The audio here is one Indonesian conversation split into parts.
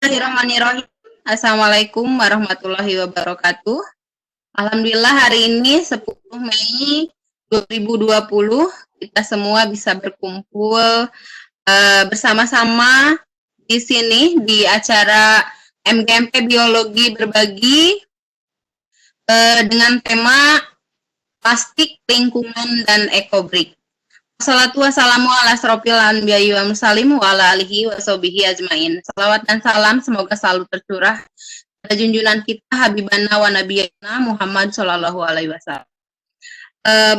Bismillahirrahmanirrahim. Assalamualaikum warahmatullahi wabarakatuh. Alhamdulillah hari ini 10 Mei 2020 kita semua bisa berkumpul bersama-sama di sini di acara MGMP Biologi Berbagi dengan tema plastik, lingkungan, dan ekobrik. Assalatu wassalamu ala asrofil anbiya'i wa mursalin wa ala alihi wa sahbihi ajmain. Salawat dan salam semoga selalu tercurah pada junjungan kita Habibana wa Nabiyana Muhammad Shallallahu Alaihi Wasallam.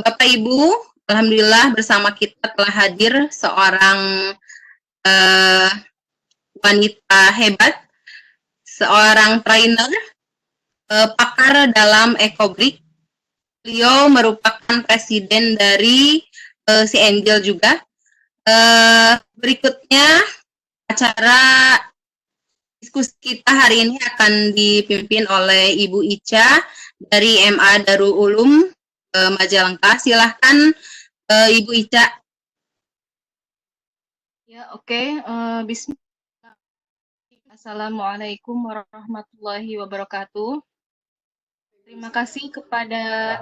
Bapak Ibu, alhamdulillah bersama kita telah hadir seorang wanita hebat, seorang trainer, pakar dalam ekobrik. Beliau merupakan presiden dari si Angel juga. Berikutnya acara diskusi kita hari ini akan dipimpin oleh Ibu Ica dari MA Darul Ulum Majalengka. Silahkan Ibu Ica. Ya, oke. Bismillah. Assalamualaikum warahmatullahi wabarakatuh. Terima kasih kepada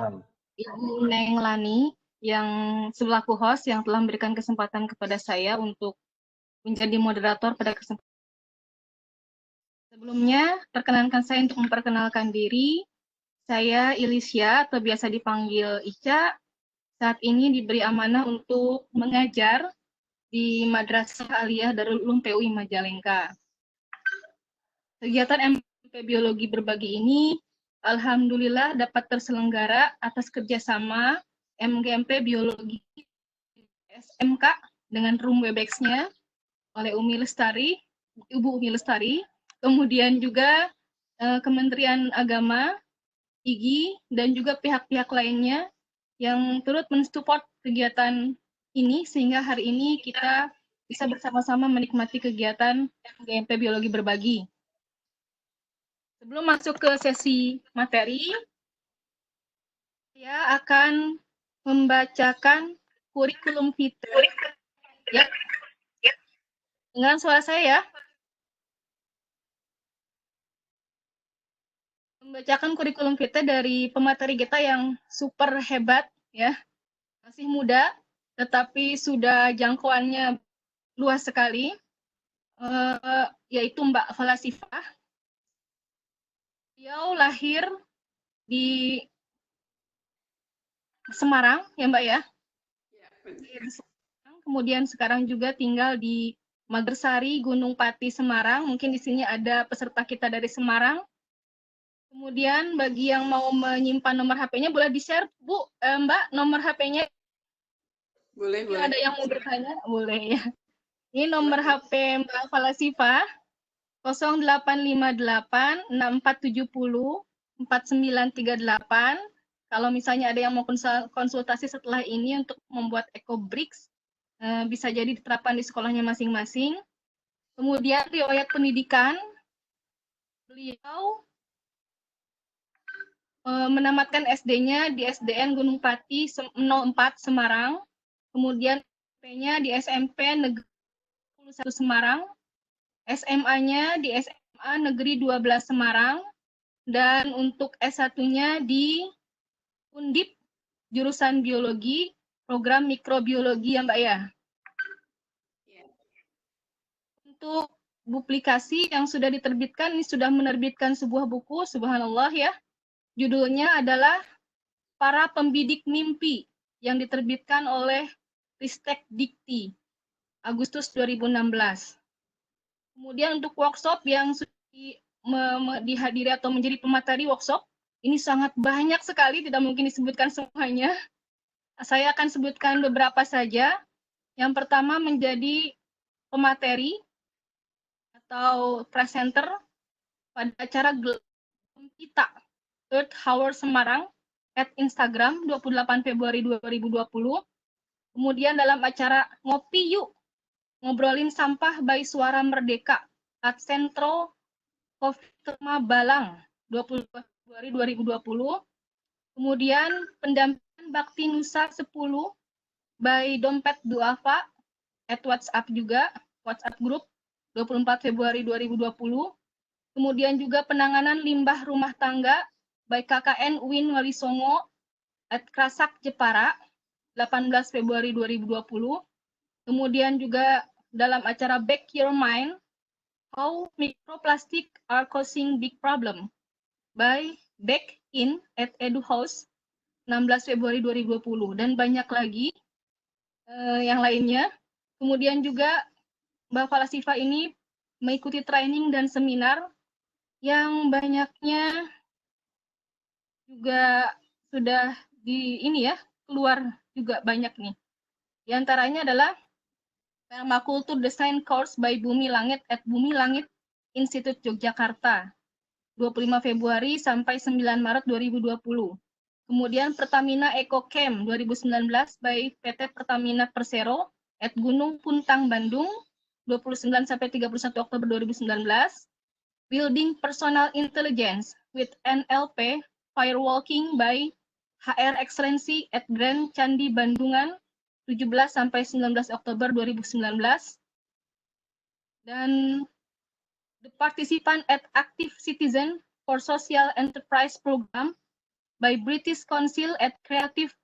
Ibu Neng Lani yang selaku host yang telah memberikan kesempatan kepada saya untuk menjadi moderator pada kesempatan. Sebelumnya, perkenankan saya untuk memperkenalkan diri. Saya Ilisya atau biasa dipanggil Ica. Saat ini diberi amanah untuk mengajar di Madrasah Aliyah Darul Ulum PUI Majalengka. Kegiatan MGMP Biologi Berbagi ini alhamdulillah dapat terselenggara atas kerjasama MGMP Biologi SMK dengan room Webex-nya oleh Umi Lestari, Ibu Umi Lestari, kemudian juga Kementerian Agama, IGI, dan juga pihak-pihak lainnya yang turut mensupport kegiatan ini sehingga hari ini kita bisa bersama-sama menikmati kegiatan MGMP Biologi Berbagi. Sebelum masuk ke sesi materi, saya akan membacakan kurikulum kita. Ya. Dengan suara saya ya. Membacakan kurikulum kita dari pemateri kita yang super hebat ya. Masih muda tetapi sudah jangkauannya luas sekali. Yaitu Mbak Falasifah. Beliau lahir di Semarang ya Mbak ya. Kemudian sekarang juga tinggal di Magersari, Gunung Pati, Semarang. Mungkin di sini ada peserta kita dari Semarang. Kemudian bagi yang mau menyimpan nomor HP-nya boleh di-share, Bu, Mbak, nomor HP-nya. Boleh. Ada yang mau bertanya? Boleh ya. Ini nomor HP Mbak Falasifah 0858 6470 4938. Kalau misalnya ada yang mau konsultasi setelah ini untuk membuat EcoBricks, bisa jadi diterapkan di sekolahnya masing-masing. Kemudian riwayat pendidikan, beliau menamatkan SD-nya di SDN Gunung Pati 04 Semarang, kemudian SMP-nya di SMP Negeri 1 Semarang, SMA-nya di SMA Negeri 12 Semarang, dan untuk S1-nya di Undip jurusan biologi, program mikrobiologi ya Mbak ya. Untuk publikasi yang sudah diterbitkan, ini sudah menerbitkan sebuah buku, subhanallah ya. Judulnya adalah Para Pembidik Mimpi yang diterbitkan oleh Ristek Dikti Agustus 2016. Kemudian untuk workshop yang sudah dihadiri atau menjadi pemateri workshop, ini sangat banyak sekali, tidak mungkin disebutkan semuanya. Saya akan sebutkan beberapa saja. Yang pertama menjadi pemateri atau presenter pada acara kita Earth Hour Semarang at Instagram 28 Februari 2020. Kemudian dalam acara Ngopi Yuk, ngobrolin sampah by Suara Merdeka at Sentro Kofitma Balang 22 Februari 2020. Kemudian pendampingan Bakti Nusa 10 by Dompet Duafa at WhatsApp juga, WhatsApp group 24 Februari 2020. Kemudian juga penanganan limbah rumah tangga by KKN Win Walisongo at Krasak Jepara 18 Februari 2020. Kemudian juga dalam acara Back Your Mind, How Microplastic Are Causing Big Problem by Back In at Edu House 16 Februari 2020 dan banyak lagi yang lainnya. Kemudian juga Mbak Falasifa ini mengikuti training dan seminar yang banyaknya juga sudah keluar juga banyak nih. Di antaranya adalah Permakultur Design Course by Bumi Langit at Bumi Langit Institute Yogyakarta 25 Februari sampai 9 Maret 2020. Kemudian Pertamina Eco Camp 2019 by PT Pertamina Persero at Gunung Puntang Bandung 29 sampai 31 Oktober 2019. Building Personal Intelligence with NLP Firewalking by HR Excellency at Grand Candi Bandungan 17 sampai 19 Oktober 2019. Dan The Participant at Active Citizen for Social Enterprise Program by British Council at Creative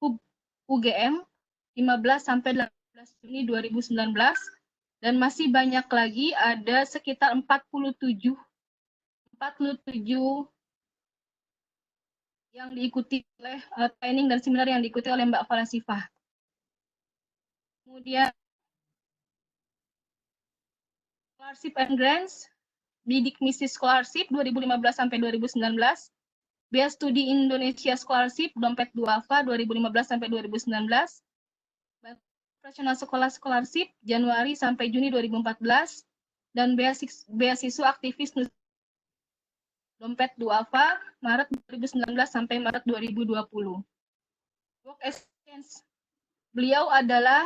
Hub UGM 15 sampai 18 Juni 2019. Dan masih banyak lagi, ada sekitar 47 yang diikuti oleh training dan seminar yang diikuti oleh Mbak Falasifa. Kemudian Scholarship and Grants, Bidik Misi Scholarship 2015 sampai 2019, Bea Studi Indonesia Scholarship, Dompet Duafa 2015 sampai 2019, Operasional Sekolah Scholarship Januari sampai Juni 2014, dan Beasiswa Aktivis Dompet Duafa Maret 2019 sampai Maret 2020. Work experience. Beliau adalah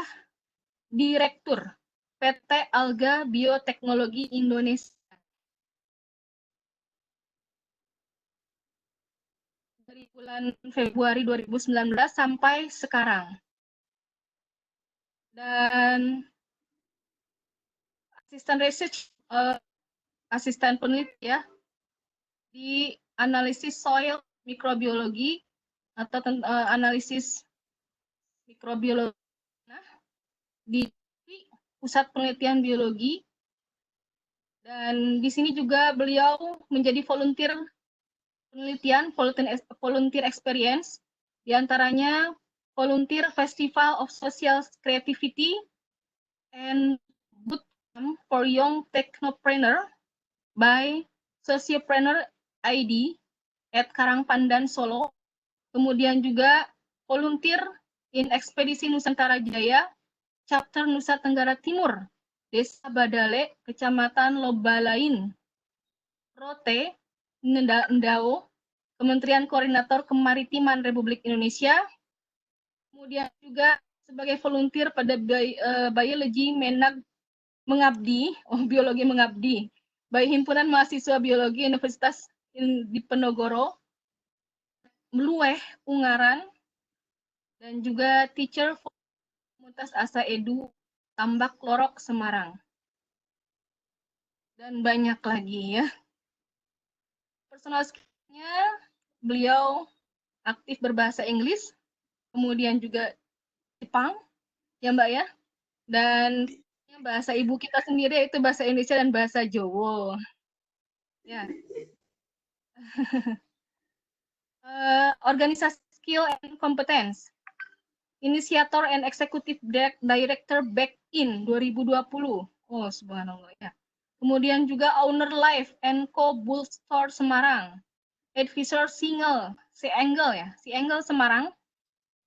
Direktur PT Alga Bioteknologi Indonesia. Dari bulan Februari 2019 sampai sekarang. Dan asisten research, asisten peneliti ya, di analisis soil mikrobiologi atau analisis mikrobiologi di Pusat Penelitian Biologi. Dan di sini juga beliau menjadi volunteer penelitian, volunteer experience, diantaranya volunteer Festival of Social Creativity and Bootcamp for Young Technopreneur by Sociopreneur ID at Karangpandan, Solo. Kemudian juga volunteer in Ekspedisi Nusantara Jaya, Chapter Nusa Tenggara Timur, Desa Badale, Kecamatan Lobalain, Rote, Ndao, Kementerian Koordinator Kemaritiman Republik Indonesia. Kemudian juga sebagai volunteer pada biologi biologi mengabdi, by Himpunan Mahasiswa Biologi Universitas Diponegoro, Melueh, Ungaran, dan juga teacher Komunitas Asa Edu, Tambak Lorok, Semarang. Dan banyak lagi ya. Personal skill-nya, beliau aktif berbahasa Inggris, kemudian juga Jepang, ya Mbak ya. Dan bahasa ibu kita sendiri yaitu bahasa Indonesia dan bahasa Jawa. Ya. Organisasi skill and competence. Inisiator and Executive Director Back In 2020. Oh, subhanallah ya. Kemudian juga Owner Life and Co Bull Store Semarang. Advisor Single, Si Angle Semarang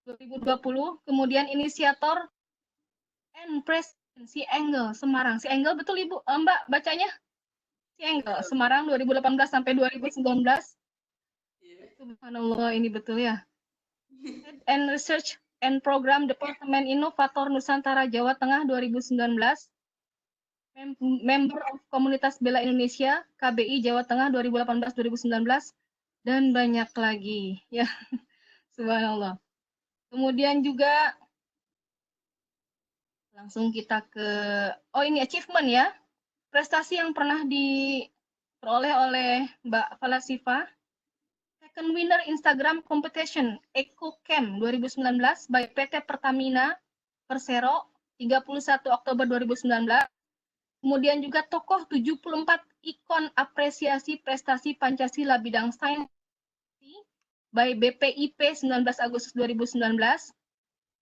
2020. Kemudian inisiator and President Si Angle Semarang. Si Angle betul Ibu, Mbak bacanya? Si Angle Semarang 2018 sampai 2019. Subhanallah, ini betul ya. And Research and Program Departemen Inovator Nusantara Jawa Tengah 2019. Member of Komunitas Bela Indonesia KBI Jawa Tengah 2018-2019, dan banyak lagi ya. Subhanallah. Kemudian juga langsung kita ke ini achievement ya. prestasi yang pernah diperoleh oleh Mbak Falasifa. Second winner Instagram competition EcoCam 2019 by PT Pertamina Persero 31 Oktober 2019. Kemudian juga tokoh 74 ikon apresiasi prestasi Pancasila bidang sains by BPIP 19 Agustus 2019.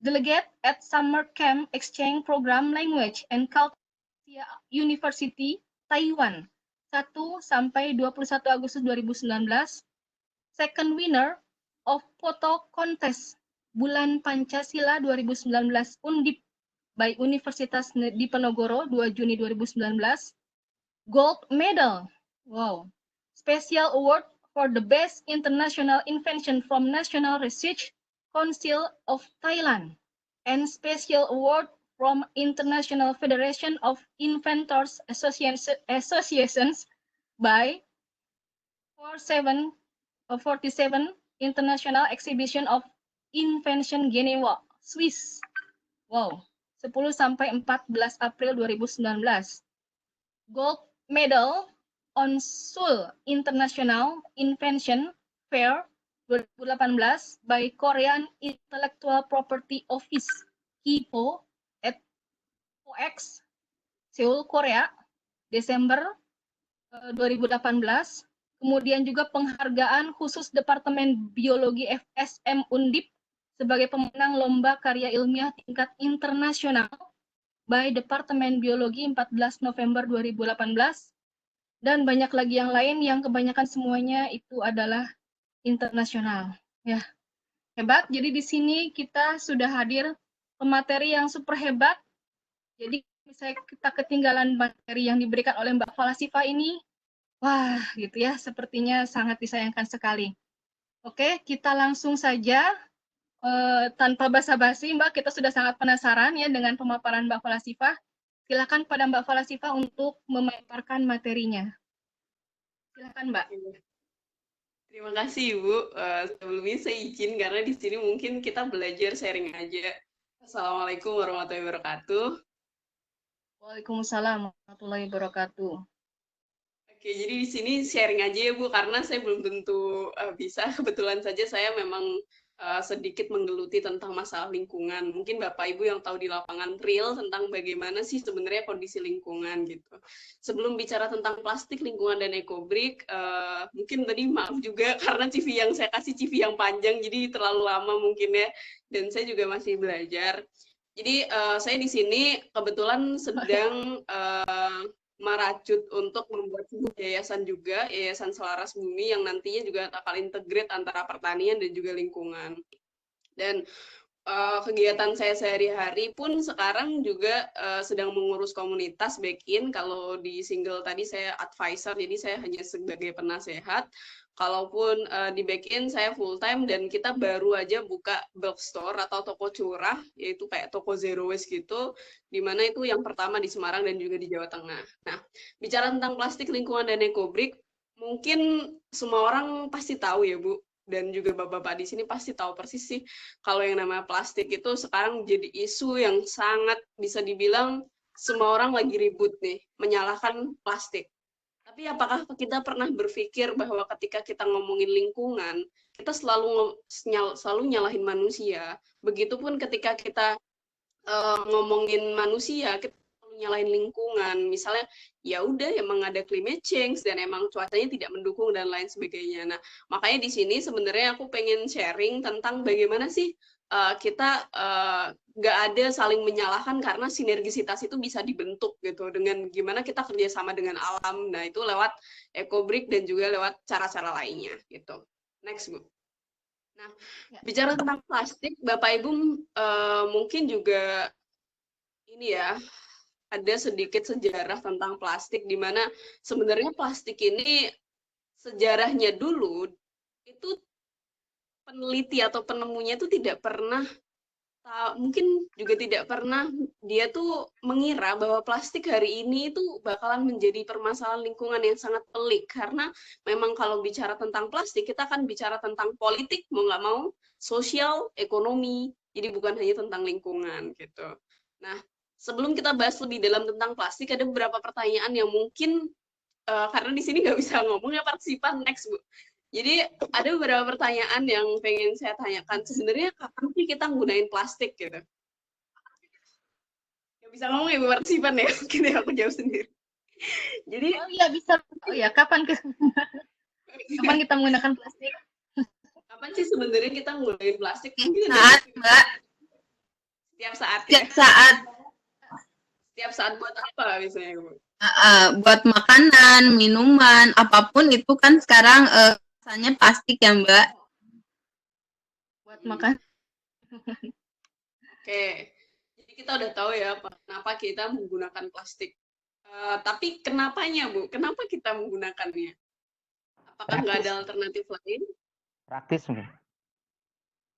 Delegate at Summer Camp Exchange Program Language and Culture University Taiwan 1 sampai 21 Agustus 2019. Second winner of photo contest Bulan Pancasila 2019 Undip by Universitas Diponegoro 2 Juni 2019. Gold medal. Wow. Special award for the best international invention from National Research Council of Thailand and special award from International Federation of Inventors Associations by 47 International Exhibition of Invention Geneva, Swiss. Wow, 10 sampai 14 April 2019. Gold medal on Seoul International Invention Fair 2018 by Korean Intellectual Property Office, KIPO, at OX, Seoul, Korea, Desember 2018. Kemudian juga penghargaan khusus Departemen Biologi FSM Undip sebagai pemenang lomba karya ilmiah tingkat internasional by Departemen Biologi 14 November 2018. Dan banyak lagi yang lain yang kebanyakan semuanya itu adalah internasional. Ya, hebat. Jadi di sini kita sudah hadir pemateri yang super hebat. Jadi misalnya kita ketinggalan materi yang diberikan oleh Mbak Falasifa ini, wah, gitu ya, sepertinya sangat disayangkan sekali. Oke, kita langsung saja, tanpa basa-basi, Mbak, kita sudah sangat penasaran ya dengan pemaparan Mbak Falasifa. Silakan pada Mbak Falasifa untuk memaparkan materinya. Silakan, Mbak. Terima kasih, Ibu. Sebelumnya saya izin karena di sini mungkin kita belajar sharing aja. Assalamualaikum warahmatullahi wabarakatuh. Waalaikumsalam warahmatullahi wabarakatuh. Oke, jadi di sini sharing aja ya, Bu, karena saya belum tentu bisa. Kebetulan saja saya memang sedikit menggeluti tentang masalah lingkungan. Mungkin Bapak Ibu yang tahu di lapangan real tentang bagaimana sih sebenarnya kondisi lingkungan gitu. Sebelum bicara tentang plastik, lingkungan, dan ekobrik, mungkin tadi maaf juga karena CV yang saya kasih CV yang panjang, jadi terlalu lama mungkin ya. Dan saya juga masih belajar. Jadi saya di sini kebetulan sedang merajut untuk membuat sebuah yayasan juga, Yayasan Selaras Bumi, yang nantinya juga akan integrate antara pertanian dan juga lingkungan. Dan kegiatan saya sehari-hari pun sekarang juga sedang mengurus komunitas back-in. Kalau di single tadi saya advisor, jadi saya hanya sebagai penasehat. Kalaupun di back-in saya full-time, dan kita baru aja buka bulk store atau toko curah, yaitu kayak toko zero waste gitu, di mana itu yang pertama di Semarang dan juga di Jawa Tengah. Nah, bicara tentang plastik, lingkungan, dan ekobrik, mungkin semua orang pasti tahu ya, Bu, dan juga bapak-bapak di sini pasti tahu persis sih, kalau yang namanya plastik itu sekarang jadi isu yang sangat bisa dibilang semua orang lagi ribut nih, menyalahkan plastik. Tapi apakah kita pernah berpikir bahwa ketika kita ngomongin lingkungan, kita selalu nyalahin manusia. Begitupun ketika kita ngomongin manusia, kita selalu nyalahin lingkungan. Misalnya, ya udah emang ada climate change dan emang cuacanya tidak mendukung dan lain sebagainya. Nah, makanya di sini sebenarnya aku pengen sharing tentang bagaimana sih kita nggak ada saling menyalahkan, karena sinergisitas itu bisa dibentuk gitu dengan gimana kita kerjasama dengan alam. Nah, itu lewat ekobrik dan juga lewat cara-cara lainnya gitu. Next, Bu. Nah, bicara tentang plastik, Bapak Ibu mungkin juga ini ya, ada sedikit sejarah tentang plastik, di mana sebenarnya plastik ini sejarahnya dulu itu peneliti atau penemunya itu tidak pernah mungkin juga tidak pernah dia tuh mengira bahwa plastik hari ini itu bakalan menjadi permasalahan lingkungan yang sangat pelik. Karena memang kalau bicara tentang plastik, kita akan bicara tentang politik, mau nggak mau, sosial, ekonomi, jadi bukan hanya tentang lingkungan gitu. Nah, sebelum kita bahas lebih dalam tentang plastik, ada beberapa pertanyaan yang mungkin karena di sini nggak bisa ngomong ya partisipan, next Bu. Jadi ada beberapa pertanyaan yang pengen saya tanyakan. Sebenarnya kapan sih kita nggunain plastik gitu? Nggak bisa ngomong ya Bu partisipan ya, mungkin ya aku jawab sendiri. Jadi Oh iya bisa. Oh ya, kapan kita menggunakan plastik? kapan sih sebenarnya kita nggunain plastik? Mungkin Saat, Mbak. setiap saat ya. Setiap saat. Setiap saat buat apa misalnya Bu? Buat makanan, minuman, apapun itu kan sekarang rasanya plastik ya Mbak. Buat makan. Oke, jadi kita udah tahu ya kenapa kita menggunakan plastik. Tapi kenapanya Bu? Kenapa kita menggunakannya? Apakah nggak ada alternatif lain? Praktis mungkin.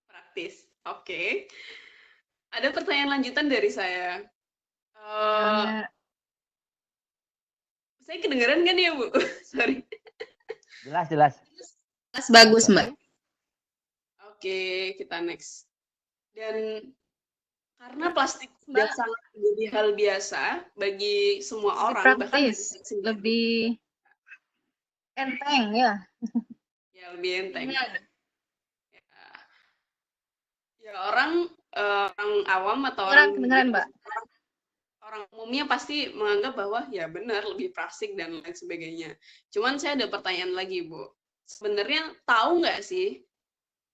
Praktis. Oke. Ada pertanyaan lanjutan dari saya. Saya kedengeran kan ya Bu? Sorry. Jelas. Bagus Mbak. Oke, kita next. Dan karena plastik sudah sangat menjadi hal biasa bagi semua orang, bahkan lebih enteng ya. Ya, lebih enteng. Ya, orang awam atau orang Mbak. Orang umumnya pasti menganggap bahwa ya benar lebih plastik dan lain sebagainya. Cuman saya ada pertanyaan lagi Bu. Sebenarnya tahu nggak sih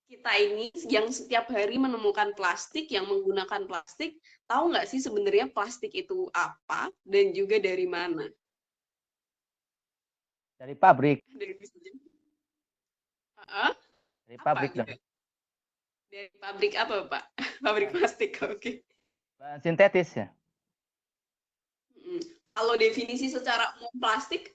kita ini yang setiap hari menemukan plastik, yang menggunakan plastik, tahu nggak sih sebenarnya plastik itu apa dan juga dari mana? Dari pabrik. Dari Pabrik gitu? Dari pabrik apa Pak? Pabrik plastik, oke. Bahan sintetis ya. Kalau definisi secara umum plastik?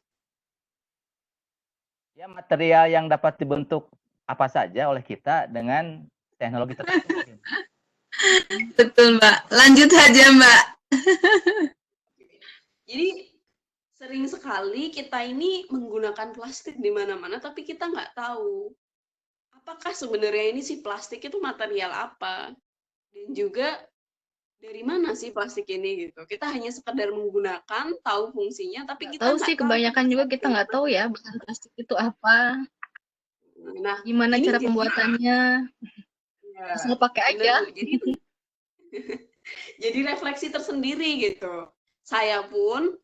Ya material yang dapat dibentuk apa saja oleh kita dengan teknologi tertentu. Betul Mbak. Lanjut saja Mbak. Jadi sering sekali kita ini menggunakan plastik di mana-mana, tapi kita nggak tahu apakah sebenarnya ini si plastik itu material apa dan juga dari mana sih plastik ini gitu. Kita hanya sekedar menggunakan, tahu fungsinya, tapi kita tahu sih kebanyakan juga kita nggak tahu ya bahan plastik itu apa. Nah, gimana cara pembuatannya? Ya, asal pakai aja. Jadi refleksi tersendiri gitu. Saya pun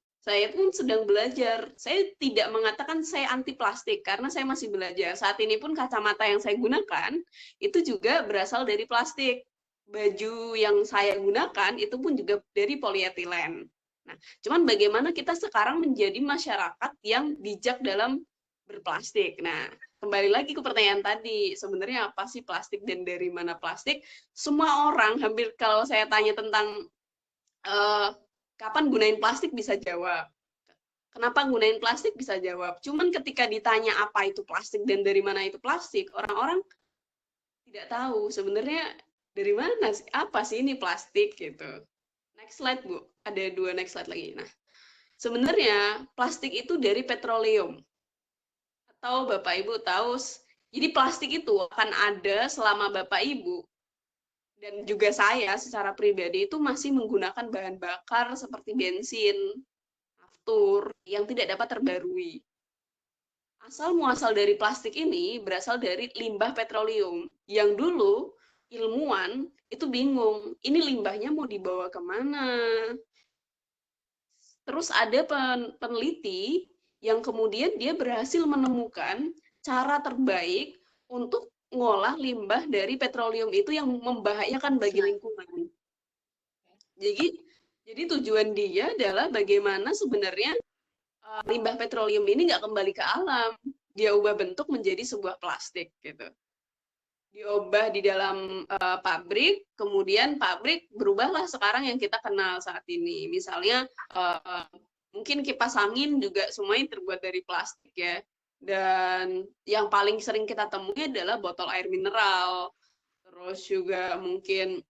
sedang belajar. Saya tidak mengatakan saya anti plastik karena saya masih belajar. Saat ini pun kacamata yang saya gunakan itu juga berasal dari plastik. Baju yang saya gunakan itu pun juga dari polietilen. Nah, cuman bagaimana kita sekarang menjadi masyarakat yang bijak dalam berplastik. Nah, kembali lagi ke pertanyaan tadi, sebenarnya apa sih plastik dan dari mana plastik? Semua orang, hampir kalau saya tanya tentang kapan gunain plastik bisa jawab. Kenapa gunain plastik bisa jawab. Cuman ketika ditanya apa itu plastik dan dari mana itu plastik, orang-orang tidak tahu sebenarnya dari mana sih, apa sih ini plastik gitu. Next slide Bu, ada 2 next slide lagi. Nah, sebenarnya plastik itu dari petroleum. Atau Bapak Ibu tahu, jadi plastik itu akan ada selama Bapak Ibu dan juga saya secara pribadi itu masih menggunakan bahan bakar seperti bensin, aftur yang tidak dapat terbarui. Asal muasal dari plastik ini berasal dari limbah petroleum yang dulu ilmuwan itu bingung, ini limbahnya mau dibawa kemana? Terus ada peneliti yang kemudian dia berhasil menemukan cara terbaik untuk ngolah limbah dari petroleum itu yang membahayakan bagi lingkungan. Jadi tujuan dia adalah bagaimana sebenarnya limbah petroleum ini nggak kembali ke alam, dia ubah bentuk menjadi sebuah plastik gitu. Diubah di dalam pabrik, kemudian pabrik berubahlah sekarang yang kita kenal saat ini. Misalnya mungkin kipas angin juga semuanya terbuat dari plastik ya. Dan yang paling sering kita temui adalah botol air mineral. Terus juga mungkin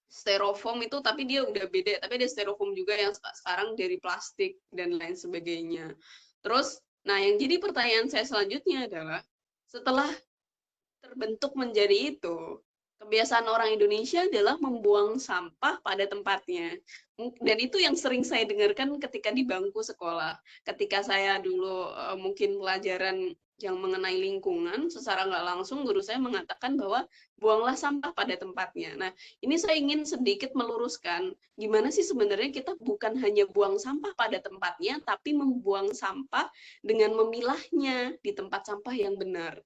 styrofoam itu, tapi dia udah beda. Tapi ada styrofoam juga yang sekarang dari plastik dan lain sebagainya. Terus, nah yang jadi pertanyaan saya selanjutnya adalah, setelah terbentuk menjadi itu, kebiasaan orang Indonesia adalah membuang sampah pada tempatnya. Dan itu yang sering saya dengarkan ketika di bangku sekolah. Ketika saya dulu mungkin pelajaran yang mengenai lingkungan, secara nggak langsung guru saya mengatakan bahwa buanglah sampah pada tempatnya. Nah, ini saya ingin sedikit meluruskan, gimana sih sebenarnya kita bukan hanya buang sampah pada tempatnya, tapi membuang sampah dengan memilahnya di tempat sampah yang benar.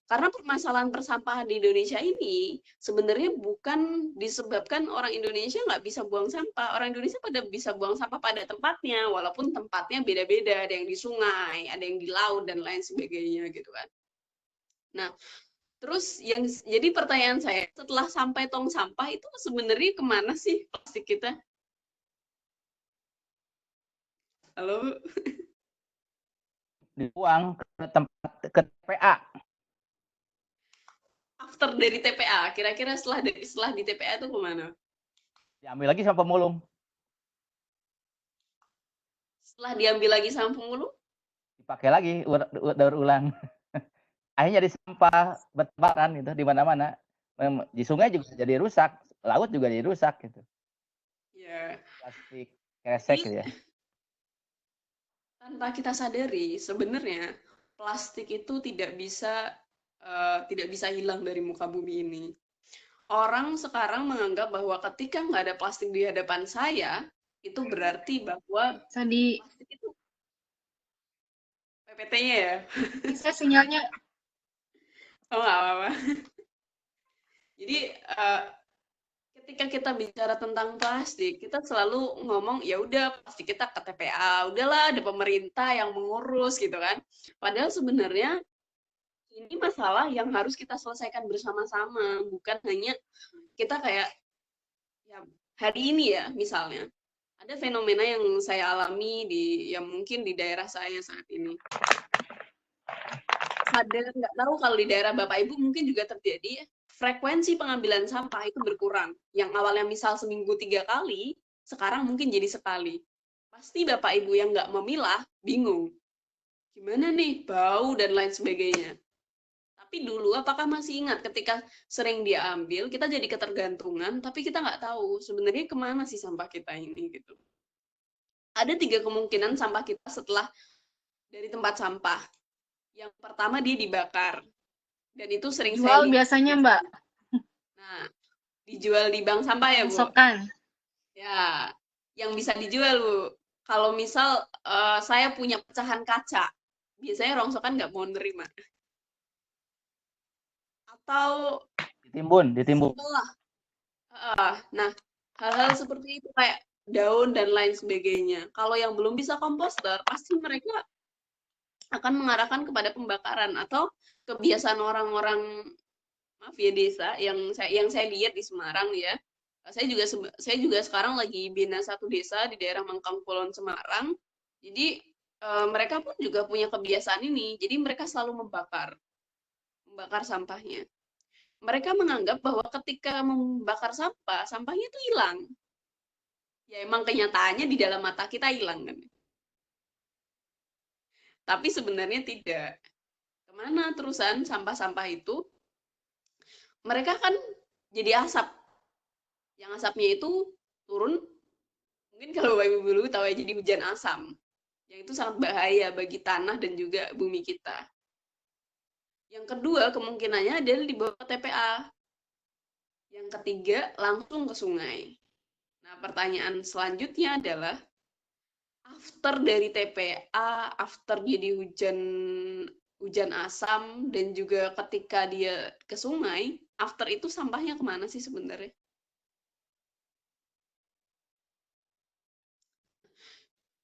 Karena permasalahan persampahan di Indonesia ini sebenarnya bukan disebabkan orang Indonesia nggak bisa buang sampah. Orang Indonesia pada bisa buang sampah pada tempatnya, walaupun tempatnya beda-beda. Ada yang di sungai, ada yang di laut, dan lain sebagainya gitu kan. Nah, terus yang jadi pertanyaan saya, setelah sampai tong sampah itu sebenarnya kemana sih plastik kita? Halo? Dibuang ke tempat ke TPA. After dari TPA, kira-kira setelah di TPA itu kemana? Diambil lagi sama pemulung. Setelah diambil lagi sama pemulung? Dipakai lagi, daur ulang. Akhirnya jadi sampah bertebaran itu di mana-mana. Di sungai juga jadi rusak, laut juga jadi rusak gitu. Ya. Plastik kresek gitu ya. Tanpa kita sadari, sebenarnya plastik itu tidak bisa hilang dari muka bumi ini. Orang sekarang menganggap bahwa ketika nggak ada plastik di hadapan saya, itu berarti bahwa plastik itu PPT-nya ya. Bisa sinyalnya. Oh, nggak apa-apa. Jadi ketika kita bicara tentang plastik, kita selalu ngomong ya udah plastik kita ke TPA, udahlah ada pemerintah yang mengurus gitu kan. Padahal sebenarnya ini masalah yang harus kita selesaikan bersama-sama, bukan hanya kita kayak ya hari ini ya misalnya ada fenomena yang saya alami yang mungkin di daerah saya saat ini. Sadar nggak tahu kalau di daerah Bapak Ibu mungkin juga terjadi, frekuensi pengambilan sampah itu berkurang. Yang awalnya misal seminggu 3 kali, sekarang mungkin jadi sekali. Pasti Bapak Ibu yang nggak memilah bingung. Gimana nih, bau dan lain sebagainya. Tapi dulu apakah masih ingat ketika sering diambil, kita jadi ketergantungan, tapi kita nggak tahu sebenarnya kemana sih sampah kita ini gitu. Ada 3 kemungkinan sampah kita setelah dari tempat sampah. Yang pertama dia dibakar. Dan itu sering saya Jual biasanya, Mbak. Nah, dijual di bank sampah ya, Bu? Pasokan. Ya, yang bisa dijual, Bu. Kalau misal saya punya pecahan kaca, biasanya rongsokan nggak mau nerima. Atau Ditimbun. lah. Nah, hal-hal seperti itu kayak daun dan lain sebagainya. Kalau yang belum bisa komposter, pasti mereka akan mengarahkan kepada pembakaran atau kebiasaan orang-orang maaf ya desa yang saya lihat di Semarang ya. Saya juga sekarang lagi bina satu desa di daerah Mangkang Kulon Semarang. Jadi mereka pun juga punya kebiasaan ini. Jadi mereka selalu membakar sampahnya. Mereka menganggap bahwa ketika membakar sampah, sampahnya itu hilang. Ya emang kenyataannya di dalam mata kita hilang kan. Tapi sebenarnya tidak. Kemana terusan sampah-sampah itu? Mereka kan jadi asap. Yang asapnya itu turun, mungkin kalau Bapak Ibu dulu tahu ya, jadi hujan asam. Yang itu sangat bahaya bagi tanah dan juga bumi kita. Yang kedua kemungkinannya adalah dibawa ke TPA. Yang ketiga langsung ke sungai. Nah, pertanyaan selanjutnya adalah after dari TPA, after jadi hujan asam dan juga ketika dia ke sungai, after itu sampahnya kemana sih sebenarnya?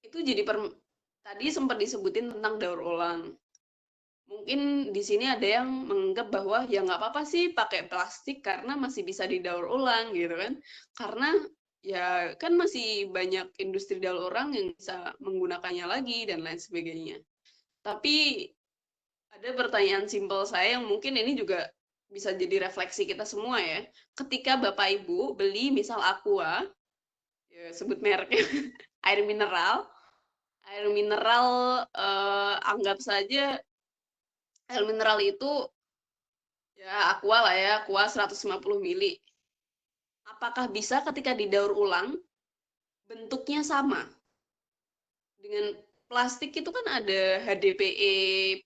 Itu jadi tadi sempat disebutin tentang daur ulang. Mungkin di sini ada yang menganggap bahwa ya nggak apa-apa sih pakai plastik karena masih bisa didaur ulang gitu kan. Karena ya kan masih banyak industri daur ulang yang bisa menggunakannya lagi dan lain sebagainya. Tapi ada pertanyaan simpel saya yang mungkin ini juga bisa jadi refleksi kita semua ya. Ketika Bapak Ibu beli misal Aqua, ya sebut mereknya, air mineral anggap saja air mineral itu Ya, aqua lah ya, aqua 150 mili. Apakah bisa ketika didaur ulang bentuknya sama? Dengan plastik itu kan ada HDPE,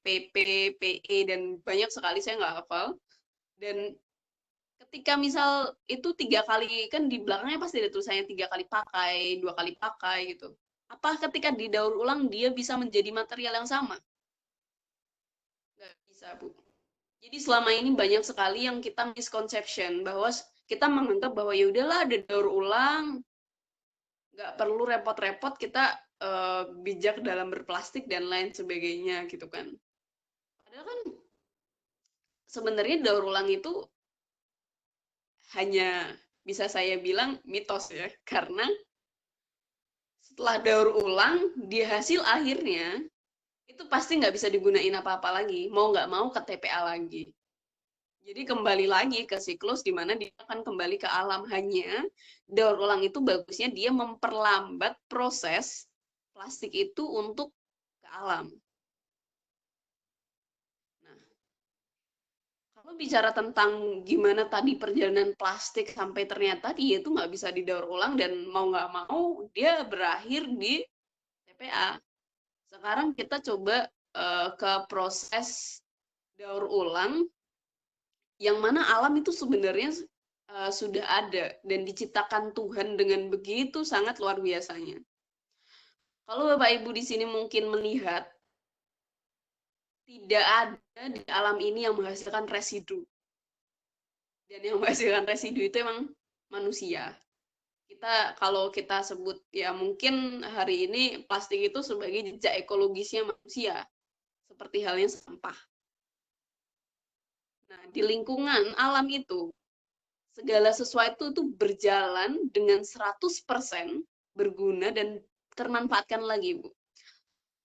PP, PE, dan banyak sekali saya nggak hafal. Dan ketika misal itu 3 kali, kan di belakangnya pasti ada tulisannya 3 kali pakai, 2 kali pakai gitu. Apa ketika didaur ulang dia bisa menjadi material yang sama? Nggak bisa, Bu. Jadi selama ini banyak sekali yang kita misconception bahwa kita menganggap bahwa ya udahlah ada daur ulang, nggak perlu repot-repot kita bijak dalam berplastik dan lain sebagainya gitu kan. Padahal kan sebenarnya daur ulang itu hanya bisa saya bilang mitos ya, karena setelah daur ulang di hasil akhirnya itu pasti nggak bisa digunain apa-apa lagi, mau nggak mau ke TPA lagi. Jadi kembali lagi ke siklus di mana dia akan kembali ke alam. Hanya daur ulang itu bagusnya dia memperlambat proses plastik itu untuk ke alam. Nah, kalau bicara tentang gimana tadi perjalanan plastik sampai ternyata dia itu nggak bisa didaur ulang dan mau nggak mau dia berakhir di TPA. Sekarang kita coba ke proses daur ulang yang mana alam itu sebenarnya sudah ada dan diciptakan Tuhan dengan begitu sangat luar biasanya. Kalau Bapak Ibu di sini mungkin melihat tidak ada di alam ini yang menghasilkan residu. Dan yang menghasilkan residu itu emang manusia. Kalau kita sebut ya mungkin hari ini plastik itu sebagai jejak ekologisnya manusia. Seperti halnya sampah. Nah, di lingkungan alam itu segala sesuatu itu berjalan dengan 100% berguna dan termanfaatkan lagi, Bu.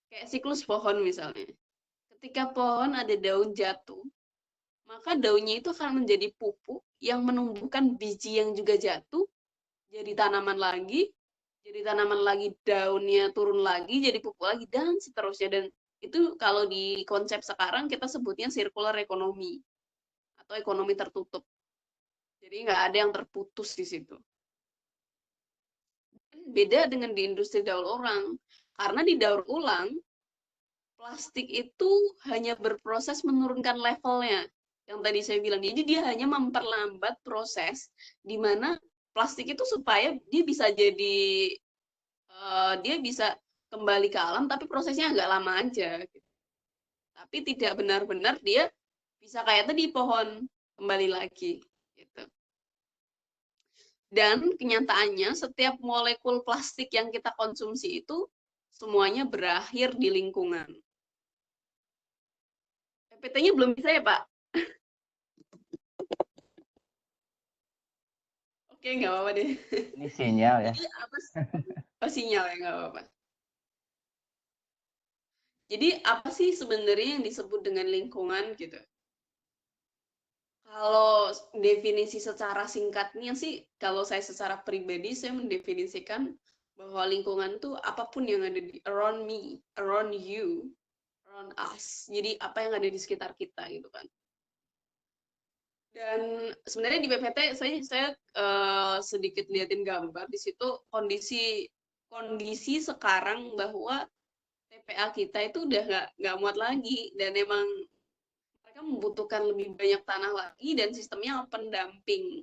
Kayak siklus pohon misalnya. Ketika pohon ada daun jatuh, maka daunnya itu akan menjadi pupuk yang menumbuhkan biji yang juga jatuh, jadi tanaman lagi, daunnya turun lagi, jadi pupuk lagi, dan seterusnya. Dan itu kalau di konsep sekarang kita sebutnya circular economy atau ekonomi tertutup. Jadi nggak ada yang terputus di situ. Beda dengan di industri daur ulang. Karena di daur ulang, plastik itu hanya berproses menurunkan levelnya. Yang tadi saya bilang, jadi dia hanya memperlambat proses di mana plastik itu supaya dia bisa jadi, dia bisa kembali ke alam, tapi prosesnya agak lama aja. Tapi tidak benar-benar dia bisa kayak tadi pohon kembali lagi. Gitu. Dan kenyataannya setiap molekul plastik yang kita konsumsi itu semuanya berakhir di lingkungan. PPT-nya belum bisa ya, Pak? Oke, nggak apa-apa deh. Ini sinyal ya. Jadi apa sih? Oh, sinyal ya, nggak apa-apa. Jadi apa sih sebenarnya yang disebut dengan lingkungan gitu? Kalau definisi secara singkatnya sih, kalau saya secara pribadi, saya mendefinisikan bahwa lingkungan tuh apapun yang ada di around me, around you, around us. Jadi apa yang ada di sekitar kita gitu kan. Dan sebenarnya di PPT saya sedikit liatin gambar di situ kondisi sekarang bahwa TPA kita itu udah nggak muat lagi dan emang mereka membutuhkan lebih banyak tanah lagi dan sistemnya open dumping.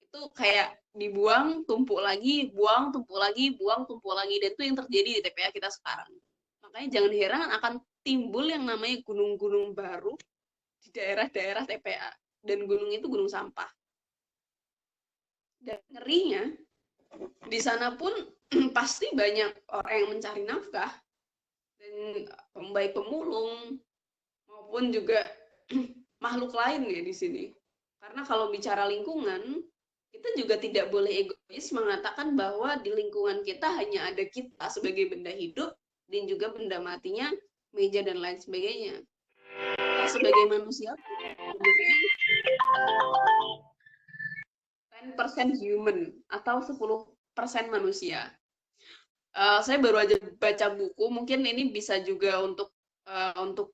Itu kayak dibuang, tumpuk lagi, buang, tumpuk lagi, buang, tumpuk lagi, dan itu yang terjadi di TPA kita sekarang. Makanya jangan heran akan timbul yang namanya gunung-gunung baru di daerah-daerah TPA. Dan gunung itu gunung sampah. Dan ngerinya, di sana pun pasti banyak orang yang mencari nafkah. Dan baik pemulung, maupun juga makhluk lain ya di sini. Karena kalau bicara lingkungan, kita juga tidak boleh egois mengatakan bahwa di lingkungan kita hanya ada kita sebagai benda hidup dan juga benda matinya, meja dan lain sebagainya. Kita sebagai manusia, 10% human atau 10% manusia. Saya baru aja baca buku, mungkin ini bisa juga untuk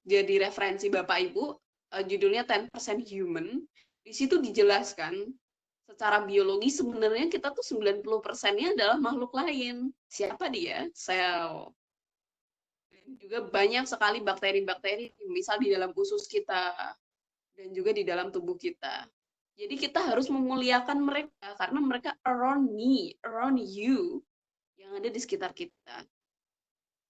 jadi referensi Bapak Ibu. judulnya 10% Human. Di situ dijelaskan secara biologi sebenarnya kita tuh 90%-nya adalah makhluk lain. Siapa dia? Sel. Dan juga banyak sekali bakteri-bakteri, misal di dalam usus kita dan juga di dalam tubuh kita. Jadi kita harus memuliakan mereka karena mereka around me, around you, yang ada di sekitar kita.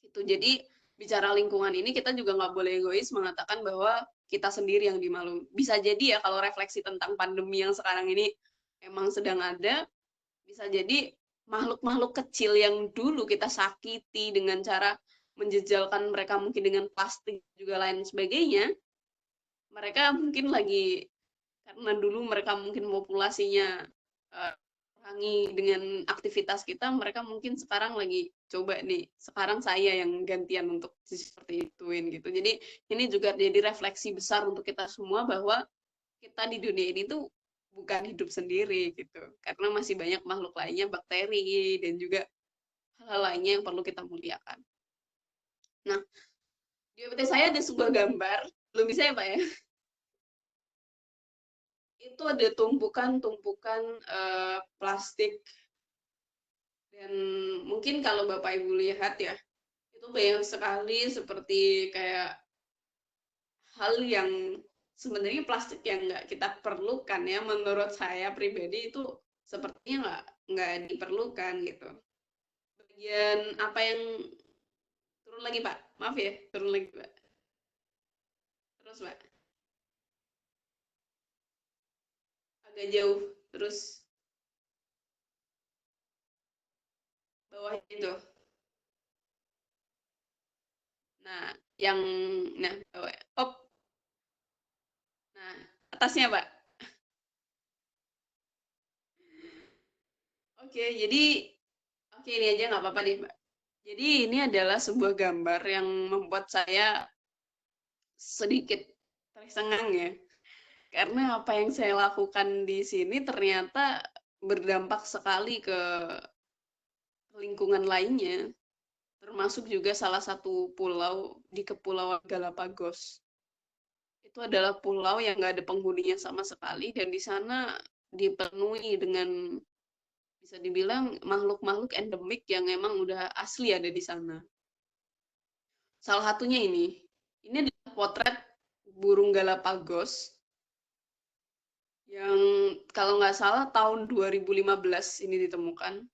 Gitu. Jadi bicara lingkungan ini kita juga nggak boleh egois mengatakan bahwa kita sendiri yang dimalu. Bisa jadi ya kalau refleksi tentang pandemi yang sekarang ini emang sedang ada, bisa jadi makhluk-makhluk kecil yang dulu kita sakiti dengan cara menjejalkan mereka mungkin dengan plastik juga lain sebagainya, mereka mungkin lagi karena dulu mereka mungkin populasinya kurangi dengan aktivitas kita, mereka mungkin sekarang lagi coba nih, sekarang saya yang gantian untuk seperti ituin gitu. Jadi ini juga jadi refleksi besar untuk kita semua bahwa kita di dunia ini tuh bukan hidup sendiri gitu, karena masih banyak makhluk lainnya, bakteri dan juga hal-hal lainnya yang perlu kita muliakan. Nah, di PPT saya ada sebuah gambar, belum bisa ya Pak ya? Itu ada tumpukan-tumpukan plastik, dan mungkin kalau Bapak Ibu lihat ya, itu banyak sekali seperti kayak hal yang sebenarnya plastik yang nggak kita perlukan ya, menurut saya pribadi itu sepertinya nggak diperlukan gitu. Bagian apa yang turun lagi Pak? Maaf ya, turun lagi Pak. Terus Pak, agak jauh. Terus bawah itu. Nah, yang bawah. Op. Nah, atasnya Pak. Oke, jadi oke ini aja nggak apa-apa deh Mbak. Jadi ini adalah sebuah gambar yang membuat saya sedikit tersengang ya. Karena apa yang saya lakukan di sini ternyata berdampak sekali ke lingkungan lainnya, termasuk juga salah satu pulau di Kepulauan Galapagos. Itu adalah pulau yang nggak ada penghuninya sama sekali, dan di sana dipenuhi dengan bisa dibilang makhluk-makhluk endemik yang emang udah asli ada di sana. Salah satunya ini adalah potret burung Galapagos yang kalau nggak salah tahun 2015 ini ditemukan.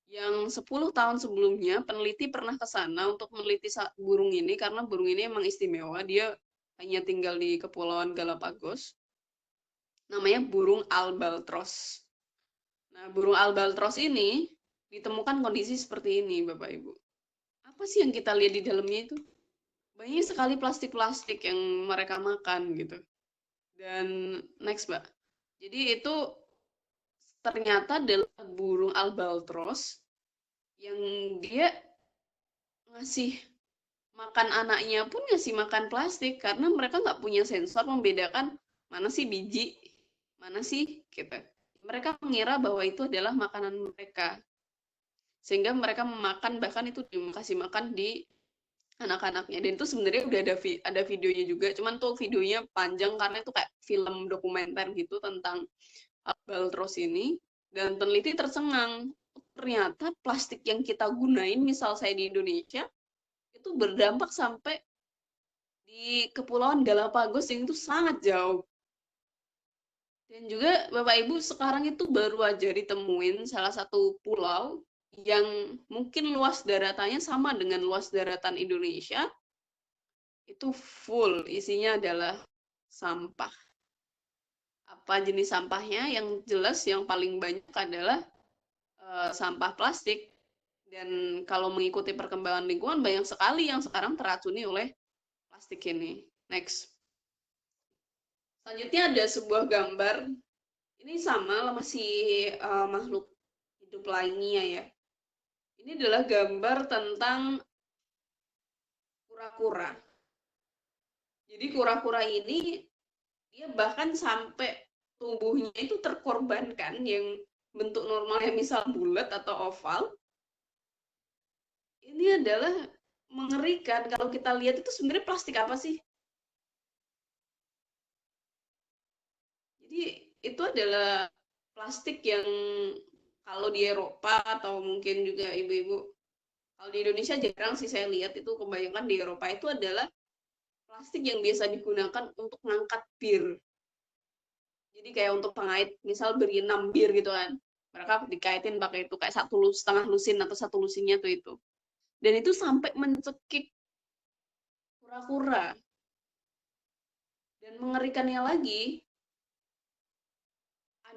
Yang 10 tahun sebelumnya peneliti pernah ke sana untuk meneliti burung ini karena burung ini emang istimewa, dia hanya tinggal di Kepulauan Galapagos. Namanya burung albatros. Nah, burung albatros ini ditemukan kondisi seperti ini, Bapak Ibu. Apa sih yang kita lihat di dalamnya itu? Banyak sekali plastik-plastik yang mereka makan gitu. Dan next, Mbak. Jadi itu ternyata adalah burung albatros yang dia ngasih makan anaknya pun ngasih makan plastik karena mereka nggak punya sensor membedakan mana sih biji, mana sih gitu. Mereka mengira bahwa itu adalah makanan mereka, sehingga mereka memakan, bahkan itu dikasih makan di anak-anaknya. Dan itu sebenarnya udah ada videonya juga, cuman tuh videonya panjang karena itu kayak film dokumenter gitu tentang albatros ini. Dan peneliti tercengang, ternyata plastik yang kita gunain, misal saya di Indonesia, itu berdampak sampai di Kepulauan Galapagos yang itu sangat jauh. Dan juga Bapak Ibu sekarang itu baru aja ditemuin salah satu pulau yang mungkin luas daratannya sama dengan luas daratan Indonesia, itu full isinya adalah sampah. Apa jenis sampahnya? Yang jelas yang paling banyak adalah sampah plastik. Dan kalau mengikuti perkembangan lingkungan, banyak sekali yang sekarang teracuni oleh plastik ini. Next. Selanjutnya ada sebuah gambar. Ini sama, masih makhluk hidup lainnya ya. Ini adalah gambar tentang kura-kura. Jadi kura-kura ini, dia bahkan sampai tubuhnya itu terkorbankan, yang bentuk normalnya misal bulat atau oval. Ini adalah mengerikan kalau kita lihat itu sebenarnya plastik apa sih? Jadi itu adalah plastik yang kalau di Eropa atau mungkin juga ibu-ibu, kalau di Indonesia jarang sih saya lihat, itu kebanyakan di Eropa itu adalah plastik yang biasa digunakan untuk ngangkat bir. Jadi kayak untuk pengait, misal beri 6 bir gitu kan, mereka dikaitin pakai itu kayak setengah lusin atau satu lusinnya tuh itu. Dan itu sampai mencekik kura-kura. Dan mengerikannya lagi,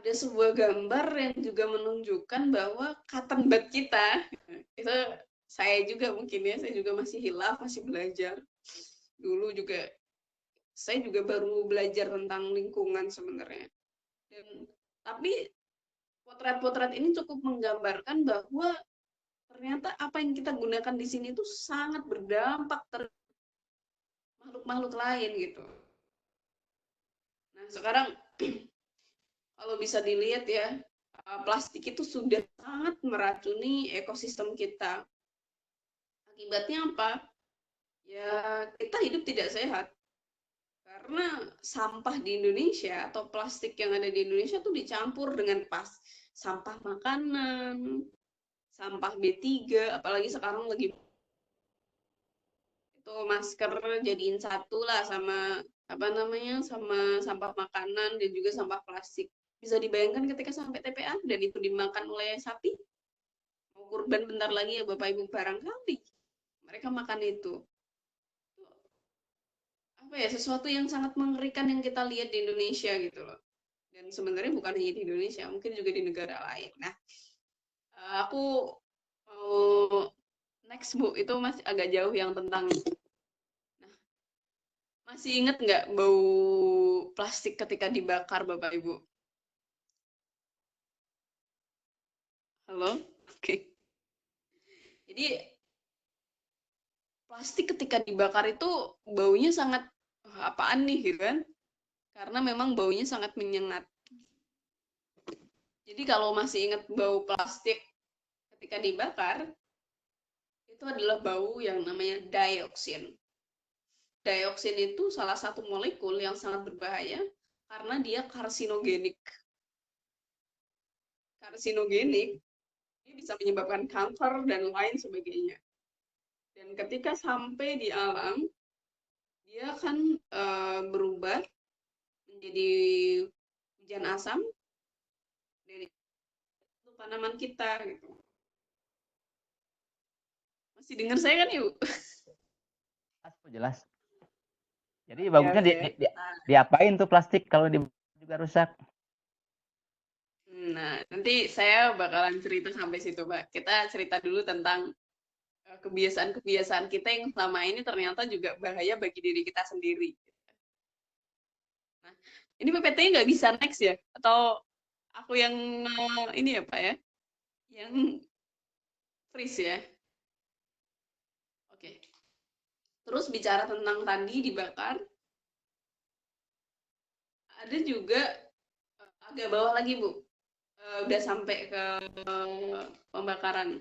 ada sebuah gambar yang juga menunjukkan bahwa cotton bud kita, itu saya juga mungkin ya, saya juga masih hilaf, masih belajar. Dulu juga, saya juga baru belajar tentang lingkungan sebenarnya. Tapi potret-potret ini cukup menggambarkan bahwa ternyata apa yang kita gunakan di sini itu sangat berdampak terhadap makhluk-makhluk lain gitu. Nah sekarang kalau bisa dilihat ya, plastik itu sudah sangat meracuni ekosistem kita. Akibatnya apa? Ya kita hidup tidak sehat. Karena sampah di Indonesia atau plastik yang ada di Indonesia tuh dicampur dengan sampah makanan, sampah B3, apalagi sekarang lagi itu masker jadiin satu lah sama apa namanya, sama sampah makanan dan juga sampah plastik. Bisa dibayangkan ketika sampai TPA dan itu dimakan oleh sapi, mau kurban bentar lagi ya Bapak Ibu, barangkali mereka makan itu. Apa ya, sesuatu yang sangat mengerikan yang kita lihat di Indonesia gitu loh. Dan sebenarnya bukan hanya di Indonesia, mungkin juga di negara lain. Nah, aku mau next Bu, itu masih agak jauh yang tentang, nah, masih inget nggak bau plastik ketika dibakar Bapak Ibu? Halo? Oke. Jadi plastik ketika dibakar itu baunya sangat, apaan nih gitu kan? Karena memang baunya sangat menyengat. Jadi kalau masih ingat bau plastik ketika dibakar, itu adalah bau yang namanya dioksin. Dioksin itu salah satu molekul yang sangat berbahaya karena dia karsinogenik. Karsinogenik, dia bisa menyebabkan kanker dan lain sebagainya. Dan ketika sampai di alam, dia akan berubah menjadi hujan asam dari tanaman kita gitu. Masih dengar saya kan Ibu? Jelas. Jadi Oke, bagusnya oke. diapain tuh plastik kalau juga rusak? Nah, nanti saya bakalan cerita sampai situ, Pak. Kita cerita dulu tentang kebiasaan-kebiasaan kita yang selama ini ternyata juga bahaya bagi diri kita sendiri. Nah, ini PPT-nya nggak bisa next ya? Atau aku yang ini ya, Pak ya? Yang freeze ya? Oke. Terus bicara tentang tadi dibakar, ada juga agak bawah lagi, Bu. Udah sampai ke pembakaran.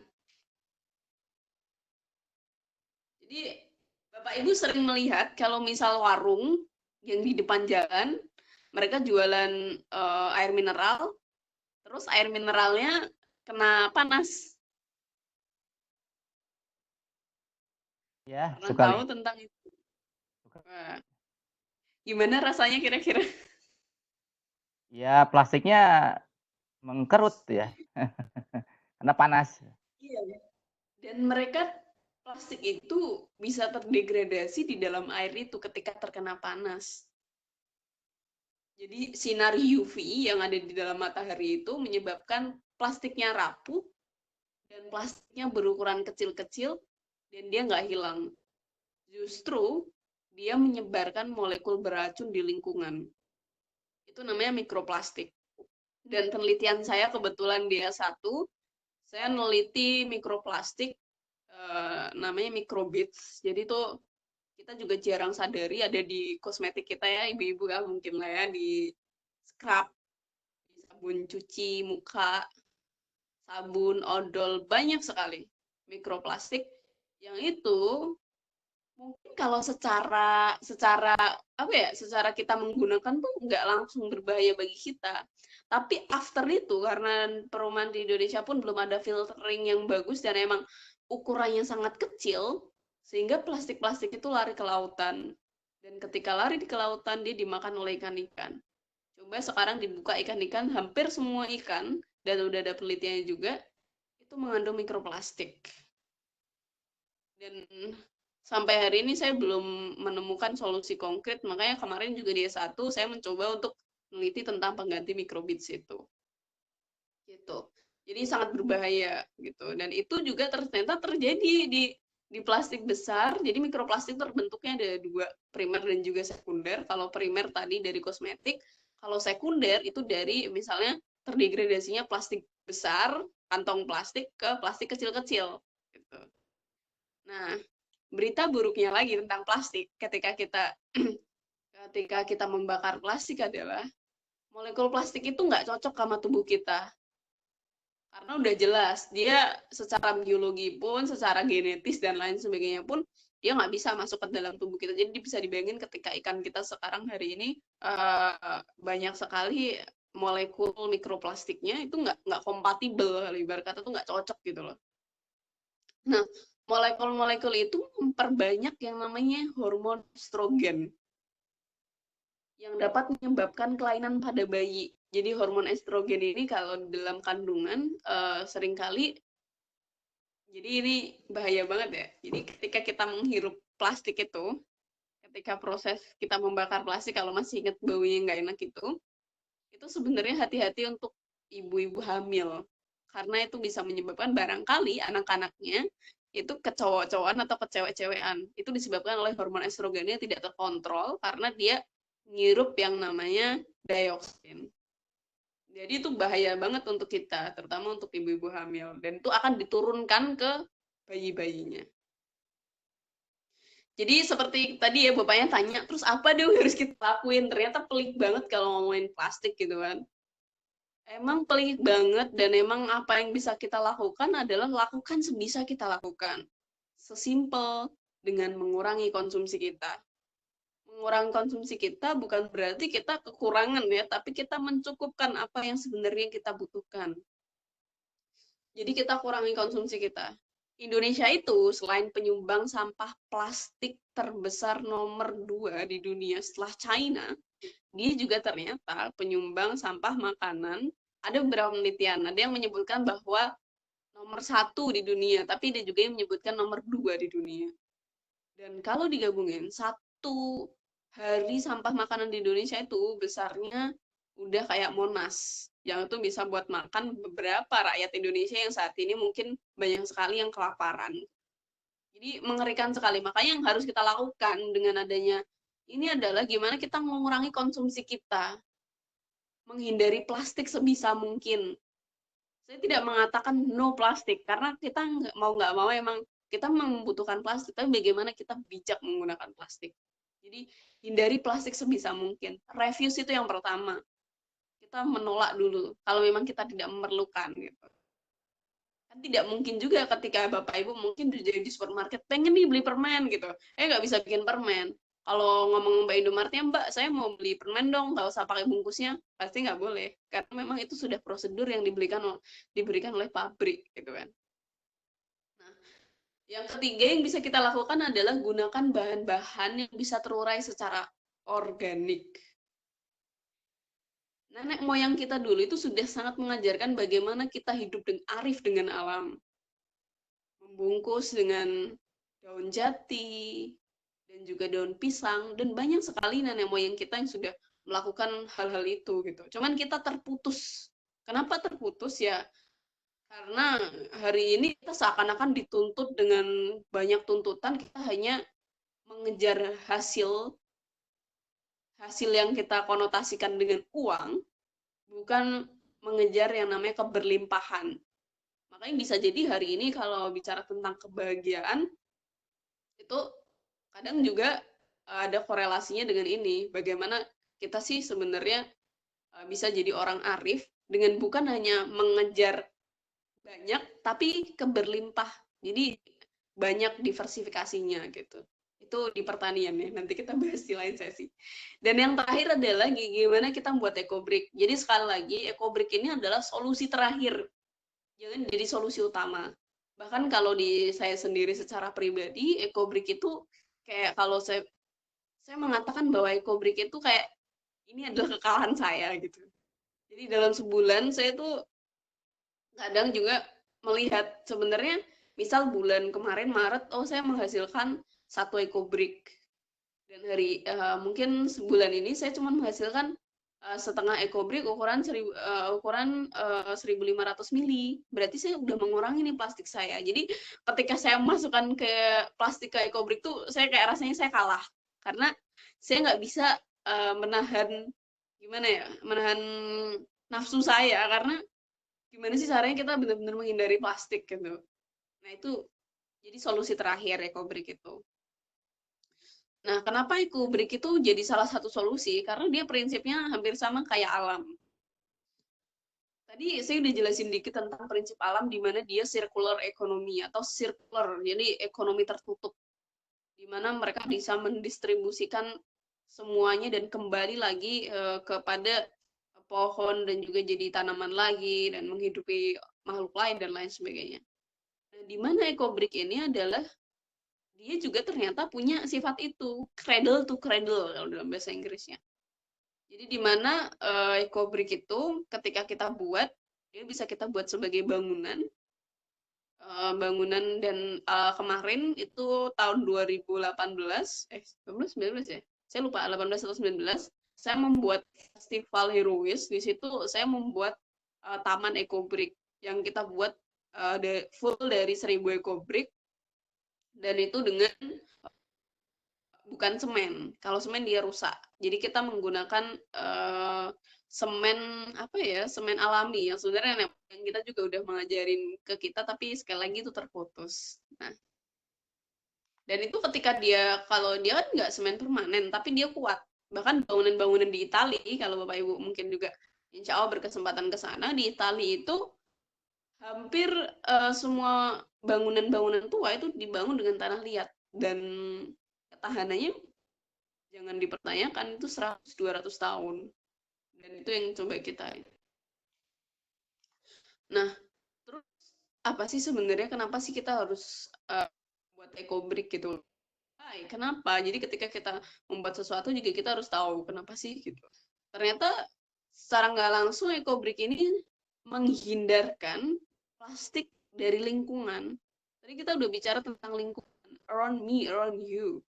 Jadi Bapak Ibu sering melihat kalau misal warung yang di depan jalan, mereka jualan air mineral, terus air mineralnya kena panas. Ya, Pernah suka tahu tentang itu? Wah, gimana rasanya kira-kira? Ya, plastiknya mengkerut ya. Karena panas. Iya. Dan mereka plastik itu bisa terdegradasi di dalam air itu ketika terkena panas. Jadi sinar UV yang ada di dalam matahari itu menyebabkan plastiknya rapuh dan plastiknya berukuran kecil-kecil dan dia nggak hilang. Justru dia menyebarkan molekul beracun di lingkungan. Itu namanya mikroplastik. Dan penelitian saya kebetulan di S1, saya neliti mikroplastik, namanya microbeads. Jadi itu kita juga jarang sadari ada di kosmetik kita ya, ibu-ibu ya mungkin lah ya, di scrub, di sabun cuci muka, sabun odol, banyak sekali mikroplastik yang itu mungkin kalau secara apa ya, secara kita menggunakan tuh nggak langsung berbahaya bagi kita. Tapi after itu, karena perumahan di Indonesia pun belum ada filtering yang bagus dan emang ukurannya sangat kecil, sehingga plastik-plastik itu lari ke lautan. Dan ketika lari ke lautan, dia dimakan oleh ikan-ikan. Coba sekarang dibuka ikan-ikan, hampir semua ikan, dan udah ada penelitiannya juga, itu mengandung mikroplastik. Dan sampai hari ini saya belum menemukan solusi konkret, makanya kemarin juga di S1 saya mencoba untuk meneliti tentang pengganti mikrobits itu. Gitu. Jadi sangat berbahaya gitu. Dan itu juga ternyata terjadi di plastik besar. Jadi mikroplastik terbentuknya ada 2, primer dan juga sekunder. Kalau primer tadi dari kosmetik, kalau sekunder itu dari misalnya terdegradasinya plastik besar, kantong plastik ke plastik kecil-kecil gitu. Nah, berita buruknya lagi tentang plastik ketika kita membakar plastik adalah molekul plastik itu nggak cocok sama tubuh kita. Karena udah jelas, dia secara biologi pun, secara genetis dan lain sebagainya pun, dia nggak bisa masuk ke dalam tubuh kita. Jadi bisa dibayangin ketika ikan kita sekarang hari ini banyak sekali molekul mikroplastiknya itu nggak kompatibel, ibarat kata tuh nggak cocok gitu loh. Nah, molekul-molekul itu memperbanyak yang namanya hormon estrogen yang dapat menyebabkan kelainan pada bayi. Jadi hormon estrogen ini kalau dalam kandungan seringkali, jadi ini bahaya banget ya. Jadi ketika kita menghirup plastik itu, ketika proses kita membakar plastik, kalau masih ingat baunya nggak enak itu sebenarnya hati-hati untuk ibu-ibu hamil. Karena itu bisa menyebabkan barangkali anak-anaknya itu kecowok-cowokan atau kecewek-cewekan. Itu disebabkan oleh hormon estrogennya tidak terkontrol karena dia ngirup yang namanya dioksin. Jadi itu bahaya banget untuk kita, terutama untuk ibu-ibu hamil. Dan itu akan diturunkan ke bayi-bayinya. Jadi seperti tadi ya bapaknya tanya, terus apa dong harus kita lakuin? Ternyata pelik banget kalau ngomongin plastik gitu kan. Emang pelik banget dan emang apa yang bisa kita lakukan adalah lakukan sebisa kita lakukan. Sesimpel dengan mengurangi konsumsi kita. Mengurangi konsumsi kita bukan berarti kita kekurangan ya, tapi kita mencukupkan apa yang sebenarnya kita butuhkan. Jadi kita kurangi konsumsi kita. Indonesia itu selain penyumbang sampah plastik terbesar nomor 2 di dunia setelah China, dia juga ternyata penyumbang sampah makanan. Ada beberapa penelitian, ada yang menyebutkan bahwa nomor 1 di dunia, tapi ada juga yang menyebutkan nomor 2 di dunia. Dan kalau digabungin, 1 hari sampah makanan di Indonesia itu besarnya udah kayak Monas, yang itu bisa buat makan beberapa rakyat Indonesia yang saat ini mungkin banyak sekali yang kelaparan. Jadi mengerikan sekali, makanya yang harus kita lakukan dengan adanya ini adalah gimana kita mengurangi konsumsi kita, menghindari plastik sebisa mungkin. Saya tidak mengatakan no plastik, karena kita nggak mau emang kita membutuhkan plastik, tapi bagaimana kita bijak menggunakan plastik. Jadi hindari plastik sebisa mungkin. Refuse itu yang pertama. Kita menolak dulu kalau memang kita tidak memerlukan gitu. Kan tidak mungkin juga ketika Bapak Ibu mungkin jadi di supermarket pengen nih beli permen gitu. Nggak bisa bikin permen. Kalau ngomong Mbak Indomaretnya, Mbak, saya mau beli permen dong, nggak usah pakai bungkusnya, pasti nggak boleh. Karena memang itu sudah prosedur yang diberikan oleh pabrik, gitu kan. Nah, yang ketiga yang bisa kita lakukan adalah gunakan bahan-bahan yang bisa terurai secara organik. Nenek moyang kita dulu itu sudah sangat mengajarkan bagaimana kita hidup dengan arif dengan alam. Membungkus dengan daun jati, dan juga daun pisang, dan banyak sekali nenek moyang kita yang sudah melakukan hal-hal itu gitu. Cuman kita terputus. Kenapa terputus ya? Karena hari ini kita seakan-akan dituntut dengan banyak tuntutan, kita hanya mengejar hasil yang kita konotasikan dengan uang, bukan mengejar yang namanya keberlimpahan. Makanya bisa jadi hari ini kalau bicara tentang kebahagiaan, itu kadang juga ada korelasinya dengan ini, bagaimana kita sih sebenarnya bisa jadi orang arif dengan bukan hanya mengejar banyak, tapi keberlimpah. Jadi banyak diversifikasinya gitu. Itu di pertanian ya, nanti kita bahas di lain sesi. Dan yang terakhir adalah gimana kita membuat eco-brick. Jadi sekali lagi, eco-brick ini adalah solusi terakhir, jangan jadi solusi utama. Bahkan kalau di saya sendiri secara pribadi, eco-brick itu kayak kalau saya mengatakan bahwa eco-brick itu kayak ini adalah kekalahan saya gitu. Jadi dalam sebulan saya tuh kadang juga melihat sebenarnya misal bulan kemarin Maret, oh saya menghasilkan 1 eco-brick. Dan mungkin sebulan ini saya cuma menghasilkan setengah eco-brick ukuran 1.500 mili. Berarti saya udah mengurangi nih plastik saya. Jadi ketika saya masukkan ke plastik ke eco-brick tuh saya kayak rasanya saya kalah. Karena saya nggak bisa menahan nafsu saya, karena gimana sih caranya kita benar-benar menghindari plastik gitu. Nah itu jadi solusi terakhir eco-brick itu. Nah, kenapa eco-brick itu jadi salah satu solusi? Karena dia prinsipnya hampir sama kayak alam. Tadi saya udah jelasin dikit tentang prinsip alam, di mana dia circular economy atau circular, jadi ekonomi tertutup, di mana mereka bisa mendistribusikan semuanya dan kembali lagi kepada pohon dan juga jadi tanaman lagi dan menghidupi makhluk lain dan lain sebagainya. Nah, di mana eco-brick ini adalah dia juga ternyata punya sifat itu, cradle to cradle kalau dalam bahasa Inggrisnya. Jadi di mana eco-brick itu ketika kita buat, dia bisa kita buat sebagai bangunan, dan kemarin itu tahun 2018, 19 ya, saya lupa 18 atau 19, saya membuat festival herois. Di situ saya membuat taman eco-brick yang kita buat full dari 1000 eco-brick. Dan itu dengan bukan semen. Kalau semen dia rusak. Jadi kita menggunakan semen semen alami yang sebenarnya yang kita juga udah mengajarin ke kita, tapi sekali lagi itu terputus. Nah, dan itu ketika kalau dia kan nggak semen permanen, tapi dia kuat. Bahkan bangunan-bangunan di Italia, kalau Bapak Ibu mungkin juga insya Allah berkesempatan ke sana, di Italia itu hampir semua bangunan-bangunan tua itu dibangun dengan tanah liat, dan ketahanannya jangan dipertanyakan, itu 100-200 tahun. Dan itu yang coba kita. Nah, terus apa sih sebenarnya, kenapa sih kita harus buat eco-brick gitu? Kenapa? Jadi ketika kita membuat sesuatu juga kita harus tahu kenapa sih gitu. Ternyata secara nggak langsung eco-brick ini menghindarkan plastik dari lingkungan. Tadi kita udah bicara tentang lingkungan, around me, around you.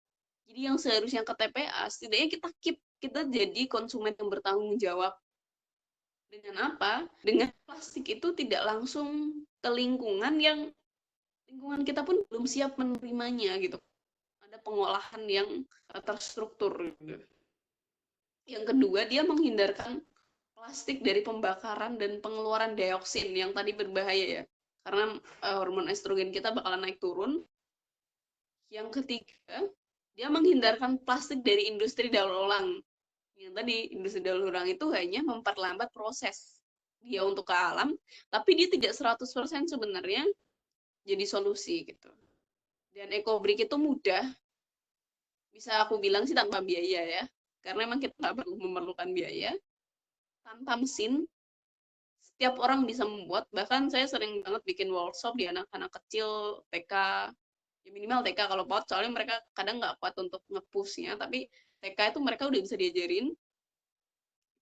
Jadi yang seharusnya ke TPA, setidaknya kita jadi konsumen yang bertanggung jawab. Dengan apa? Dengan plastik itu tidak langsung ke lingkungan yang lingkungan kita pun belum siap menerimanya gitu. Ada pengolahan yang terstruktur gitu. Yang kedua, dia menghindarkan plastik dari pembakaran dan pengeluaran dioksin yang tadi berbahaya ya. Karena hormon estrogen kita bakalan naik turun. Yang ketiga, dia menghindarkan plastik dari industri daur ulang. Yang tadi, industri daur ulang itu hanya memperlambat proses dia untuk ke alam, tapi dia tidak 100% sebenarnya jadi solusi gitu. Dan eco-brick itu mudah, bisa aku bilang sih tanpa biaya ya, karena memang kita nggak perlu memerlukan biaya. Tanpa mesin, setiap orang bisa membuat. Bahkan saya sering banget bikin workshop di anak-anak kecil, TK, ya minimal TK, kalau PAUD soalnya mereka kadang nggak kuat untuk nge-push-nya, tapi TK itu mereka udah bisa diajarin.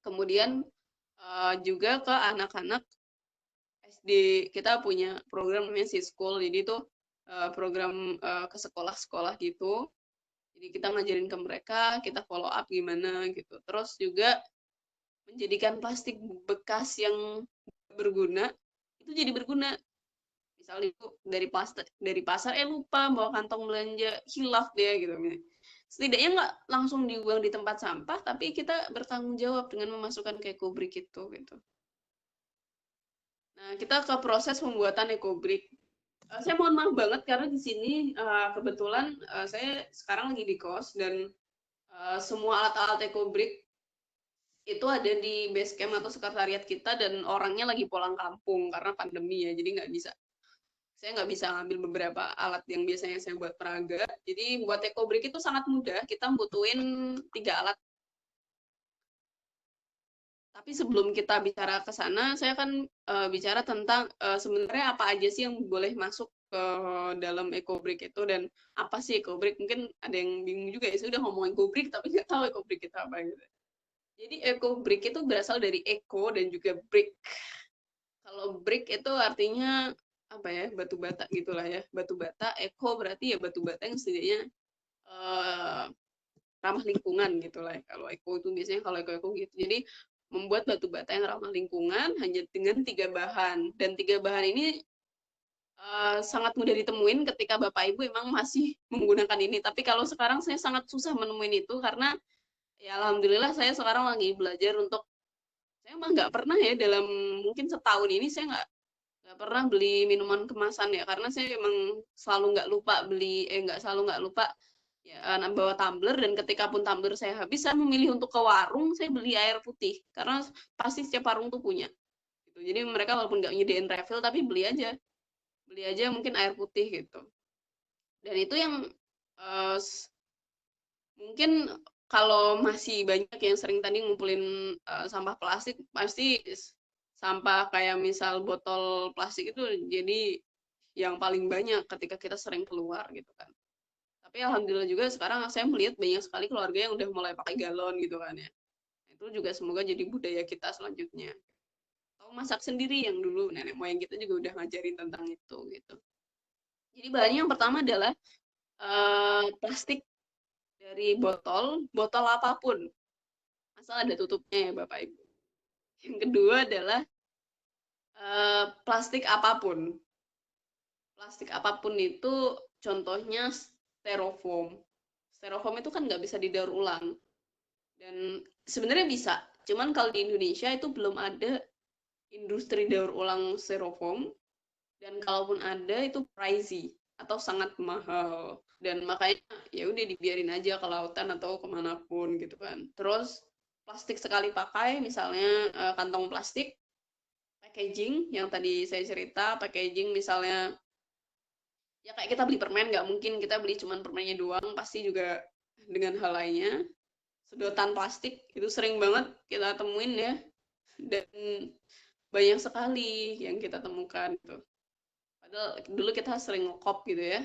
Kemudian juga ke anak-anak SD, kita punya program namanya C-School, jadi itu program ke sekolah-sekolah gitu. Jadi kita ngajarin ke mereka, kita follow up gimana gitu. Terus juga menjadikan plastik bekas yang berguna itu jadi berguna. Misalnya itu dari pasar lupa bawa kantong belanja, hilaf dia gitu. Setidaknya nggak langsung dibuang di tempat sampah, tapi kita bertanggung jawab dengan memasukkan ke eco-brick itu gitu. Nah, kita ke proses pembuatan eco-brick. Saya mohon maaf banget karena di sini kebetulan saya sekarang lagi di kos, dan semua alat-alat eco-brick itu ada di base camp atau sekretariat kita, dan orangnya lagi pulang kampung karena pandemi ya, jadi nggak bisa. saya nggak bisa ngambil beberapa alat yang biasanya saya buat peraga. Jadi buat eco break itu sangat mudah, kita butuhin 3 alat. Tapi sebelum kita bicara ke sana, saya akan bicara tentang sebenarnya apa aja sih yang boleh masuk ke dalam eco break itu, dan apa sih eco break. Mungkin ada yang bingung juga ya, saya udah ngomong eco break tapi nggak tahu eco break itu apa gitu. Jadi eco break itu berasal dari eco dan juga break. Kalau brick itu artinya apa ya, batu bata gitulah ya, batu bata. Eco berarti ya batu bata yang setidaknya ramah lingkungan gitulah. Kalau eco itu biasanya kalau eco gitu. Jadi membuat batu bata yang ramah lingkungan hanya dengan 3 bahan, dan 3 bahan ini sangat mudah ditemuin ketika Bapak Ibu emang masih menggunakan ini. Tapi kalau sekarang saya sangat susah menemuin itu, karena ya alhamdulillah saya sekarang lagi belajar untuk, saya emang nggak pernah ya dalam mungkin setahun ini saya nggak pernah beli minuman kemasan ya, karena saya emang selalu nggak lupa beli, nggak selalu nggak lupa ya bawa tumbler, dan ketika pun tumbler saya habis, saya memilih untuk ke warung, saya beli air putih, karena pasti setiap warung tuh punya. Gitu. Jadi mereka walaupun nggak nyediain refill, tapi beli aja mungkin air putih gitu. Dan itu yang mungkin kalau masih banyak yang sering tadi ngumpulin sampah plastik, pasti sampah kayak misal botol plastik itu jadi yang paling banyak ketika kita sering keluar gitu kan. Tapi alhamdulillah juga sekarang saya melihat banyak sekali keluarga yang udah mulai pakai galon gitu kan ya. Itu juga semoga jadi budaya kita selanjutnya. Atau masak sendiri yang dulu nenek moyang kita juga udah ngajarin tentang itu gitu. Jadi bahannya yang pertama adalah plastik dari botol apapun. Asal ada tutupnya ya Bapak Ibu. Yang kedua adalah plastik apapun. Plastik apapun itu contohnya styrofoam. Styrofoam itu kan nggak bisa didaur ulang. Dan sebenarnya bisa, cuman kalau di Indonesia itu belum ada industri daur ulang styrofoam, dan kalaupun ada itu pricey atau sangat mahal, dan makanya ya udah dibiarin aja ke lautan atau kemanapun gitu kan. Terus plastik sekali pakai, misalnya kantong plastik, packaging yang tadi saya cerita, packaging misalnya ya kayak kita beli permen, nggak mungkin kita beli cuman permennya doang, pasti juga dengan hal lainnya. Sedotan plastik itu sering banget kita temuin ya, dan banyak sekali yang kita temukan gitu. Padahal dulu kita sering ngekop gitu ya.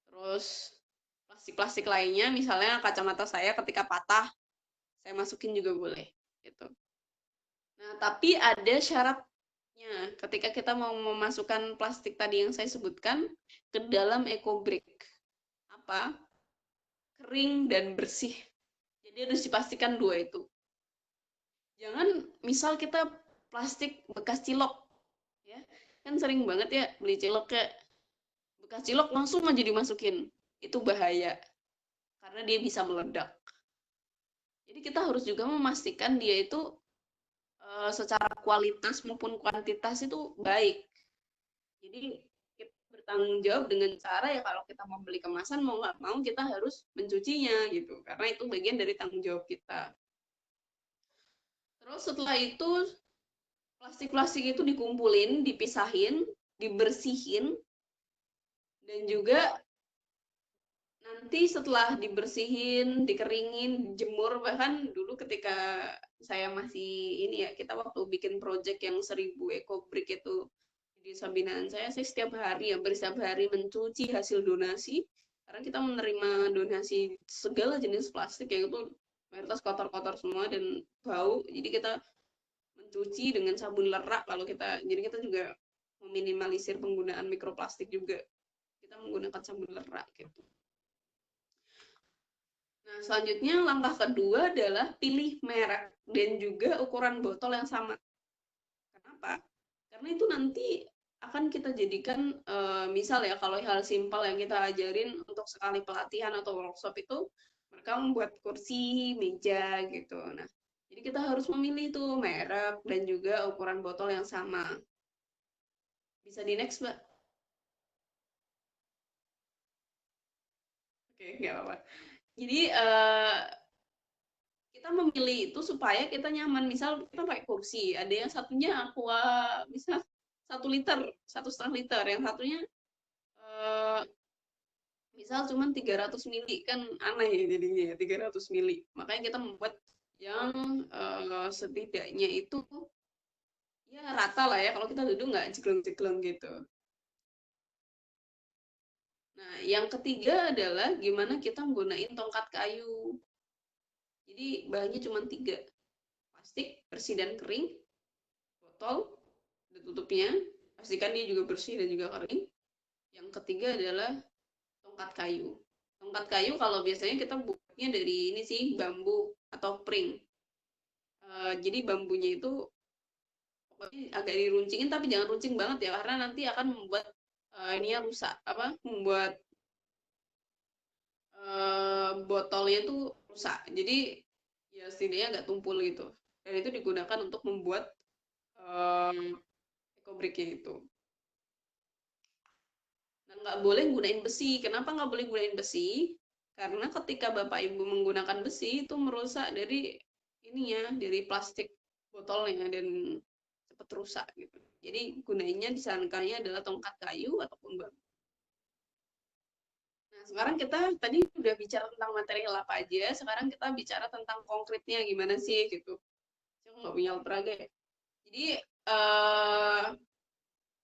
Terus plastik-plastik lainnya, misalnya kacamata saya ketika patah, saya masukin juga boleh gitu. Nah, tapi ada syaratnya ketika kita mau memasukkan plastik tadi yang saya sebutkan ke dalam eco brick. Apa? Kering dan bersih. Jadi harus dipastikan 2 itu. Jangan misal kita plastik bekas cilok, ya kan sering banget ya beli cilok kayak bekas cilok langsung aja dimasukin, itu bahaya karena dia bisa meledak. Jadi kita harus juga memastikan dia itu secara kualitas maupun kuantitas itu baik. Jadi kita bertanggung jawab dengan cara ya kalau kita mau beli kemasan, mau nggak mau kita harus mencucinya gitu, karena itu bagian dari tanggung jawab kita. Terus setelah itu plastik-plastik itu dikumpulin, dipisahin, dibersihin, dan juga nanti setelah dibersihin, dikeringin, dijemur, bahkan dulu ketika saya masih ini ya, kita waktu bikin project yang 1000 eco brick itu di desa binaan saya setiap hari setiap hari mencuci hasil donasi, karena kita menerima donasi segala jenis plastik yang itu mayoritas kotor-kotor semua dan bau, jadi kita mencuci dengan sabun lerak kalau kita, jadi kita juga meminimalisir penggunaan mikroplastik juga, kita menggunakan sabun lerak gitu. Nah, selanjutnya langkah kedua adalah pilih merek dan juga ukuran botol yang sama. Kenapa? Karena itu nanti akan kita jadikan, misal ya kalau hal simpel yang kita ajarin untuk sekali pelatihan atau workshop itu, mereka membuat kursi, meja gitu. Nah, jadi kita harus memilih tuh merek dan juga ukuran botol yang sama. Bisa di next, Mbak? Oke, nggak apa-apa. Jadi kita memilih itu supaya kita nyaman. Misal kita pakai kursi, ada yang satunya aqua, misal 1 liter, 1,5 liter, yang satunya misal cuma 300 mili, kan aneh ya jadinya ya, 300 mili. Makanya kita membuat yang setidaknya itu ya rata lah ya, kalau kita duduk nggak jegleng-jegleng gitu. Nah, yang ketiga adalah gimana kita menggunakan tongkat kayu. Jadi bahannya cuma 3, plastik bersih dan kering, botol, ada tutupnya, pastikan dia juga bersih dan juga kering. Yang ketiga adalah tongkat kayu. Tongkat kayu kalau biasanya kita buatnya dari ini sih, bambu atau pring. Jadi bambunya itu pokoknya agak diruncingin, tapi jangan runcing banget ya, karena nanti akan membuat ininya rusak, membuat botolnya itu rusak. Jadi ya setidaknya agak tumpul gitu. Dan itu digunakan untuk membuat ekobriknya itu. Nah, nggak boleh gunain besi. Kenapa nggak boleh gunain besi? Karena ketika Bapak Ibu menggunakan besi itu merusak dari ininya, dari plastik botolnya dan cepat rusak gitu. Jadi gunainnya disarankannya adalah tongkat kayu ataupun bambu. Nah, sekarang kita tadi udah bicara tentang material apa aja, sekarang kita bicara tentang konkretnya gimana sih gitu. Saya nggak punya alat peraga ya. Jadi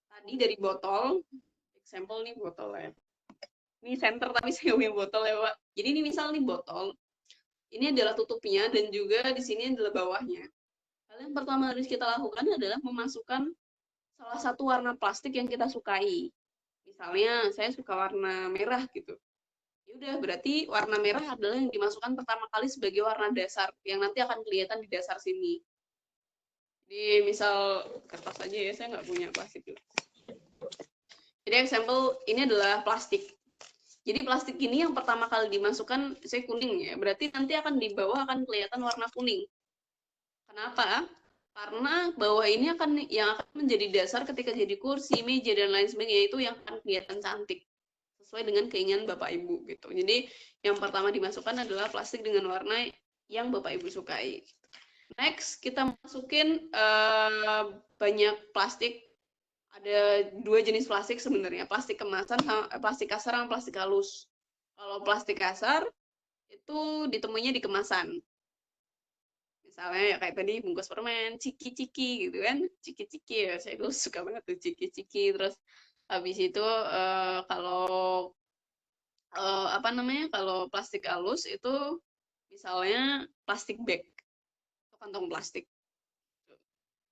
tadi dari botol, example nih botol ya. Ini center tapi saya punya botol ya Pak. Jadi ini misal nih botol, ini adalah tutupnya dan juga di sini adalah bawahnya. Hal yang pertama harus kita lakukan adalah memasukkan salah satu warna plastik yang kita sukai. Misalnya saya suka warna merah gitu. Ya udah, berarti warna merah adalah yang dimasukkan pertama kali sebagai warna dasar yang nanti akan kelihatan di dasar sini. Jadi misal kertas aja ya, saya nggak punya plastik. Jadi example ini adalah plastik. Jadi plastik ini yang pertama kali dimasukkan, saya kuning ya, berarti nanti akan di bawah akan kelihatan warna kuning. Kenapa? Karena bawah ini yang akan menjadi dasar ketika jadi kursi, meja, dan lain sebagainya, itu yang akan kelihatan cantik. Sesuai dengan keinginan Bapak Ibu gitu. Jadi yang pertama dimasukkan adalah plastik dengan warna yang Bapak Ibu sukai. Next, kita masukin banyak plastik. Ada 2 jenis plastik sebenarnya, plastik kemasan, plastik kasar sama plastik halus. Kalau plastik kasar itu ditemuinya di kemasan. Misalnya ya kayak tadi bungkus permen, ciki-ciki gitu kan, ciki-ciki ya, saya dulu suka banget tuh ciki-ciki. Terus habis itu kalau kalau plastik halus itu misalnya plastik bag atau kantong plastik.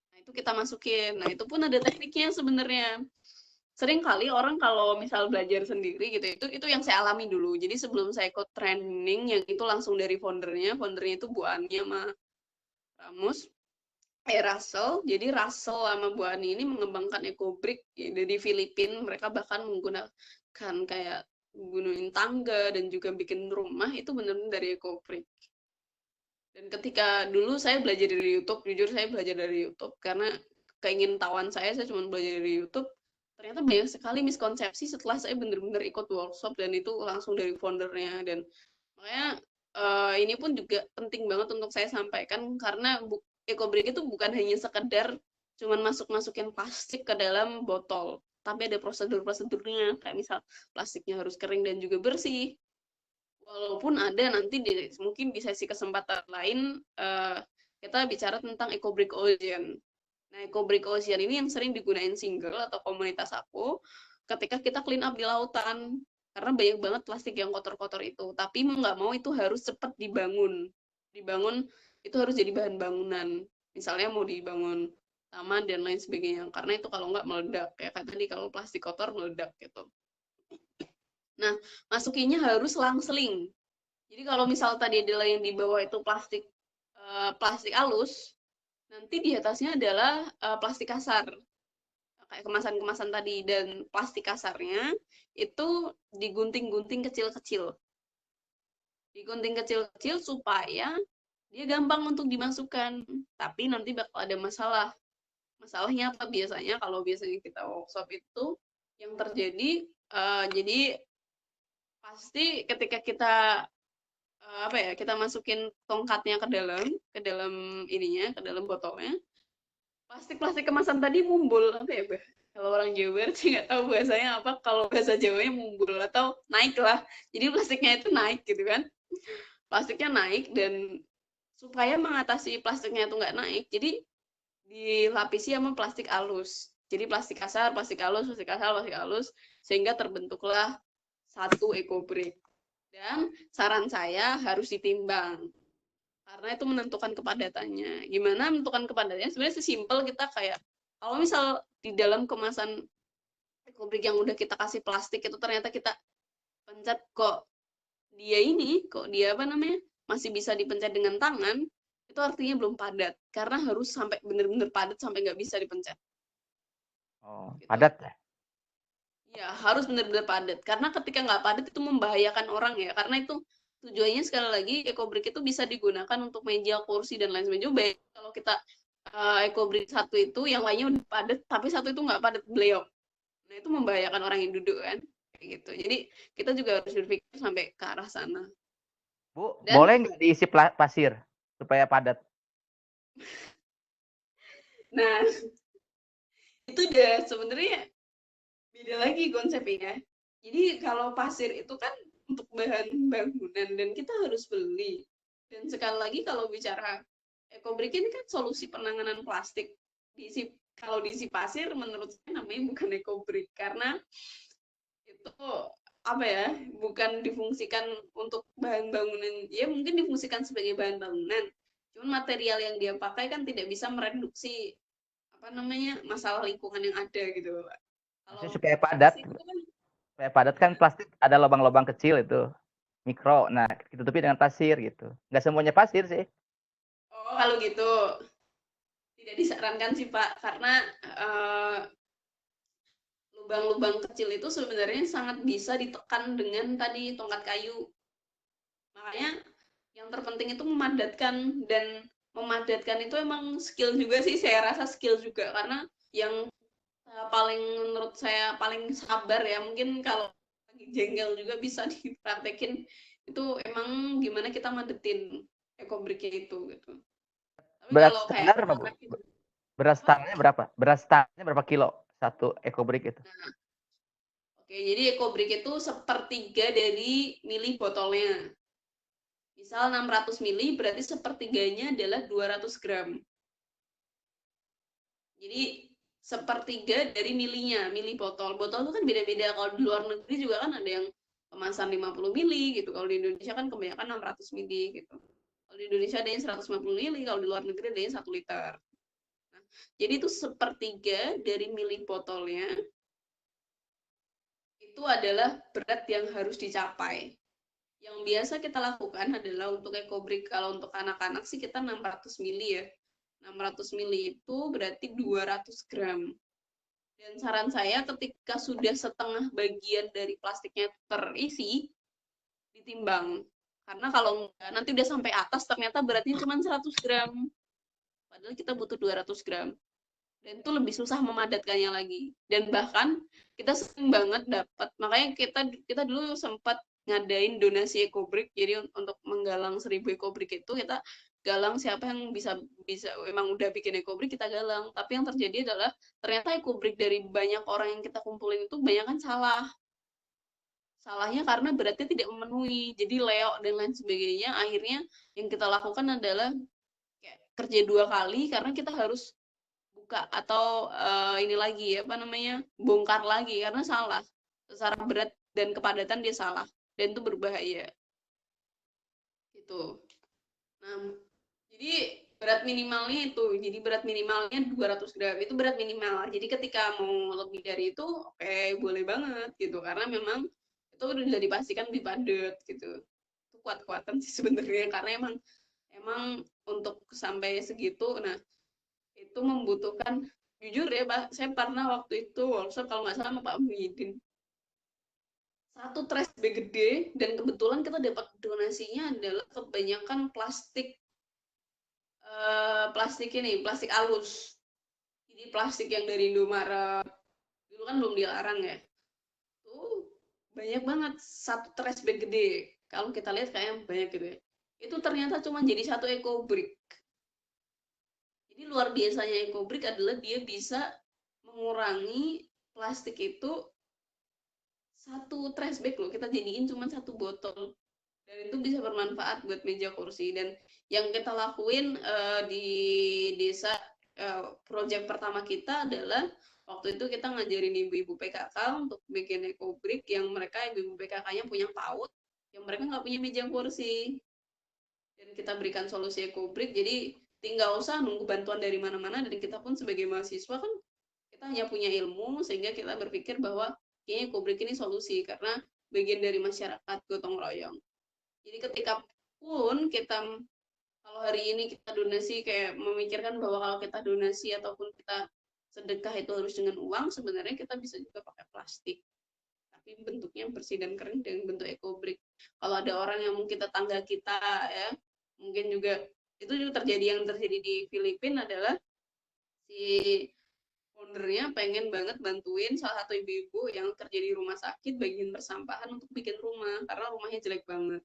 Nah, itu kita masukin. Nah, itu pun ada tekniknya sebenarnya. Sering kali orang kalau misal belajar sendiri gitu, itu yang saya alami dulu. Jadi sebelum saya ikut training yang itu langsung dari foundernya itu Bu Ani sama Russell. Jadi Russell sama Bu Ani ini mengembangkan ekobrick ya, dari Filipina. Mereka bahkan menggunakan kayak gunain tangga dan juga bikin rumah itu benar-benar dari ekobrick. Dan ketika dulu saya belajar dari YouTube, jujur saya belajar dari YouTube karena keingintahuan saya cuma belajar dari YouTube. Ternyata banyak sekali miskonsepsi setelah saya benar-benar ikut workshop dan itu langsung dari foundernya. Dan makanya ini pun juga penting banget untuk saya sampaikan karena ekobrick itu bukan hanya sekedar cuman masukin plastik ke dalam botol, tapi ada prosedur-prosedurnya, kayak misal plastiknya harus kering dan juga bersih. Walaupun ada nanti mungkin di sesi kesempatan lain kita bicara tentang ekobrick ocean. Nah, ekobrick ocean ini yang sering digunain single atau komunitas aku ketika kita clean up di lautan. Karena banyak banget plastik yang kotor-kotor itu. Tapi mau nggak mau itu harus cepat dibangun. Dibangun itu harus jadi bahan bangunan. Misalnya mau dibangun taman dan lain sebagainya. Karena itu kalau nggak meledak. Ya kayak tadi kalau plastik kotor meledak gitu. Nah, masukinnya harus selang-seling. Jadi kalau misal tadi adalah yang di bawah itu plastik halus, nanti di atasnya adalah plastik kasar. Kayak kemasan-kemasan tadi, dan plastik kasarnya itu digunting-gunting kecil-kecil. Digunting kecil-kecil supaya dia gampang untuk dimasukkan. Tapi nanti bakal ada masalah. Masalahnya apa biasanya? Kalau biasanya kita workshop itu yang terjadi jadi pasti ketika kita kita masukin tongkatnya ke dalam ininya, ke dalam botolnya, plastik kemasan tadi mumbul Kalau orang Jawa Barat sih nggak tahu bahasanya apa. Kalau bahasa Jawanya mumbul atau naik lah. Jadi plastiknya itu naik gitu kan. Plastiknya naik dan supaya mengatasi plastiknya itu nggak naik, jadi dilapisi sama plastik halus. Jadi plastik kasar, plastik halus, plastik kasar, plastik halus, sehingga terbentuklah satu eco-brick. Dan saran saya harus ditimbang, karena itu menentukan kepadatannya. Gimana menentukan kepadatannya? Sebenarnya sesimpel kita kayak, kalau misal di dalam kemasan eco-brick yang udah kita kasih plastik itu ternyata kita pencet kok dia apa namanya, masih bisa dipencet dengan tangan, itu artinya belum padat. Karena harus sampai benar-benar padat sampai nggak bisa dipencet. Oh, Gitu. padat ya? Ya, harus benar-benar padat. Karena ketika nggak padat itu membahayakan orang ya. Karena itu tujuannya sekali lagi eco-brick itu bisa digunakan untuk meja, kursi, dan lain sebagainya. Baik kalau kita eco-brick satu itu, yang lainnya udah padat, tapi satu itu nggak padat, beliau. Nah, itu membahayakan orang yang duduk kan. Kayak gitu. Jadi kita juga harus berpikir sampai ke arah sana. Bu, Dan- boleh nggak diisi pasir supaya padat? Nah, itu udah sebenarnya beda lagi konsepnya. Jadi kalau pasir itu kan untuk bahan bangunan dan kita harus beli. Dan sekali lagi kalau bicara eco-brick ini kan solusi penanganan plastik. Kalau diisi pasir menurut saya namanya bukan eco-brick karena itu apa ya, bukan difungsikan untuk bahan bangunan. Ya mungkin difungsikan sebagai bahan bangunan. Cuman material yang dia pakai kan tidak bisa mereduksi apa namanya masalah lingkungan yang ada gitu. Maksudnya supaya padat. Supaya padat kan plastik ada lubang-lubang kecil itu, mikro. Nah, ditutupi dengan pasir gitu. Nggak semuanya pasir sih. Oh, kalau gitu tidak disarankan sih Pak, karena lubang-lubang kecil itu sebenarnya sangat bisa ditekan dengan tadi tongkat kayu. Makanya yang terpenting itu memadatkan, dan memadatkan itu emang skill juga sih, saya rasa skill juga, karena yang paling menurut saya paling sabar ya, mungkin kalau lagi jengkel juga bisa dipraktekin, itu emang gimana kita madetin eco-bricknya itu gitu. Tapi Berat kalau standar kayak apa, Bu? Berat standarnya berapa? Berat standarnya berapa kilo satu eco-brick itu? Oke, jadi eco-brick itu sepertiga dari mili botolnya. Misal 600 mili, berarti sepertiganya adalah 200 gram. Jadi sepertiga dari milinya, mili botol. Botol itu kan beda-beda. Kalau di luar negeri juga kan ada yang kemasan 50 mili gitu. Kalau di Indonesia kan kebanyakan 600 mili gitu. Kalau di Indonesia ada yang 150 mili, kalau di luar negeri ada yang 1 liter. Nah, jadi itu sepertiga dari mili botolnya itu adalah berat yang harus dicapai. Yang biasa kita lakukan adalah untuk eco-brick, kalau untuk anak-anak sih kita 600 mili ya. 600 mili itu berarti 200 gram. Dan saran saya ketika sudah setengah bagian dari plastiknya terisi, ditimbang. Karena kalau enggak, nanti udah sampai atas ternyata beratnya cuma 100 gram. Padahal kita butuh 200 gram. Dan itu lebih susah memadatkannya lagi. Dan bahkan kita sering banget dapat, makanya kita dulu sempat ngadain donasi eco-brick. Jadi untuk menggalang 1000 eco-brick itu kita galang siapa yang bisa emang udah bikin eco-brick, kita galang. Tapi yang terjadi adalah ternyata eco-brick dari banyak orang yang kita kumpulin itu banyak kan salah. Salahnya karena beratnya tidak memenuhi, jadi leok dan lain sebagainya. Akhirnya yang kita lakukan adalah kayak kerja 2 kali karena kita harus buka atau ini lagi apa namanya, bongkar lagi karena salah. Secara berat dan kepadatan dia salah dan itu berbahaya. Gitu. Nah, jadi berat minimalnya itu. Jadi berat minimalnya 200 gram. Itu berat minimal. Jadi ketika mau lebih dari itu, oke, boleh banget gitu. Karena memang itu udah dipastikan lebih padat gitu. Itu kuat-kuatan sih sebenarnya karena emang untuk sampai segitu, nah itu membutuhkan, jujur ya Pak, saya pernah waktu itu workshop kalau nggak salah sama Pak Muhyiddin, satu trash bag gede, dan kebetulan kita dapat donasinya adalah kebanyakan plastik plastik halus. Jadi plastik yang dari Indomaret dulu kan belum dilarang ya, tuh banyak banget, satu trash bag gede kalau kita lihat kayaknya banyak gitu ya, itu ternyata cuma jadi satu eco brick. Jadi luar biasanya eco brick adalah dia bisa mengurangi plastik itu satu trash bag loh, kita jadiin cuma satu botol. Dan itu bisa bermanfaat buat meja kursi. Dan yang kita lakuin di desa, proyek pertama kita adalah waktu itu kita ngajarin ibu-ibu PKK untuk bikin ekobrik yang mereka ibu-ibu PKK-nya punya PAUD, yang mereka nggak punya meja kursi. Dan kita berikan solusi ekobrik, jadi tinggal usah nunggu bantuan dari mana-mana, dan kita pun sebagai mahasiswa kan kita hanya punya ilmu, sehingga kita berpikir bahwa kayaknya ekobrik ini solusi, karena bagian dari masyarakat gotong royong. Jadi ketika pun kita, kalau hari ini kita donasi, kayak memikirkan bahwa kalau kita donasi ataupun kita sedekah itu harus dengan uang, sebenarnya kita bisa juga pakai plastik. Tapi bentuknya bersih dan kering dengan bentuk ekobrik. Kalau ada orang yang mungkin tetangga kita ya, mungkin juga itu juga yang terjadi di Filipina adalah si foundernya pengen banget bantuin salah satu ibu-ibu yang kerja di rumah sakit bagian persampahan untuk bikin rumah, karena rumahnya jelek banget.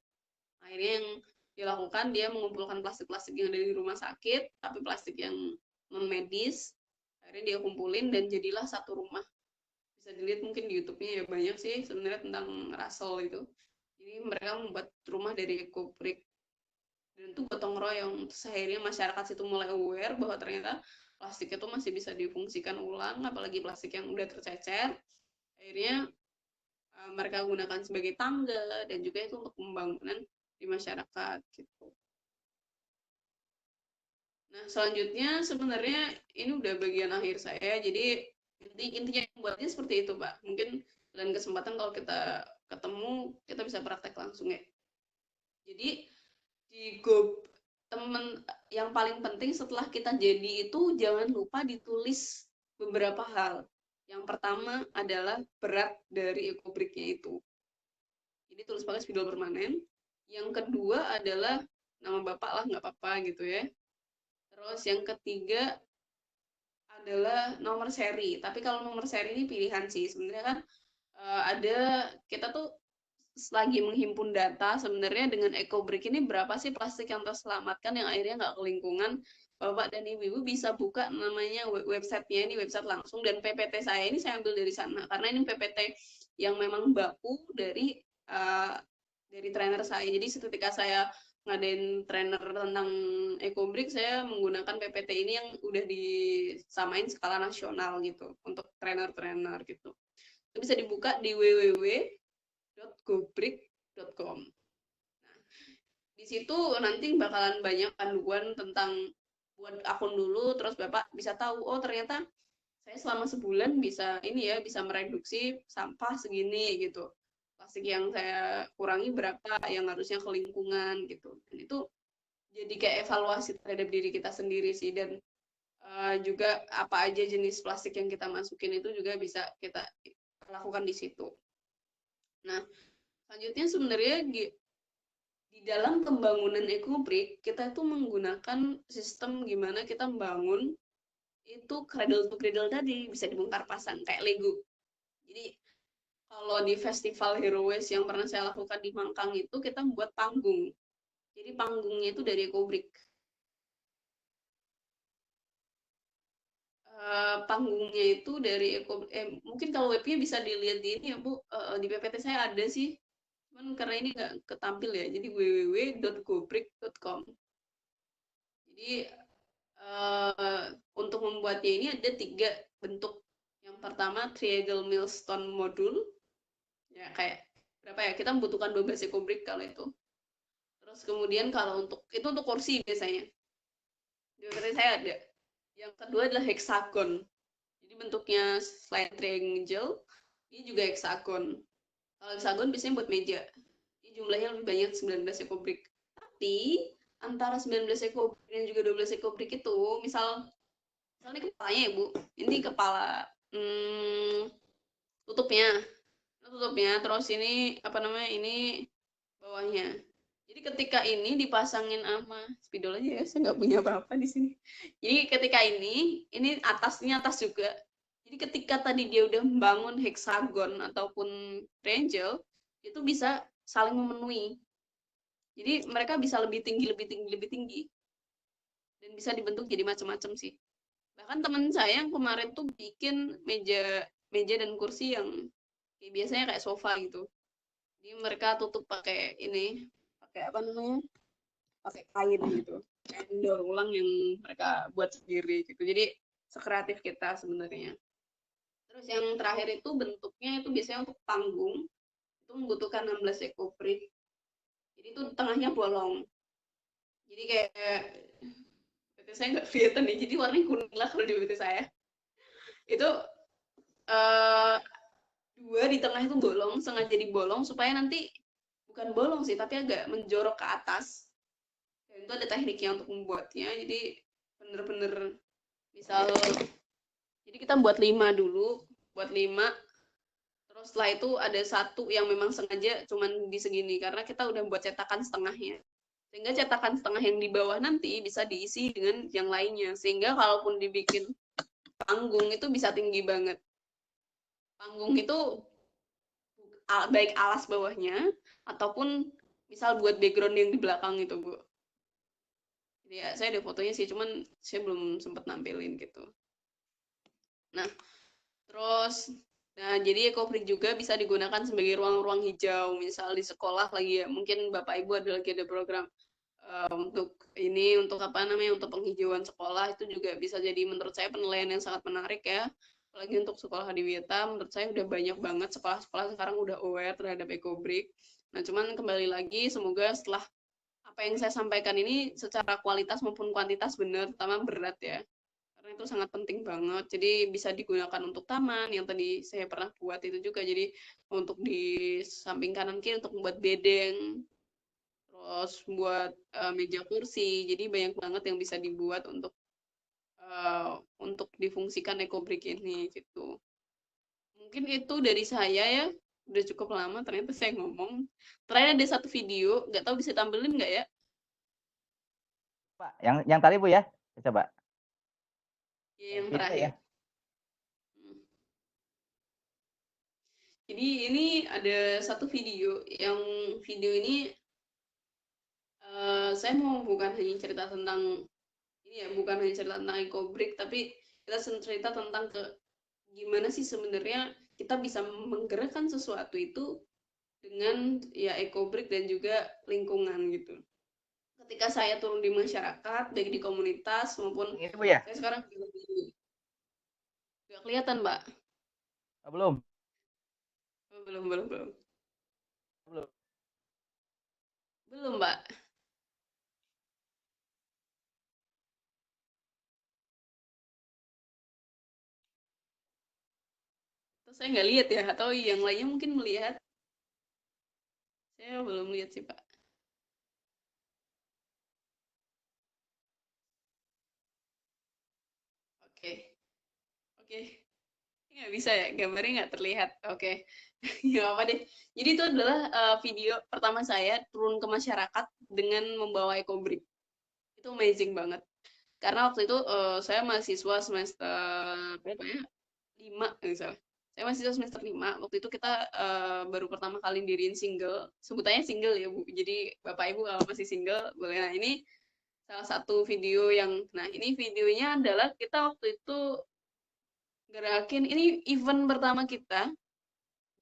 Akhirnya yang dilakukan, dia mengumpulkan plastik-plastik yang ada di rumah sakit, tapi plastik yang non-medis, akhirnya dia kumpulin dan jadilah satu rumah. Bisa dilihat mungkin di YouTube-nya ya, banyak sih sebenarnya tentang Russell itu. Jadi mereka membuat rumah dari ekobrik, dan itu gotong royong. Terus akhirnya masyarakat situ mulai aware bahwa ternyata plastik itu masih bisa difungsikan ulang, apalagi plastik yang udah tercecer. Akhirnya mereka gunakan sebagai tangga, dan juga itu untuk pembangunan di masyarakat gitu. Nah, selanjutnya sebenarnya ini udah bagian akhir saya, jadi intinya yang buatnya seperti itu, Pak. Mungkin lain kesempatan kalau kita ketemu, kita bisa praktek langsung ya. Jadi di temen yang paling penting setelah kita jadi itu, jangan lupa ditulis beberapa hal. Yang pertama adalah berat dari ekobriknya itu. Jadi tulis pakai spidol permanen. Yang kedua adalah nama bapak lah, nggak apa-apa gitu ya. Terus yang ketiga adalah nomor seri. Tapi kalau nomor seri ini pilihan sih. Sebenarnya kan kita tuh lagi menghimpun data sebenarnya dengan ekobrik ini berapa sih plastik yang terselamatkan yang akhirnya nggak ke lingkungan. Bapak dan ibu-ibu bisa buka namanya websitenya, ini website langsung, dan PPT saya ini saya ambil dari sana karena ini PPT yang memang baku dari trainer saya. Jadi ketika saya ngadain trainer tentang ekobrik, saya menggunakan PPT ini yang udah disamain skala nasional gitu untuk trainer-trainer gitu. Itu bisa dibuka di www.gobrik.com. Nah, di situ nanti bakalan banyak panduan tentang buat akun dulu, terus Bapak bisa tahu, oh ternyata saya selama sebulan bisa ini ya, bisa mereduksi sampah segini gitu. Plastik yang saya kurangi berapa yang harusnya ke lingkungan gitu. Dan itu jadi kayak evaluasi terhadap diri kita sendiri sih, dan juga apa aja jenis plastik yang kita masukin itu juga bisa kita lakukan di situ. Nah, selanjutnya sebenarnya di dalam pembangunan ekobrik kita itu menggunakan sistem gimana kita membangun itu cradle to cradle tadi, bisa dibongkar pasang kayak Lego. Jadi kalau di festival Hero Waste yang pernah saya lakukan di Mangkang itu, kita membuat panggung. Jadi panggungnya itu dari ekobrik. Panggungnya itu dari mungkin kalau webnya bisa dilihat di ini ya Bu, di PPT saya ada sih, cuman karena ini nggak ketampil ya, jadi www.gobrik.com. Jadi untuk membuatnya ini ada 3 bentuk. Yang pertama triangle millstone modul, ya kayak berapa ya, kita membutuhkan 12 ekobrik kalau itu. Terus kemudian kalau untuk kursi biasanya di PPT saya ada. Yang kedua adalah hexagon, jadi bentuknya slight triangle, ini juga hexagon. Kalau hexagon biasanya buat meja, ini jumlahnya lebih banyak, 19 ekobrik. Tapi antara 19 ekobrik dan juga 12 ekobrik itu, misalnya kepalanya ya Bu, ini kepala tutupnya, terus ini ini bawahnya. Jadi ketika ini dipasangin sama spidol aja ya, saya nggak punya apa-apa di sini. Jadi ketika ini atasnya atas juga. Jadi ketika tadi dia udah membangun hexagon ataupun triangle, itu bisa saling memenuhi. Jadi mereka bisa lebih tinggi, dan bisa dibentuk jadi macam-macam sih. Bahkan teman saya yang kemarin tuh bikin meja dan kursi yang biasanya kayak sofa gitu. Jadi mereka tutup pakai ini, pakai apa namanya? Pakai kain gitu. Kain daur ulang yang mereka buat sendiri gitu. Jadi sekreatif kita sebenarnya. Terus yang terakhir itu bentuknya itu biasanya untuk panggung. Itu membutuhkan 16 ekobrik. Jadi itu tengahnya bolong. Jadi kayak BT saya nggak kelihatan nih. Jadi warnanya kuning lah kalau di BT saya. Itu dua di tengah itu bolong, sengaja dibolong supaya nanti bukan bolong sih, tapi agak menjorok ke atas. Dan itu ada tekniknya untuk membuatnya. Jadi bener-bener misal, jadi kita buat 5 dulu, buat 5. Terus setelah itu ada satu yang memang sengaja cuman di segini karena kita udah buat cetakan setengahnya. Sehingga cetakan setengah yang di bawah nanti bisa diisi dengan yang lainnya. Sehingga kalaupun dibikin panggung itu bisa tinggi banget. Panggung itu baik alas bawahnya ataupun misal buat background yang di belakang itu, Bu. Jadi ya, saya ada fotonya sih, cuman saya belum sempat nampilin gitu. Nah, terus jadi ekobrik juga bisa digunakan sebagai ruang-ruang hijau, misal di sekolah lagi ya, mungkin Bapak Ibu lagi ada program untuk ini, untuk apa namanya, untuk penghijauan sekolah, itu juga bisa jadi menurut saya penilaian yang sangat menarik ya. Apalagi untuk sekolah Hadiwiyata, menurut saya udah banyak banget sekolah-sekolah sekarang udah aware terhadap ekobrik. Nah, cuman kembali lagi, semoga setelah apa yang saya sampaikan ini secara kualitas maupun kuantitas benar, terutama berat ya. Karena itu sangat penting banget. Jadi bisa digunakan untuk taman yang tadi saya pernah buat itu juga. Jadi untuk di samping kanan kiri untuk membuat bedeng, terus buat meja kursi. Jadi banyak banget yang bisa dibuat untuk difungsikan ekobrik ini gitu. Mungkin itu dari saya ya. Udah cukup lama ternyata saya ngomong. Terakhir ada satu video, nggak tahu bisa tampilin nggak ya? Pak, yang tadi Bu ya, coba. Ya, yang Itu terakhir. ya. Jadi ini ada satu video, yang video ini saya mau bukan hanya cerita tentang ini ya, bukan hanya cerita tentang ekobrik, tapi kita cerita tentang gimana sih sebenarnya kita bisa menggerakkan sesuatu itu dengan ya ekobrik dan juga lingkungan gitu. Ketika saya turun di masyarakat, baik di komunitas maupun Ini Bu ya? saya sekarang nggak kelihatan, Mbak. Oh, belum. Belum. Belum. Belum, Mbak. Terus saya nggak lihat ya, atau yang lainnya mungkin melihat. Saya belum lihat sih, Pak. Oke. Nggak bisa ya, gambarnya nggak terlihat. Oke. Nggak apa deh. Jadi itu adalah video pertama saya turun ke masyarakat dengan membawa ekobrik. Itu amazing banget. Karena waktu itu saya mahasiswa semester berapa ya? 5 misalnya. Saya mahasiswa semester 5. Waktu itu kita baru pertama kali diriin single. Sebutannya single ya, Bu. Jadi Bapak Ibu kalau masih single boleh. Nah, ini salah satu video yang, nah ini videonya adalah kita waktu itu gerakin, ini event pertama kita.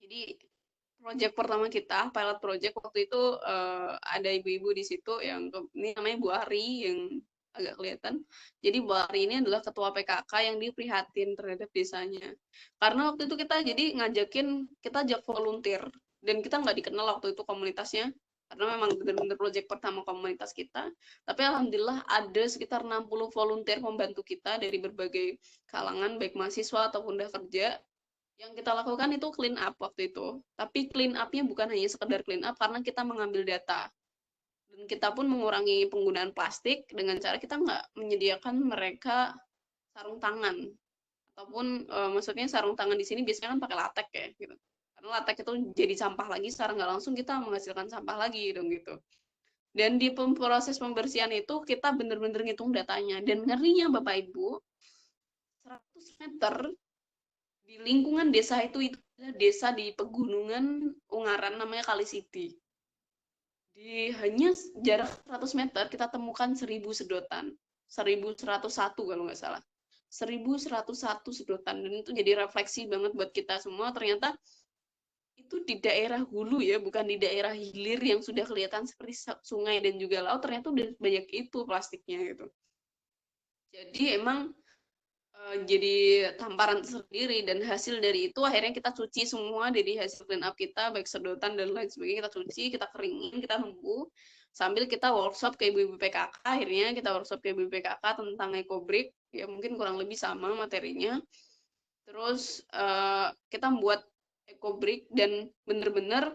Jadi project pertama kita, pilot project waktu itu ada ibu-ibu di situ yang ini namanya Bu Ari yang agak kelihatan. Jadi Bu Ari ini adalah ketua PKK yang diprihatin terhadap desanya. Karena waktu itu kita jadi kita ajak volunteer dan kita nggak dikenal waktu itu komunitasnya. Karena memang benar-benar proyek pertama komunitas kita. Tapi alhamdulillah ada sekitar 60 volunteer membantu kita dari berbagai kalangan, baik mahasiswa ataupun udah kerja. Yang kita lakukan itu clean up waktu itu. Tapi clean up-nya bukan hanya sekedar clean up karena kita mengambil data. Dan kita pun mengurangi penggunaan plastik dengan cara kita nggak menyediakan mereka sarung tangan. Ataupun maksudnya sarung tangan di sini biasanya kan pakai latek ya gitu. Karena latek itu jadi sampah lagi, secara nggak langsung kita menghasilkan sampah lagi dong gitu. Dan di proses pembersihan itu kita benar-benar ngitung datanya. Dan ngerinya Bapak Ibu, 100 meter di lingkungan desa itu adalah desa di pegunungan Ungaran namanya Kali Sidi. Di hanya jarak 100 meter kita temukan 1000 sedotan. 1101 kalau nggak salah. 1101 sedotan, dan itu jadi refleksi banget buat kita semua, ternyata itu di daerah hulu ya, bukan di daerah hilir yang sudah kelihatan seperti sungai dan juga laut, ternyata udah banyak itu plastiknya gitu. Jadi emang jadi tamparan tersendiri, dan hasil dari itu akhirnya kita cuci semua dari hasil clean up kita, baik sedotan dan lain sebagainya, kita cuci, kita keringin, kita nunggu sambil kita workshop ke ibu-ibu PKK. Akhirnya kita workshop ke ibu-ibu PKK tentang EcoBrick, ya mungkin kurang lebih sama materinya. Terus kita membuat EcoBrick, dan bener-bener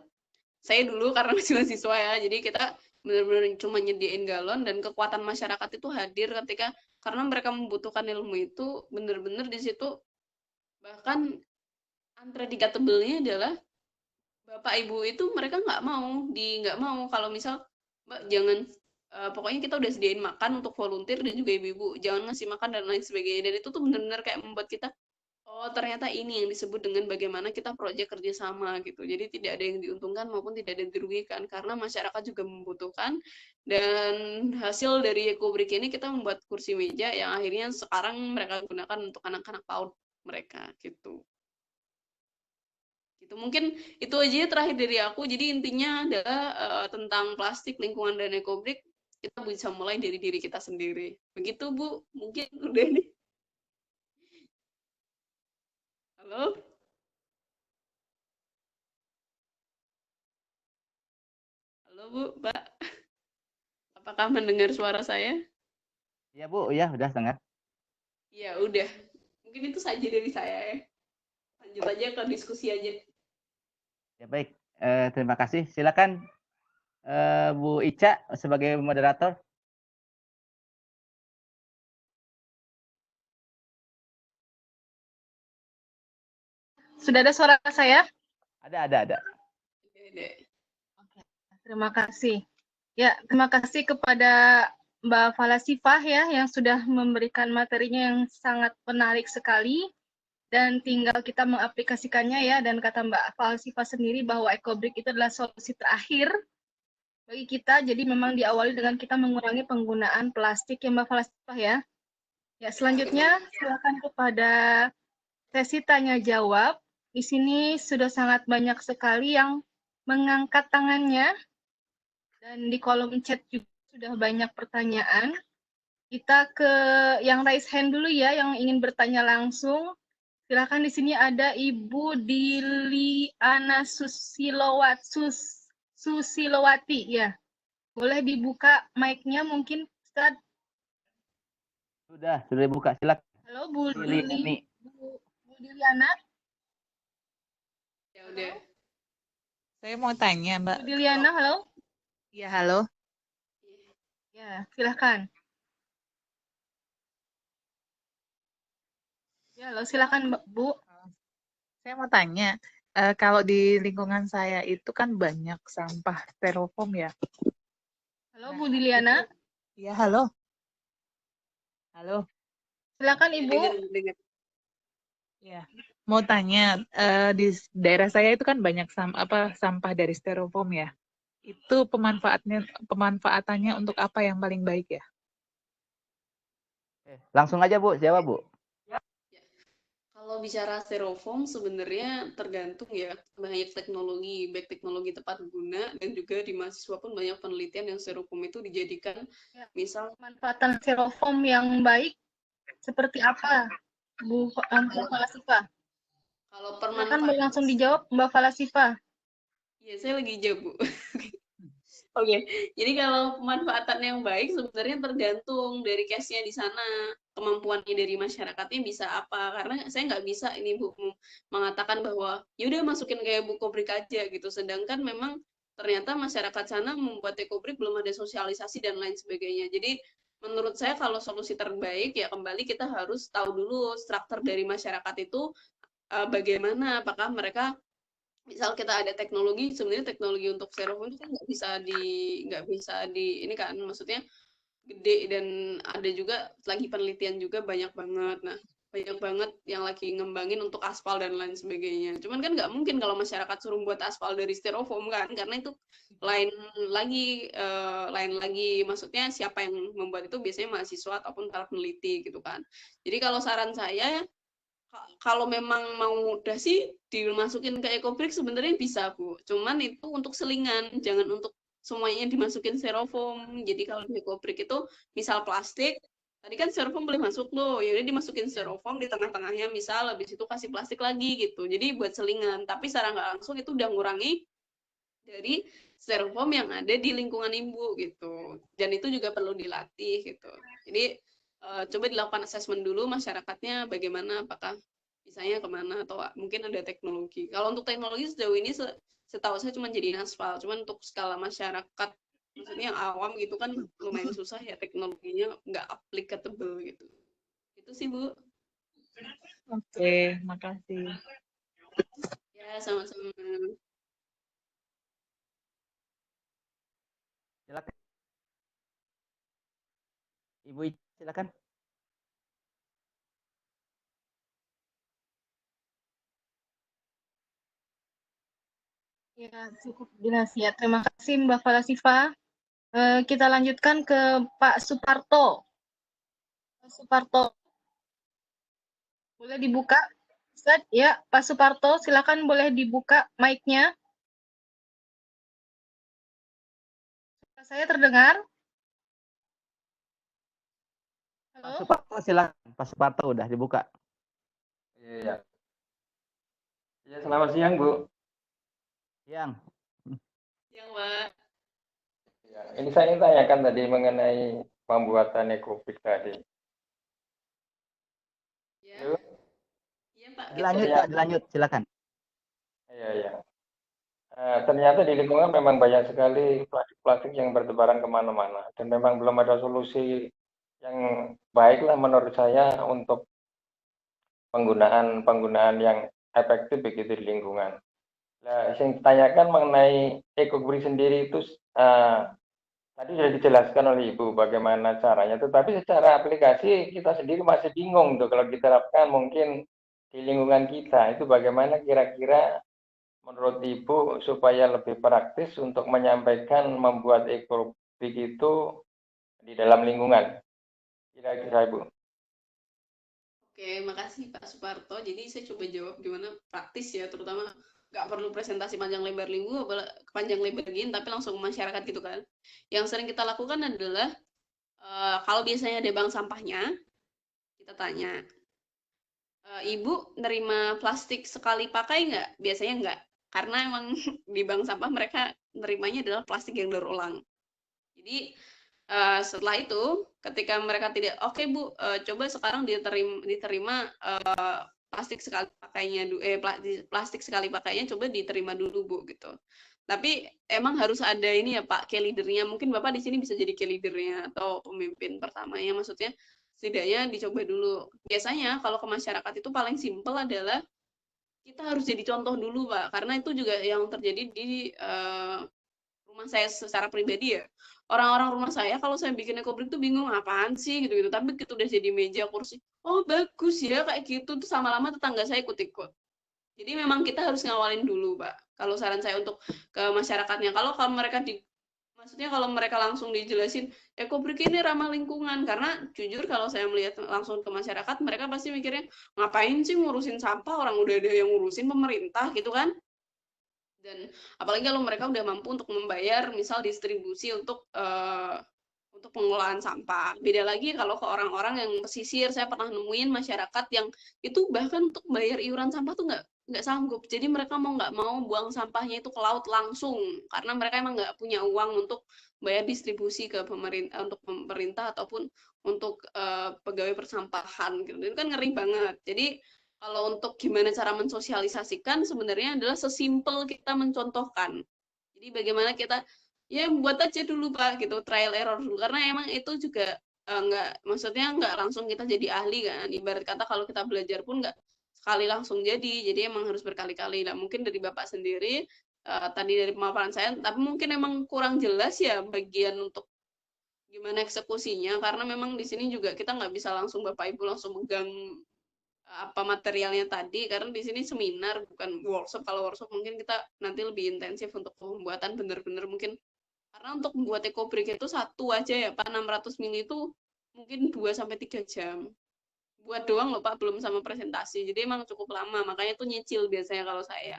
saya dulu karena masih mahasiswa ya, jadi kita benar-benar cuma nyediain galon, dan kekuatan masyarakat itu hadir ketika karena mereka membutuhkan ilmu itu benar-benar di situ. Bahkan unpredictable-nya adalah bapak ibu itu mereka nggak mau kalau misal mbak jangan pokoknya kita udah sediain makan untuk volunteer dan juga ibu-ibu, jangan ngasih makan dan lain sebagainya. Dan itu tuh benar-benar kayak membuat kita, oh ternyata ini yang disebut dengan bagaimana kita proyek kerjasama gitu. Jadi tidak ada yang diuntungkan maupun tidak ada yang dirugikan, karena masyarakat juga membutuhkan. Dan hasil dari EcoBrick ini kita membuat kursi meja yang akhirnya sekarang mereka gunakan untuk anak-anak PAUD mereka gitu. Gitu. Mungkin itu aja terakhir dari aku. Jadi intinya adalah tentang plastik, lingkungan, dan EcoBrick, kita bisa mulai dari diri kita sendiri. Begitu Bu, mungkin udah nih. Halo? Halo Bu, Mbak. Apakah mendengar suara saya? Iya Bu, ya udah dengar. Ya udah. Mungkin itu saja dari saya ya. Lanjut aja ke diskusi aja. Ya baik, terima kasih. Silakan Bu Ica sebagai moderator. Sudah ada suara saya? Ada. Oke, terima kasih. Ya, terima kasih kepada Mbak Falasifah ya yang sudah memberikan materinya yang sangat menarik sekali, dan tinggal kita mengaplikasikannya ya. Dan kata Mbak Falasifah sendiri bahwa EcoBrick itu adalah solusi terakhir bagi kita. Jadi memang diawali dengan kita mengurangi penggunaan plastik ya Mbak Falasifah ya. Ya, selanjutnya silakan kepada sesi tanya jawab. Di sini sudah sangat banyak sekali yang mengangkat tangannya, dan di kolom chat juga sudah banyak pertanyaan. Kita ke yang raise hand dulu ya, yang ingin bertanya langsung. Silakan, di sini ada Ibu Diliana Susilowati ya. Boleh dibuka mic-nya mungkin, Ustaz? Sudah dibuka, silakan. Halo Bu Diliani. Bu Diliana. Ya udah. Saya mau tanya, Mbak. Bu Diliana, halo. Ya, halo. Ya, silakan. Ya, halo, silakan Bu. Saya mau tanya, kalau di lingkungan saya itu kan banyak sampah styrofoam ya. Halo Bu Diliana. Ya, halo. Halo. Silakan Ibu. Dengar. Ya, mau tanya, di daerah saya itu kan banyak sampah dari styrofoam ya. Itu pemanfaatannya untuk apa yang paling baik ya? Langsung aja Bu, jawab Bu. Kalau bicara styrofoam sebenarnya tergantung ya, banyak teknologi, baik teknologi tepat guna, dan juga di mahasiswa pun banyak penelitian yang styrofoam itu dijadikan misal Manfaatan styrofoam yang baik seperti apa, Bu Falasifah? kalau Silakan langsung dijawab Mbak Falasifah. Ya, saya lagi jawab Bu. Oke, jadi kalau pemanfaatan yang baik sebenarnya tergantung dari case-nya di sana, kemampuannya dari masyarakatnya bisa apa. Karena saya nggak bisa ini Bu mengatakan bahwa yaudah masukin kayak Bu EcoBrick aja gitu. Sedangkan memang ternyata masyarakat sana membuat EcoBrick belum ada sosialisasi dan lain sebagainya. Jadi menurut saya kalau solusi terbaik ya kembali kita harus tahu dulu struktur dari masyarakat itu bagaimana, apakah mereka misal kita ada teknologi, sebenarnya teknologi untuk styrofoam itu kan nggak bisa di ini kan, maksudnya gede, dan ada juga lagi penelitian juga banyak banget. Nah banyak banget yang lagi ngembangin untuk aspal dan lain sebagainya. Cuman kan nggak mungkin kalau masyarakat suruh buat aspal dari styrofoam kan, karena itu lain lagi maksudnya siapa yang membuat itu biasanya mahasiswa ataupun para peneliti gitu kan. Jadi kalau saran saya kalau memang mau mudah sih dimasukin ke EcoBrick sebenarnya bisa Bu. Cuman itu untuk selingan, jangan untuk semuanya dimasukin styrofoam. Jadi kalau di EcoBrick itu misal plastik, tadi kan styrofoam boleh masuk tuh, ya udah dimasukin styrofoam di tengah-tengahnya misal, habis itu kasih plastik lagi gitu. Jadi buat selingan, tapi secara nggak langsung itu udah ngurangi dari styrofoam yang ada di lingkungan ibu gitu. Dan itu juga perlu dilatih gitu. Jadi coba dilakukan assessment dulu masyarakatnya bagaimana, apakah misalnya kemana atau mungkin ada teknologi. Kalau untuk teknologi sejauh ini setahu saya cuma jadi aspal, cuman untuk skala masyarakat maksudnya yang awam gitu kan lumayan susah ya, teknologinya nggak applicable gitu. Itu sih Bu. Oke, makasih. Ya sama-sama. Silakan. Ibu silakan. Ya, cukup jelas ya. Terima kasih Mbak Falasifa. Kita lanjutkan ke Pak Suparto. Pak Suparto, boleh dibuka? Ustaz, ya, Pak Suparto, silakan boleh dibuka mic-nya. Saya terdengar? Pak Halo? Suparto silakan. Pak Suparto udah dibuka. Iya. Ya, selamat siang, Bu. Siang. Yang Mbak. Ya, ini saya tanyakan tadi mengenai pembuatan EcoBrick tadi. Ya. Halo? Iya Pak. Dilanjut, Pak, dilanjut, silakan. Iya, iya. Ternyata di lingkungan memang banyak sekali plastik-plastik yang bertebaran kemana-mana. Dan memang belum ada solusi yang baiklah menurut saya untuk penggunaan yang efektif begitu di lingkungan. Nah, yang ditanyakan mengenai EcoBrick sendiri itu tadi sudah dijelaskan oleh Ibu bagaimana caranya, tetapi secara aplikasi kita sendiri masih bingung tuh kalau diterapkan mungkin di lingkungan kita itu bagaimana kira-kira menurut Ibu supaya lebih praktis untuk menyampaikan membuat EcoBrick itu di dalam lingkungan. Kira-kira Ibu. Oke, makasih Pak Suparto. Jadi saya coba jawab gimana praktis ya, terutama nggak perlu presentasi panjang lebar panjang lebar gini, tapi langsung ke masyarakat gitu kan. Yang sering kita lakukan adalah kalau biasanya ada bank sampahnya, kita tanya, Ibu nerima plastik sekali pakai nggak? Biasanya nggak, karena emang di bank sampah mereka nerimanya adalah plastik yang daur ulang. Jadi setelah itu ketika mereka tidak oke Bu, coba sekarang diterima plastik sekali pakainya plastik sekali pakainya coba diterima dulu Bu gitu. Tapi emang harus ada ini ya Pak, key leader-nya. Mungkin Bapak di sini bisa jadi key leader-nya atau pemimpin pertamanya, maksudnya setidaknya dicoba dulu. Biasanya kalau ke masyarakat itu paling simpel adalah kita harus jadi contoh dulu Pak, karena itu juga yang terjadi di rumah saya secara pribadi ya. Orang-orang rumah saya kalau saya bikin EcoBrick tuh bingung apaan sih gitu-gitu. Tapi begitu udah jadi meja kursi, oh bagus ya kayak gitu tuh sama lama tetangga saya ikut-ikut. Jadi memang kita harus ngawalin dulu, Pak. Kalau saran saya untuk ke masyarakatnya, kalau mereka maksudnya kalau mereka langsung dijelasin EcoBrick ini ramah lingkungan, karena jujur kalau saya melihat langsung ke masyarakat, mereka pasti mikirnya ngapain sih ngurusin sampah, orang udah ada yang ngurusin pemerintah gitu kan. Dan apalagi kalau mereka udah mampu untuk membayar misal distribusi untuk pengelolaan sampah. Beda lagi kalau ke orang-orang yang pesisir, saya pernah nemuin masyarakat yang itu bahkan untuk bayar iuran sampah tuh nggak sanggup. Jadi mereka mau nggak mau buang sampahnya itu ke laut langsung, karena mereka emang nggak punya uang untuk bayar distribusi ke pemerintah, untuk pemerintah ataupun untuk pegawai persampahan gitu. Itu kan ngeri banget. Jadi kalau untuk gimana cara mensosialisasikan sebenarnya adalah sesimpel kita mencontohkan. Jadi bagaimana kita ya buat aja dulu Pak gitu, trial error dulu, karena emang itu juga maksudnya nggak langsung kita jadi ahli kan. Ibarat kata kalau kita belajar pun nggak sekali langsung jadi emang harus berkali-kali lah. Mungkin dari Bapak sendiri tadi dari pemaparan saya, tapi mungkin emang kurang jelas ya bagian untuk gimana eksekusinya, karena memang di sini juga kita nggak bisa langsung Bapak Ibu langsung megang apa materialnya tadi, karena di sini seminar bukan workshop. Kalau workshop mungkin kita nanti lebih intensif untuk pembuatan bener-bener mungkin, karena untuk membuat ecobrick itu satu aja ya Pak, 600 mili itu mungkin 2-3 jam. Buat doang loh Pak, belum sama presentasi. Jadi emang cukup lama, makanya tuh nyicil biasanya kalau saya.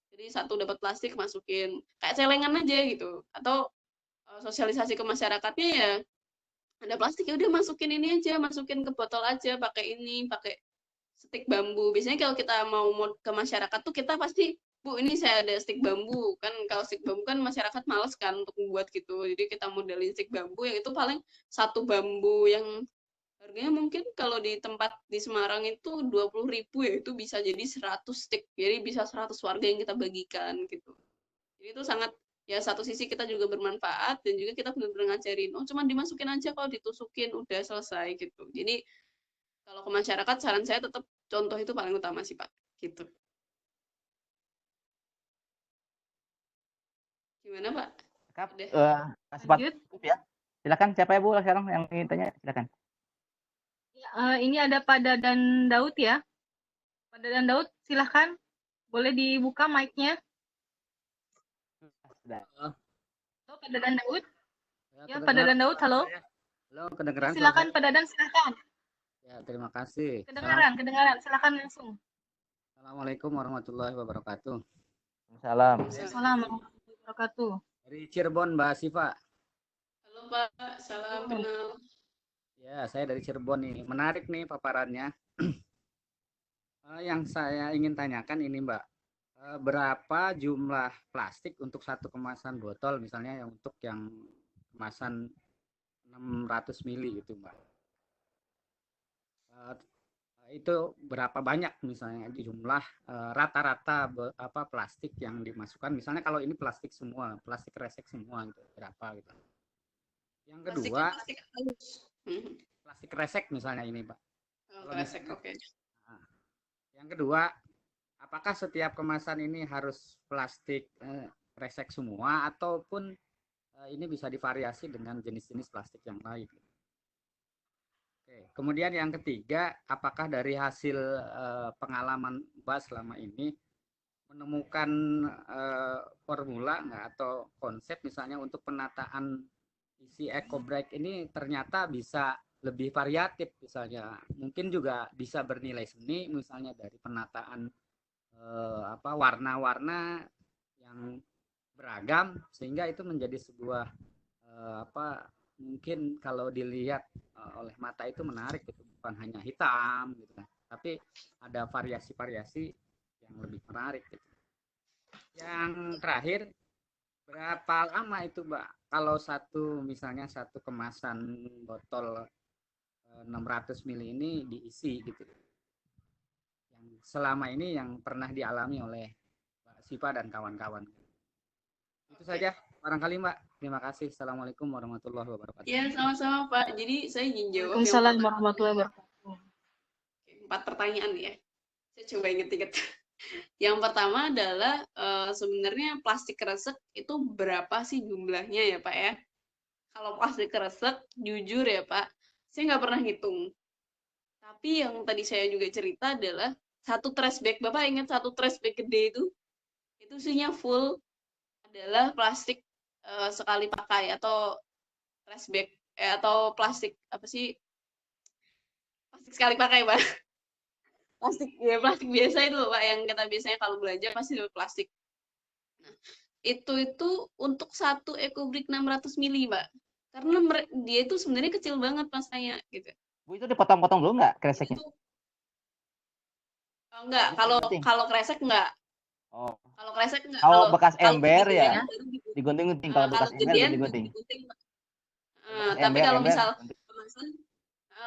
Jadi satu dapat plastik masukin kayak celengan aja gitu. Atau sosialisasi ke masyarakatnya ya, ada plastik ya udah masukin ini aja, masukin ke botol aja, pakai ini, pakai stik bambu. Biasanya kalau kita mau ke masyarakat tuh kita pasti, Bu ini saya ada stik bambu. Kan kalau stik bambu kan masyarakat males kan untuk membuat gitu. Jadi kita modelin stik bambu yang itu paling satu bambu yang harganya mungkin kalau di tempat di Semarang itu 20.000 ya, itu bisa jadi 100 stik. Jadi bisa 100 warga yang kita bagikan gitu. Jadi itu sangat, ya satu sisi kita juga bermanfaat dan juga kita benar-benar ngajarin, oh cuman dimasukin aja, kalau ditusukin udah selesai gitu. Jadi kalau ke masyarakat saran saya tetap contoh itu paling utama sih Pak. Gitu. Gimana Pak? Kap, Udah. sempat Lanjut. ya. Silakan, siapa ya Bu sekarang yang ingin tanya? Silakan. Ini ada Pak Dadan Daud ya. Pak Dadan Daud, silahkan. Boleh dibuka mic-nya. Sudah. Halo, Pak Dadan Daud. Ya, Pak kedengeran Dadan Daud, suara halo. saya? Halo, kedengeran suara Silakan saya? Pak Dadan, silakan. Ya, terima kasih. Kedengaran. Silakan langsung. Assalamualaikum warahmatullahi wabarakatuh. Salam. Assalamualaikum warahmatullahi wabarakatuh. Dari Cirebon, Mbak Siva. Halo Pak, salam kenal. Ya, saya dari Cirebon nih. Menarik nih paparannya. Yang saya ingin tanyakan ini, Mbak. Berapa jumlah plastik untuk satu kemasan botol, misalnya yang untuk yang kemasan 600 mili gitu, Mbak. Itu berapa banyak misalnya jumlah rata-rata plastik yang dimasukkan, misalnya kalau ini plastik semua, plastik resek semua gitu, berapa gitu. Yang kedua, Plastik halus. plastik resek misalnya ini, Pak. Oh, resek, oke. Nah, yang kedua, apakah setiap kemasan ini harus plastik resek semua ataupun ini bisa divariasi dengan jenis-jenis plastik yang lain? Oke. Kemudian yang ketiga, apakah dari hasil pengalaman Mbak selama ini menemukan formula nggak atau konsep misalnya untuk penataan isi ecobrick ini ternyata bisa lebih variatif, misalnya mungkin juga bisa bernilai seni, misalnya dari penataan warna-warna yang beragam, sehingga itu menjadi sebuah mungkin kalau dilihat oleh mata itu menarik gitu, bukan hanya hitam gitu kan, tapi ada variasi-variasi yang lebih menarik gitu. Yang terakhir, berapa lama itu Mbak kalau misalnya satu kemasan botol 600 ml ini diisi gitu, yang selama ini yang pernah dialami oleh Mbak Siva dan kawan-kawan. Itu saja barangkali Mbak. Terima kasih. Assalamualaikum warahmatullahi wabarakatuh. Ya, sama-sama Pak. Jadi saya ingin jawab Waalaikumsalam warahmatullahi wabarakatuh. 4 pertanyaan ya. Saya coba inget-inget. Yang pertama adalah sebenarnya plastik kresek itu berapa sih jumlahnya ya Pak ya? Kalau plastik kresek, jujur ya Pak, saya nggak pernah hitung. Tapi yang tadi saya juga cerita adalah satu trash bag. Bapak ingat satu trash bag gede itu isinya full adalah plastik sekali pakai atau trash bag atau plastik plastik sekali pakai Pak. Plastik biasa itu Pak, yang kita biasanya kalau belanja pasti dapat plastik. Nah, itu untuk satu ecobrick 600 mili Pak, karena dia itu sebenarnya kecil banget pas tanya gitu. Bu, itu dipotong-potong dulu nggak kreseknya? Enggak, kalau kresek enggak. Oh. Kalau kresek enggak. Kalau bekas ember ya digunting-gunting. Kalau bekas ember digunting. Tapi kalau misal kemasan,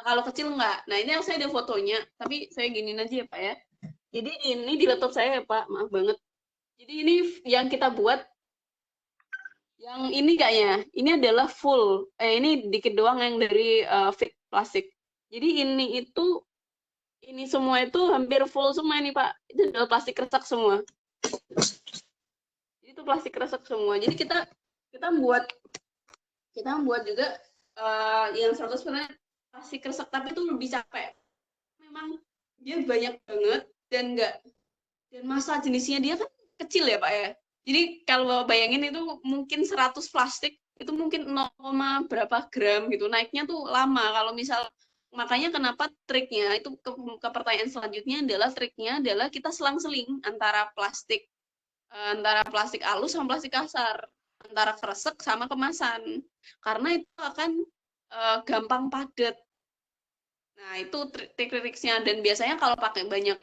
kalau kecil enggak. Nah, ini saya ada fotonya, tapi saya giniin aja ya Pak ya. Jadi ini di laptop saya ya Pak, maaf banget. Jadi ini yang kita buat, yang ini kayaknya, ini adalah full. Ini dikit doang yang dari fit plastik. Jadi ini semua itu hampir full semua ini Pak. Itu adalah plastik kresek semua. Jadi itu plastik kresek semua. Jadi kita membuat juga yang 100% plastik kresek, tapi itu lebih capek. Memang dia banyak banget dan massa jenisnya dia kan kecil ya Pak ya. Jadi kalau bayangin itu mungkin 100 plastik itu mungkin 0, berapa gram gitu. Naiknya tuh lama. Kalau misal makanya kenapa triknya itu ke pertanyaan selanjutnya adalah kita selang-seling antara plastik halus sama plastik kasar, antara kresek sama kemasan. Karena itu akan gampang padat. Nah, itu trik-triknya dan biasanya kalau pakai banyak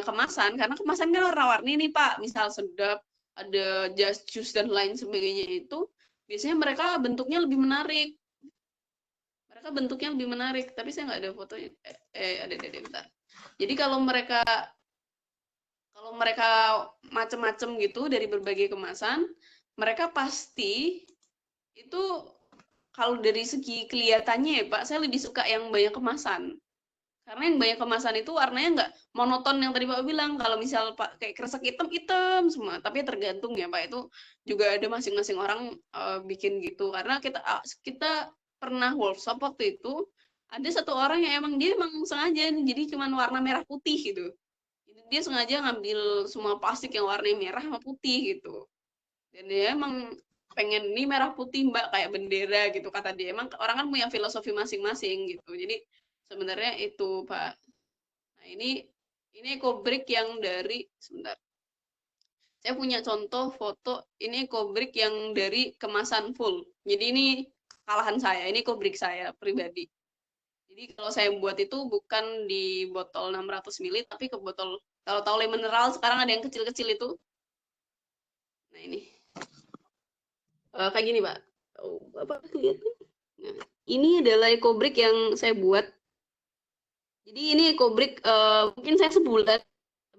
kemasan, karena kemasan kan warna-warni nih Pak, misal sedap, ada just juice dan lain sebagainya itu, biasanya mereka bentuknya lebih menarik. Tapi saya nggak ada fotonya. Ada bentar. Jadi kalau mereka macam-macam gitu dari berbagai kemasan, mereka pasti itu kalau dari segi kelihatannya ya Pak, saya lebih suka yang banyak kemasan. Karena yang banyak kemasan itu warnanya nggak monoton yang tadi Pak bilang. Kalau misal Pak kayak kresek hitam semua, tapi tergantung ya Pak, itu juga ada masing-masing orang bikin gitu. Karena kita pernah workshop waktu itu, ada satu orang yang dia emang sengaja jadi cuman warna merah putih gitu. Jadi dia sengaja ngambil semua plastik yang warnanya merah sama putih gitu. Dan dia emang pengen ini merah putih Mbak kayak bendera gitu kata dia. Emang orang kan punya filosofi masing-masing gitu. Jadi sebenarnya itu Pak. Nah ini EcoBrick yang dari sebentar. Saya punya contoh foto ini EcoBrick yang dari kemasan full. Jadi ini kalahan saya. Ini EcoBrick saya pribadi. Jadi kalau saya buat itu bukan di botol 600 ml tapi ke botol, kalau tahu Le Mineral sekarang ada yang kecil-kecil itu. Nah ini. Kayak gini Pak. Oh, Bapak lihat. Nah, ini adalah EcoBrick yang saya buat. Jadi ini EcoBrick mungkin saya sebulan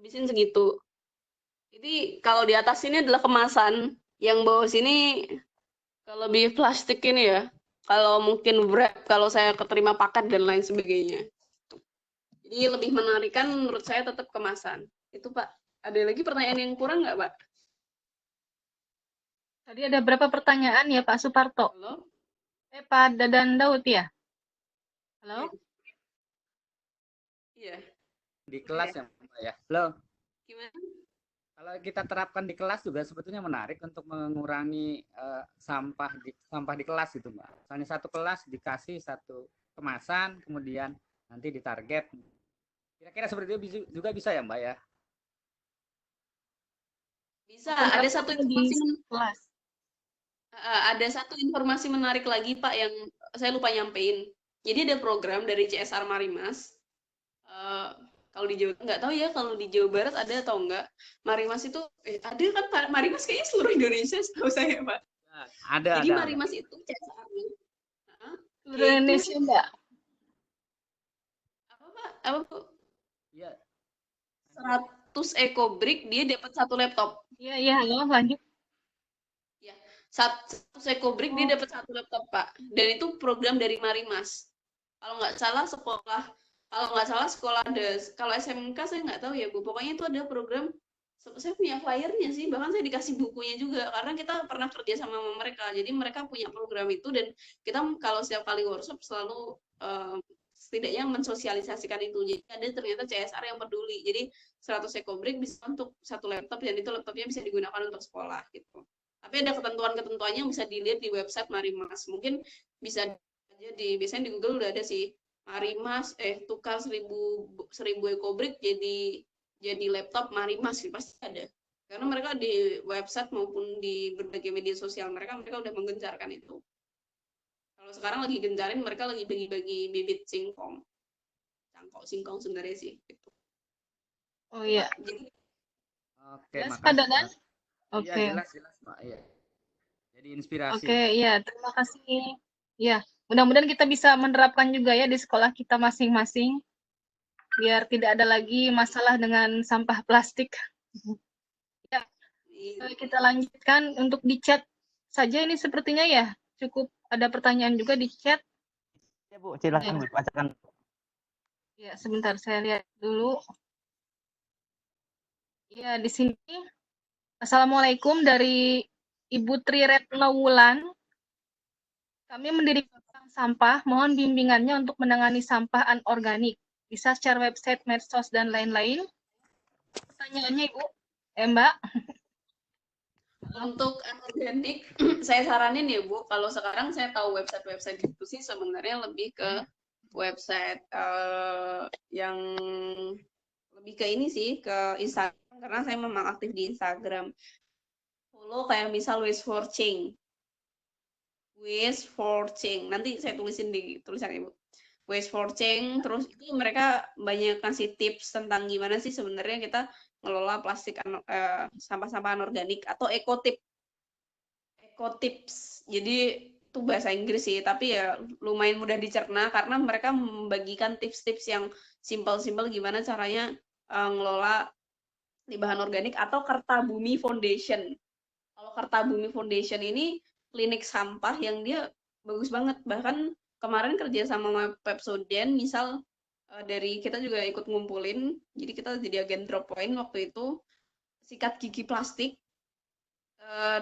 habisin segitu. Jadi kalau di atas ini adalah kemasan, yang bawah sini kalau lebih plastik ini ya. Kalau mungkin wrap, kalau saya keterima paket dan lain sebagainya. Jadi lebih menarikan menurut saya tetap kemasan. Itu Pak. Ada lagi pertanyaan yang kurang nggak Pak? Tadi ada berapa pertanyaan ya Pak Suparto? Halo? Pak Dadan Daud ya? Halo? Iya. Di kelas ya Mbak ya. Halo. Gimana? Kalau kita terapkan di kelas juga sebetulnya menarik untuk mengurangi sampah di kelas itu Mbak. Misalnya satu kelas dikasih satu kemasan, kemudian nanti ditarget. Kira-kira seperti itu juga bisa ya Mbak ya? Bisa. Ada satu informasi kelas. Ada satu informasi menarik lagi Pak yang saya lupa nyampein. Jadi ada program dari CSR Marimas. Kalau di Jawa nggak tahu ya kalau di Jawa Barat ada atau enggak. Marimas itu ada kan Pak? Marimas kayaknya seluruh Indonesia setahu saya Pak. Ada. Jadi Marimas itu CSR-nya. Seluruh Indonesia Mbak. Apa Pak? Apa Bu? Iya. 100 EcoBrick dia dapat satu laptop. Iya, halo lanjut. 100 EcoBrick dia dapat satu laptop Pak. Dan itu program dari Marimas. Kalau nggak salah sekolah ada, kalau SMK saya nggak tahu ya Bu, pokoknya itu ada program, saya punya flyernya sih, bahkan saya dikasih bukunya juga, karena kita pernah kerja sama mereka, jadi mereka punya program itu, dan kita kalau setiap kali workshop selalu setidaknya mensosialisasikan itu, jadi ada ternyata CSR yang peduli, jadi 100 EcoBrick bisa untuk satu laptop, dan itu laptopnya bisa digunakan untuk sekolah, gitu. Tapi ada ketentuan-ketentuannya yang bisa dilihat di website Marimas, mungkin bisa aja biasanya di Google udah ada sih, Marimas tukar 1000 EcoBrick jadi laptop Marimas pasti ada, karena mereka di website maupun di berbagai media sosial mereka udah menggencarkan itu. Kalau sekarang lagi gencarin, mereka lagi bagi-bagi bibit cangkok singkong sebenarnya sih gitu. Oh iya. Oke, Jelas, makasih. Pak Dadan? Iya, Oke. jelas Mbak. Iya. Jadi inspirasi. Oke, iya, terima kasih. Ya, mudah-mudahan kita bisa menerapkan juga ya di sekolah kita masing-masing, biar tidak ada lagi masalah dengan sampah plastik. Ya, kita lanjutkan untuk di chat saja ini sepertinya ya, cukup ada pertanyaan juga di chat. Ya Bu, silakan dibacakan. Ya, sebentar saya lihat dulu. Ya, di sini. Assalamualaikum dari Ibu Tri Retno Wulan. Kami mendirikan sampah, mohon bimbingannya untuk menangani sampah anorganik. Bisa secara website, medsos, dan lain-lain. Pertanyaannya Ibu, Mbak. Untuk anorganik, saya saranin ya Bu, kalau sekarang saya tahu website-website gitu sih sebenarnya lebih ke website yang lebih ke ini sih, ke Instagram, karena saya memang aktif di Instagram. Follow kayak misal Waste for Change. Waste for Change. Nanti saya tulisin di tulisan Ibu. Waste for Change, terus itu mereka banyak kasih tips tentang gimana sih sebenarnya kita ngelola plastik sampah-sampah anorganik atau ecotips. Jadi itu bahasa Inggris sih, tapi ya lumayan mudah dicerna karena mereka membagikan tips-tips yang simpel-simpel gimana caranya ngelola limbah anorganik atau Kertabumi Foundation. Kalau Kertabumi Foundation ini klinik sampah yang dia bagus banget. Bahkan kemarin kerja sama Pepsodent, misal dari kita juga ikut ngumpulin, jadi kita jadi agen drop point waktu itu, sikat gigi plastik,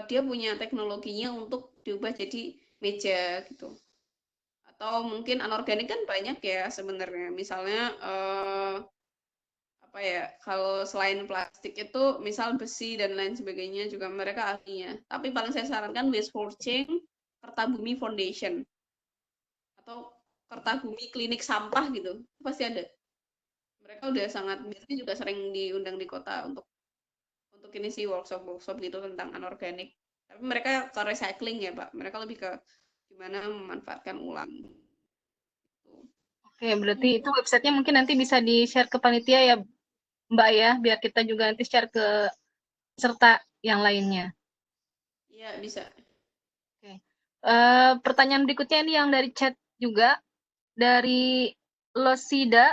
dia punya teknologinya untuk diubah jadi meja gitu. Atau mungkin anorganik kan banyak ya sebenarnya, misalnya apa ya, kalau selain plastik itu misal besi dan lain sebagainya juga mereka ahlinya. Tapi paling saya sarankan Waste for Change, Kertabumi Foundation atau Kertabumi Klinik Sampah gitu, pasti ada. Mereka udah sangat, biasanya juga sering diundang di kota untuk ini sih workshop gitu tentang anorganik. Tapi mereka ke recycling ya Pak, mereka lebih ke gimana memanfaatkan ulang. Oke, berarti itu websitenya mungkin nanti bisa di-share ke panitia ya Mbak ya, biar kita juga nanti share ke peserta yang lainnya. Iya, bisa. Oke. Pertanyaan berikutnya ini yang dari chat juga, dari Losida.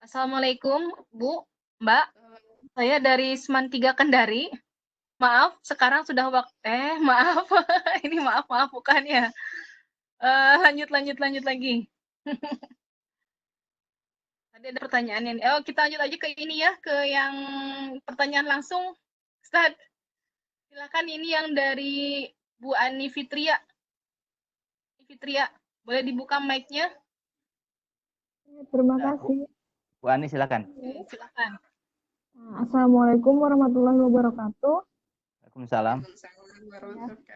Assalamualaikum Bu, Mbak. Saya dari Seman 3 Kendari. Maaf, sekarang sudah maaf. Ini maaf bukan ya. Lanjut lagi. Tadi ada pertanyaan yang, kita lanjut aja ke ini ya, ke yang pertanyaan langsung. Ustaz, silakan ini yang dari Bu Ani Fitria. Boleh dibuka mic-nya? Terima kasih. Bu Ani silakan. Silakan. Assalamualaikum warahmatullahi wabarakatuh. Waalaikumsalam.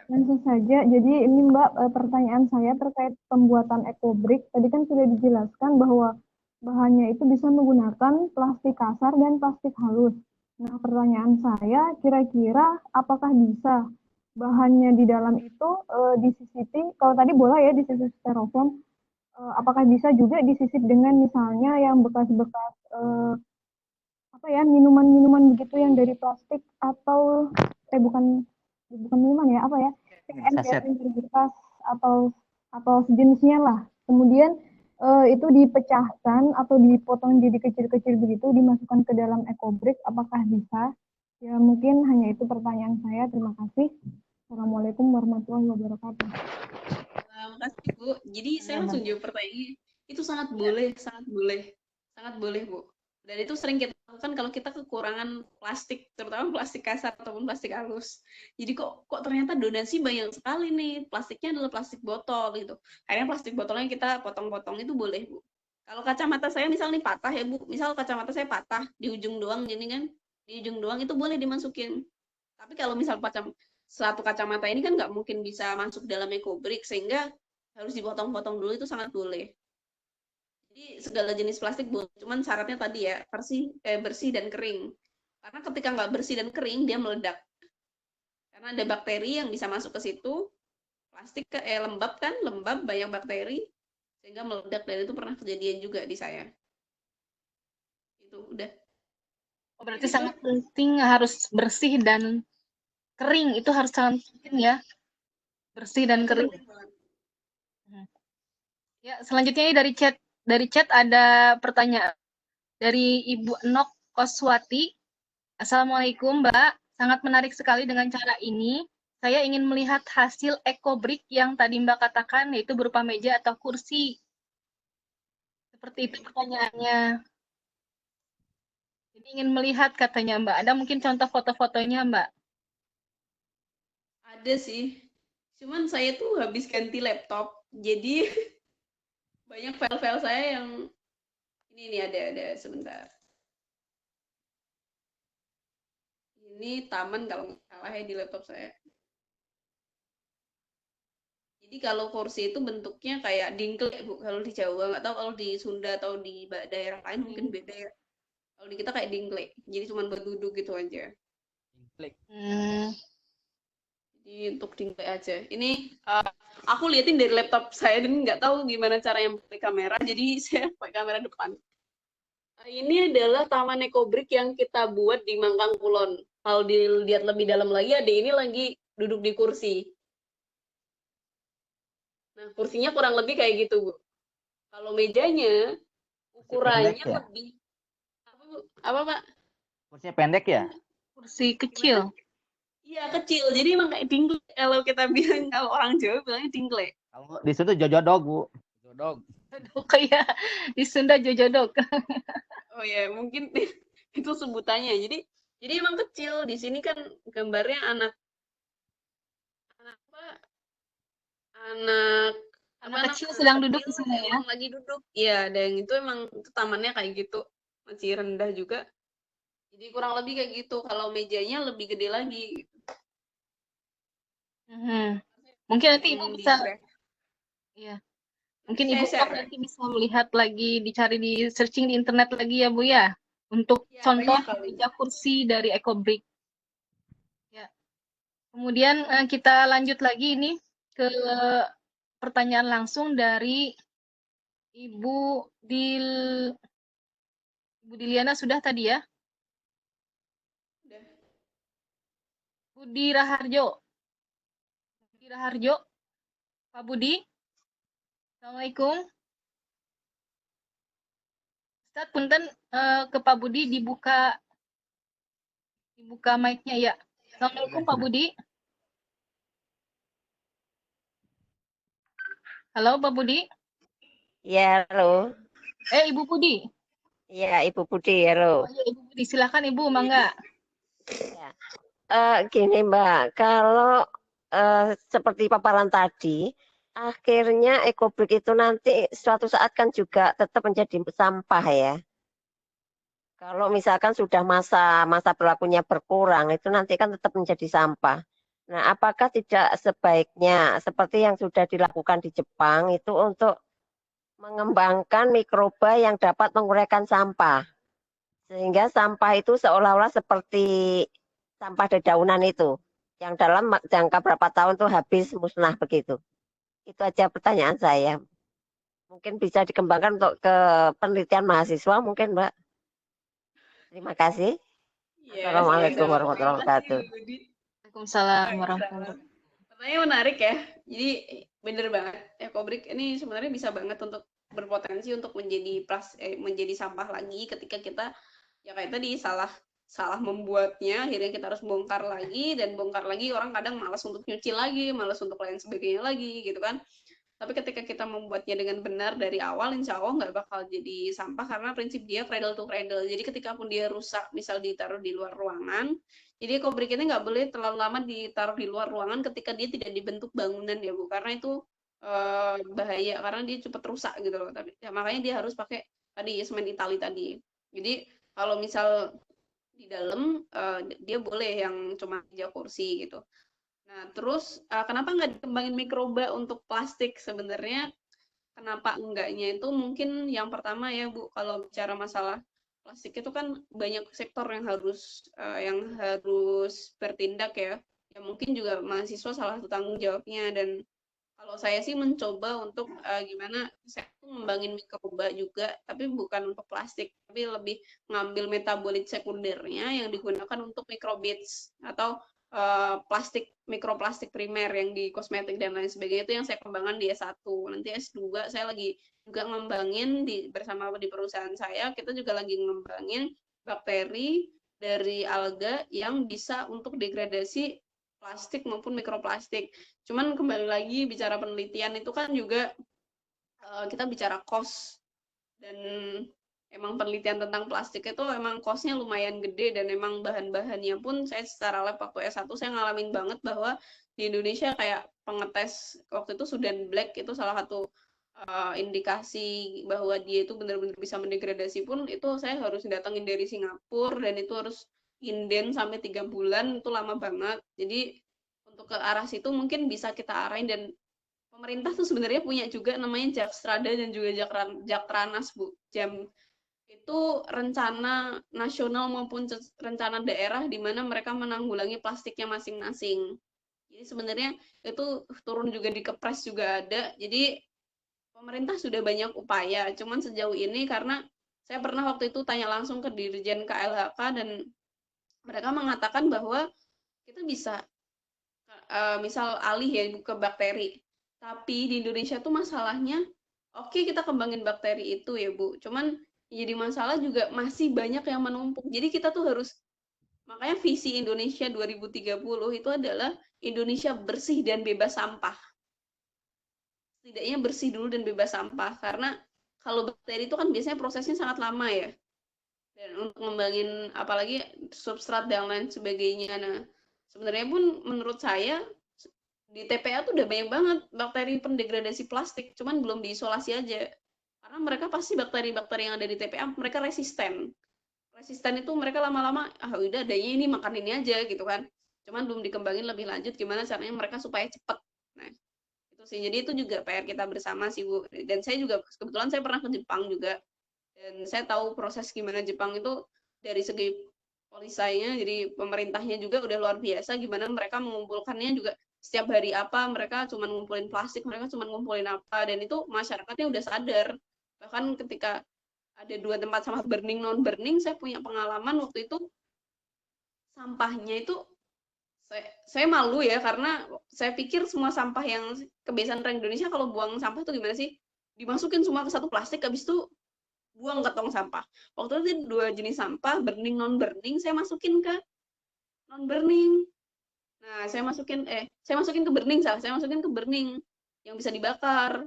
Langsung saja, jadi ini Mbak, pertanyaan saya terkait pembuatan ecobrick. Tadi kan sudah dijelaskan bahwa bahannya itu bisa menggunakan plastik kasar dan plastik halus. Nah, pertanyaan saya, kira-kira apakah bisa bahannya di dalam itu disisipi, kalau tadi bola ya disisip styrofoam, apakah bisa juga disisip dengan misalnya yang bekas-bekas minuman-minuman begitu yang dari plastik atau bukan minuman ya, apa ya, ember bekas atau sejenisnya lah. Kemudian itu dipecahkan atau dipotong jadi kecil-kecil begitu, dimasukkan ke dalam ecobrick, apakah bisa? Ya mungkin hanya itu pertanyaan saya. Terima kasih. Assalamualaikum warahmatullahi wabarakatuh. Terima kasih Bu. Jadi saya langsung jawab pertanyaannya. Itu sangat boleh Bu. Dan itu sering kita lakukan kalau kita kekurangan plastik, terutama plastik kasar ataupun plastik halus. Jadi kok ternyata donasi banyak sekali nih, plastiknya adalah plastik botol gitu. Akhirnya plastik botolnya kita potong-potong, itu boleh Bu. Kalau kacamata saya misal nih patah ya Bu, misal kacamata saya patah di ujung doang gini kan, di ujung doang itu boleh dimasukin. Tapi kalau misal satu kacamata ini kan nggak mungkin bisa masuk dalam ecobrick, sehingga harus dipotong-potong dulu, itu sangat boleh. Jadi segala jenis plastik boleh, cuman syaratnya tadi ya bersih dan kering. Karena ketika nggak bersih dan kering dia meledak. Karena ada bakteri yang bisa masuk ke situ. Plastik lembab banyak bakteri sehingga meledak, dan itu pernah kejadian juga di saya. Itu udah. Berarti sangat penting harus bersih dan kering, itu harus sangat penting ya. Bersih dan kering. Ya, selanjutnya ini dari chat ada pertanyaan dari Ibu Enok Koswati. Assalamualaikum Mbak, sangat menarik sekali dengan cara ini. Saya ingin melihat hasil ecobrick yang tadi Mbak katakan, yaitu berupa meja atau kursi. Seperti itu pertanyaannya. Jadi ingin melihat katanya Mbak. Ada mungkin contoh foto-fotonya Mbak? Ada sih. Cuman saya tuh habis ganti laptop. Jadi banyak file-file saya yang Ini nih ada sebentar. Ini taman kalau nggak salah ya di laptop saya. Jadi kalau kursi itu bentuknya kayak dingklek Bu, kalau di Jawa, nggak tahu kalau di Sunda atau di daerah lain mungkin beda ya. Kalau di kita kayak dingklek, jadi cuma buat duduk gitu aja. Klik. Jadi untuk dingklek aja. Ini aku liatin dari laptop saya dan nggak tahu gimana cara yang pakai kamera, jadi saya pakai kamera depan. Ini adalah Taman Ekobrik yang kita buat di Mangkang Kulon. Kalau dilihat lebih dalam lagi, ada ini lagi duduk di kursi. Nah, kursinya kurang lebih kayak gitu, Bu. Kalau mejanya ukurannya pendek ya? lebih apa, Bu? Apa, Pak? Kursinya pendek ya? Kursi kecil. Iya, kecil. Jadi emang kayak dingklek kalau kita bilang, kalau orang Jawa bilangnya dingklek. Kalau di situ jojodog, Bu. Jodog. Kayak di Sunda jojodok. Oh ya, mungkin itu sebutannya. Jadi emang kecil. Di sini kan gambarnya anak apa? Anak kecil sedang duduk di sana ya. Emang lagi duduk. Iya, dan itu emang itu tamannya kayak gitu. Masih rendah juga. Jadi kurang lebih kayak gitu. Kalau mejanya lebih gede lagi. Mungkin nanti Ibu Di bisa, graph. ya. Mungkin Saya Ibu share. nanti bisa melihat lagi, dicari di searching di internet lagi ya Bu ya, untuk Ya, contoh banyak kali. meja kursi dari Ekobrik. Ya. Kemudian kita lanjut lagi ini ke pertanyaan langsung dari Ibu Diliana sudah tadi ya? Udah. Budi Raharjo. Budi Raharjo. Pak Budi. Assalamualaikum. Ustaz, punten ke Pak Budi dibuka mic-nya ya. Assalamualaikum Pak Budi. Halo Pak Budi. Ya, halo. Ibu Budi. Ya, Ibu Budi, halo. Oh, ya, Ibu Budi, silakan Ibu, mangga. Ya. Gini Mbak, kalau seperti paparan tadi, akhirnya ekobrik itu nanti suatu saat kan juga tetap menjadi sampah ya. Kalau misalkan sudah masa berlakunya berkurang, itu nanti kan tetap menjadi sampah. Nah, apakah tidak sebaiknya seperti yang sudah dilakukan di Jepang itu untuk mengembangkan mikroba yang dapat menguraikan sampah? Sehingga sampah itu seolah-olah seperti sampah dedaunan itu, yang dalam jangka berapa tahun tuh habis musnah begitu. Itu aja pertanyaan saya. Mungkin bisa dikembangkan untuk ke penelitian mahasiswa mungkin, Mbak. Terima kasih. Ya, Assalamualaikum sama-sama. warahmatullahi wabarakatuh. Terima kasih, Bu Budi. Waalaikumsalam warahmatullahi wabarakatuh. Pertanyaan menarik ya. Jadi bener banget. Ekobrik ini sebenarnya bisa banget untuk berpotensi untuk menjadi sampah lagi ketika kita ya kayak tadi salah membuatnya, akhirnya kita harus bongkar lagi dan bongkar lagi, orang kadang malas untuk nyuci lagi, malas untuk lain sebagainya lagi gitu kan. Tapi ketika kita membuatnya dengan benar dari awal, insya Allah nggak bakal jadi sampah karena prinsip dia cradle to cradle. Jadi ketika pun dia rusak, misal ditaruh di luar ruangan, jadi ekobrik ini nggak boleh terlalu lama ditaruh di luar ruangan ketika dia tidak dibentuk bangunan ya Bu, karena itu bahaya karena dia cepat rusak gitu loh. Tapi ya, makanya dia harus pakai tadi semen Itali tadi. Jadi kalau misal di dalam dia boleh yang cuma meja kursi gitu. Nah, terus kenapa nggak dikembangin mikroba untuk plastik? Sebenarnya kenapa enggaknya itu mungkin yang pertama ya Bu, kalau bicara masalah plastik itu kan banyak sektor yang harus bertindak ya. Ya mungkin juga mahasiswa salah satu tanggung jawabnya, dan kalau saya sih mencoba untuk gimana saya tuh ngembangin mikroba juga, tapi bukan untuk plastik, tapi lebih ngambil metabolit sekundernya yang digunakan untuk microbeads atau mikroplastik primer yang di kosmetik dan lain sebagainya, itu yang saya kembangkan di S1. Nanti S2 saya lagi juga ngembangin bersama di perusahaan saya, kita juga lagi ngembangin bakteri dari alga yang bisa untuk degradasi plastik maupun mikroplastik. Cuman kembali lagi bicara penelitian itu kan juga kita bicara cost, dan emang penelitian tentang plastik itu emang costnya lumayan gede, dan emang bahan-bahannya pun saya secara lab waktu S1 saya ngalamin banget bahwa di Indonesia kayak pengetes waktu itu Sudan Black itu salah satu indikasi bahwa dia itu benar-benar bisa mendegradasi pun itu saya harus datangin dari Singapura dan itu harus inden sampai 3 bulan, itu lama banget. Jadi untuk ke arah situ mungkin bisa kita arahin, dan pemerintah tuh sebenarnya punya juga namanya Jakstrada dan juga Jaktranas, Bu. Itu rencana nasional maupun rencana daerah di mana mereka menanggulangi plastiknya masing-masing. Jadi sebenarnya itu turun juga di Kepres juga ada. Jadi pemerintah sudah banyak upaya, cuman sejauh ini karena saya pernah waktu itu tanya langsung ke Dirjen KLHK dan mereka mengatakan bahwa kita bisa misal alih ya ke bakteri. Tapi di Indonesia tuh masalahnya, oke kita kembangin bakteri itu ya Bu, cuman jadi masalah juga masih banyak yang menumpuk. Jadi kita tuh harus, makanya visi Indonesia 2030 itu adalah Indonesia bersih dan bebas sampah. Setidaknya bersih dulu dan bebas sampah, karena kalau bakteri itu kan biasanya prosesnya sangat lama ya, dan untuk ngembangin apalagi substrat dan lain sebagainya. Nah sebenarnya pun menurut saya di TPA tuh udah banyak banget bakteri pendegradasi plastik, cuman belum diisolasi aja, karena mereka pasti bakteri-bakteri yang ada di TPA mereka resisten itu mereka lama-lama udah adanya ini makan ini aja gitu kan, cuman belum dikembangin lebih lanjut gimana caranya mereka supaya cepat. Nah itu sih, jadi itu juga PR kita bersama sih Bu, dan saya juga kebetulan saya pernah ke Jepang juga dan saya tahu proses gimana Jepang itu dari segi polisainya, jadi pemerintahnya juga udah luar biasa gimana mereka mengumpulkannya juga setiap hari apa, mereka cuma ngumpulin plastik, mereka cuma ngumpulin apa, dan itu masyarakatnya udah sadar. Bahkan ketika ada 2 tempat sampah burning non burning, saya punya pengalaman waktu itu sampahnya itu saya malu ya, karena saya pikir semua sampah yang kebiasaan orang Indonesia kalau buang sampah itu gimana sih? Dimasukin semua ke satu plastik, habis itu buang ke tong sampah. Waktu itu 2 jenis sampah, burning non burning, saya masukin ke non burning. Nah, saya masukin ke burning, saya masukin ke burning yang bisa dibakar.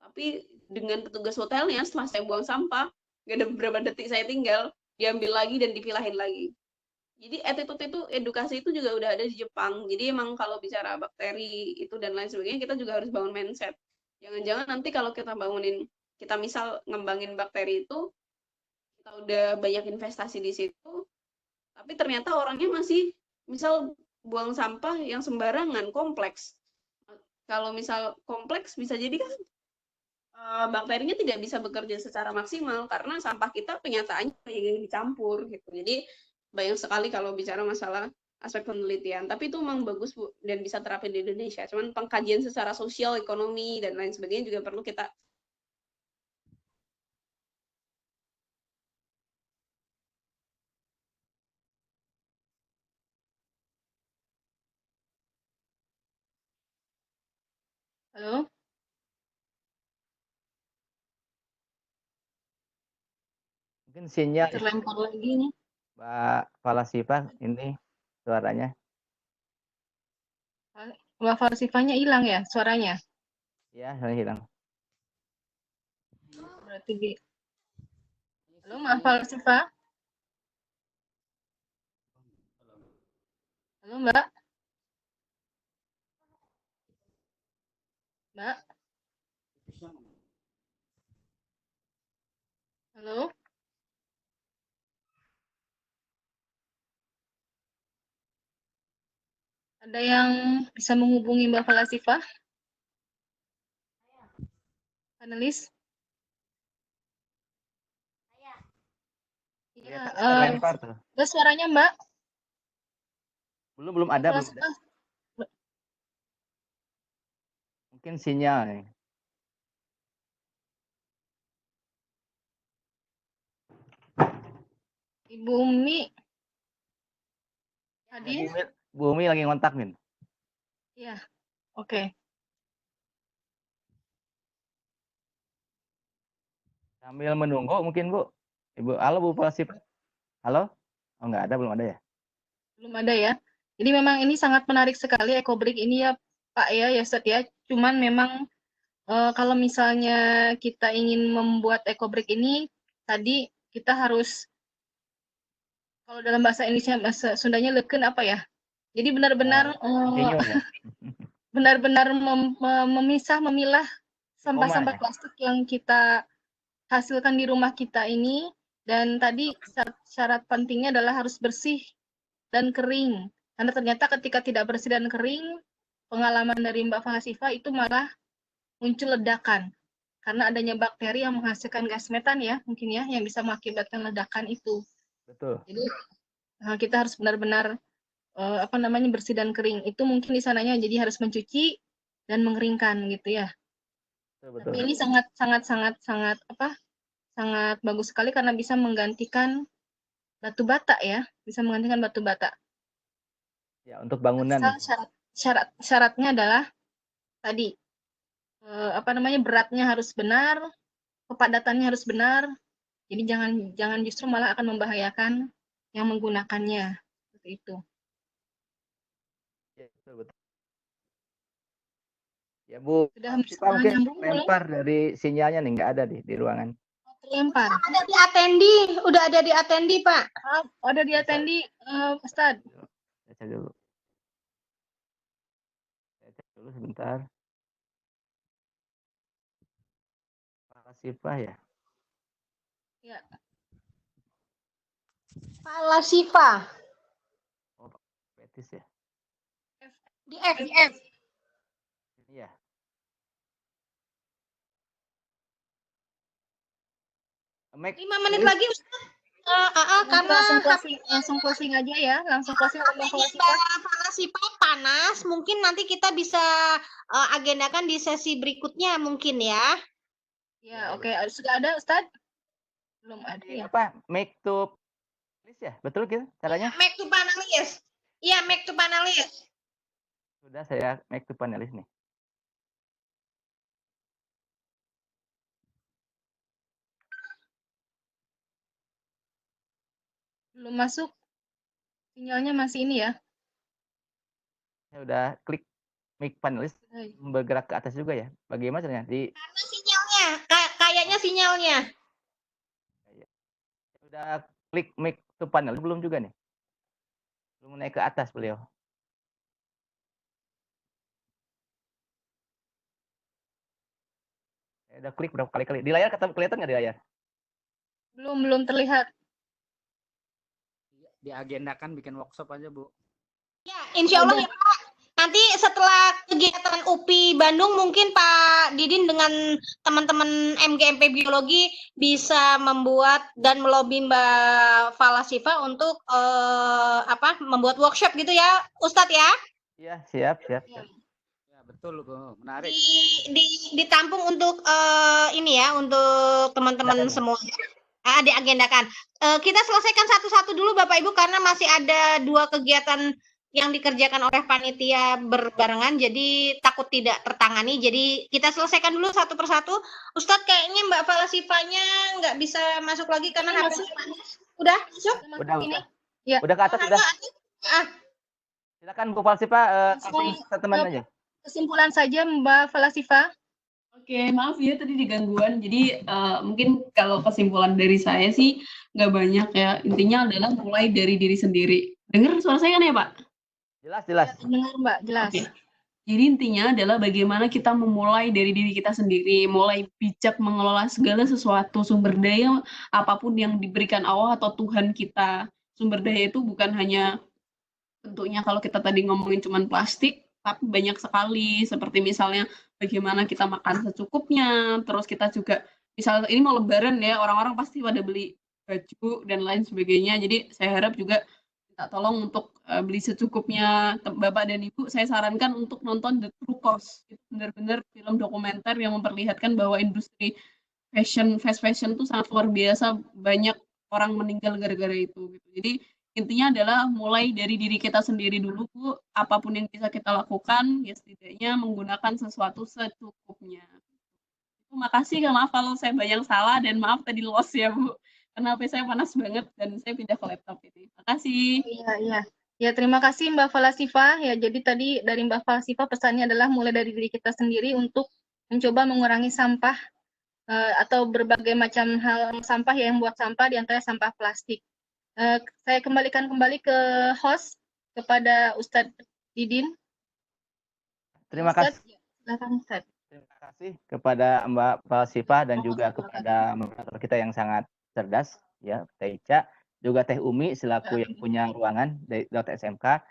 Tapi dengan petugas hotelnya setelah saya buang sampah, nggak ada beberapa detik saya tinggal, diambil lagi dan dipilahin lagi. Jadi attitude itu, edukasi itu juga udah ada di Jepang. Jadi emang kalau bicara bakteri itu dan lain sebagainya, kita juga harus bangun mindset. Jangan-jangan nanti kalau kita misal ngembangin bakteri itu, kita udah banyak investasi di situ, tapi ternyata orangnya masih misal buang sampah yang sembarangan, kompleks. Kalau misal kompleks bisa jadi kan bakterinya tidak bisa bekerja secara maksimal karena sampah kita kenyataannya yang dicampur gitu. Jadi banyak sekali kalau bicara masalah aspek penelitian, tapi itu memang bagus Bu dan bisa terapin di Indonesia. Cuman pengkajian secara sosial, ekonomi dan lain sebagainya juga perlu kita. Halo? Mungkin sinyal Terlempar lagi nih. Mbak Falasifa ini suaranya. Mbak Falsifanya hilang ya suaranya? Ya, saya hilang. Berarti halo Mbak Falsifa? Halo Mbak? Mbak? Halo? Ada yang bisa menghubungi Mbak Falasifa? Panelis? Iya, Terlempar tuh. ada suaranya Mbak? Belum ada, belum ada. Mungkin sinyal nih. Ibu Umi hadir? Bu Umi lagi ngontak, Min. Iya, oke. Sambil menunggu mungkin Bu. Ibu, halo Bu Falasifa. Halo? Oh nggak ada, belum ada ya? Belum ada ya. Jadi memang ini sangat menarik sekali EcoBrick ini ya Pak ya, Ustadz ya. Cuman memang kalau misalnya kita ingin membuat EcoBrick ini, tadi kita harus, kalau dalam bahasa Indonesia, bahasa Sundanya leken apa ya? Jadi benar-benar benar-benar memilah sampah-sampah ya. plastik yang kita hasilkan di rumah kita ini, dan tadi syarat pentingnya adalah harus bersih dan kering. Karena ternyata ketika tidak bersih dan kering, pengalaman dari Mbak Falasifa itu malah muncul ledakan. Karena adanya bakteri yang menghasilkan gas metan ya, mungkin ya, yang bisa mengakibatkan ledakan itu. Betul. Jadi kita harus benar-benar bersih dan kering. Itu mungkin di sananya jadi harus mencuci dan mengeringkan gitu ya. Betul. Tapi ini sangat bagus sekali karena bisa menggantikan batu bata ya, bisa menggantikan batu bata. Ya, untuk bangunan. Asal syaratnya adalah tadi beratnya harus benar, kepadatannya harus benar. Jadi jangan justru malah akan membahayakan yang menggunakannya. Seperti itu. Ya, betul. Ya, Bu. Sudah Kita mungkin nyambung belum? lempar dari sinyalnya nih, nggak ada di ruangan. Terlempar. Ada di atendi, udah ada di atendi, Pak. Ada di atendi, Ustadz. Saya cek dulu. Saya cek dulu sebentar. Falasifa ya? Ya. Falasifa. Oh, Petis ya? Di F. Iya. Make 5 menit lagi, Ustaz. Karena langsung closing aja ya, langsung closing untuk Falasifa panas, mungkin nanti kita bisa agendakan di sesi berikutnya mungkin ya. Ya, oke. Sudah ada, Ustadz? Belum ada ya. Apa? Make to list ya? Betul gitu caranya? Make to panelis. Iya, make to panelis. Sudah saya make to panelis nih. Belum masuk. Sinyalnya masih ini ya. Saya udah klik make panelis, bergerak ke atas juga ya. Bagaimana caranya? Karena sinyalnya, kayaknya sinyalnya. Udah klik make to panel belum juga nih? Belum naik ke atas beliau. Saya udah klik berapa kali-kali. Di layar kelihatan nggak di layar? Belum terlihat. Diagendakan bikin workshop aja, Bu. Ya, insya Allah ya Pak. Nanti setelah kegiatan UPI Bandung mungkin Pak Didin dengan teman-teman MGMP Biologi bisa membuat dan melobi Mbak Falasifa untuk membuat workshop gitu ya, Ustadz ya? Iya, siap. Ya, betul, Bu. Menarik. Ditampung untuk ini ya, untuk teman-teman semua. Diagendakan. Kita selesaikan satu-satu dulu Bapak Ibu karena masih ada 2 kegiatan yang dikerjakan oleh panitia berbarengan, jadi takut tidak tertangani. Jadi kita selesaikan dulu satu persatu. Ustadz kayaknya Mbak Falasifanya nggak bisa masuk lagi karena HP-nya panas. Udah masuk? Udah. Ya. Udah ke atas sudah. Silakan Bu Falasifa kasih statement aja. Kesimpulan saja Mbak Falasifa. Oke, maaf ya tadi digangguan. Jadi mungkin kalau kesimpulan dari saya sih nggak banyak ya. Intinya adalah mulai dari diri sendiri. Dengar suara saya kan ya Pak? Jelas. Dengar Mbak, jelas. Oke. Jadi intinya adalah bagaimana kita memulai dari diri kita sendiri, mulai bijak mengelola segala sesuatu, sumber daya apapun yang diberikan Allah atau Tuhan kita. Sumber daya itu bukan hanya bentuknya kalau kita tadi ngomongin cuman plastik, tapi banyak sekali, seperti misalnya bagaimana kita makan secukupnya, terus kita juga, misalnya ini mau lebaran ya, orang-orang pasti pada beli baju dan lain sebagainya, jadi saya harap juga minta tolong untuk beli secukupnya. Bapak dan Ibu, saya sarankan untuk nonton The True Cost. Itu benar-benar film dokumenter yang memperlihatkan bahwa industri fast fashion itu sangat luar biasa, banyak orang meninggal gara-gara itu. Gitu. Jadi intinya adalah mulai dari diri kita sendiri dulu, Bu. Apapun yang bisa kita lakukan, ya setidaknya menggunakan sesuatu secukupnya. Terima kasih, maaf kalau saya banyak salah dan maaf tadi loss ya, Bu. Karena HP saya panas banget dan saya pindah ke laptop ini. Terima kasih. Iya. Ya, terima kasih Mbak Falasifa. Ya, jadi tadi dari Mbak Falasifa pesannya adalah mulai dari diri kita sendiri untuk mencoba mengurangi sampah atau berbagai macam hal sampah yang membuat sampah, di antara sampah plastik. Saya kembalikan kembali ke host, kepada Ustadz Didin. Terima kasih. Silakan Ustadz. Terima kasih kepada Mbak Falsifah dan juga kepada moderator kita yang sangat cerdas, ya, Teh Ica, juga Teh Umi selaku yang punya ruangan dari .smk.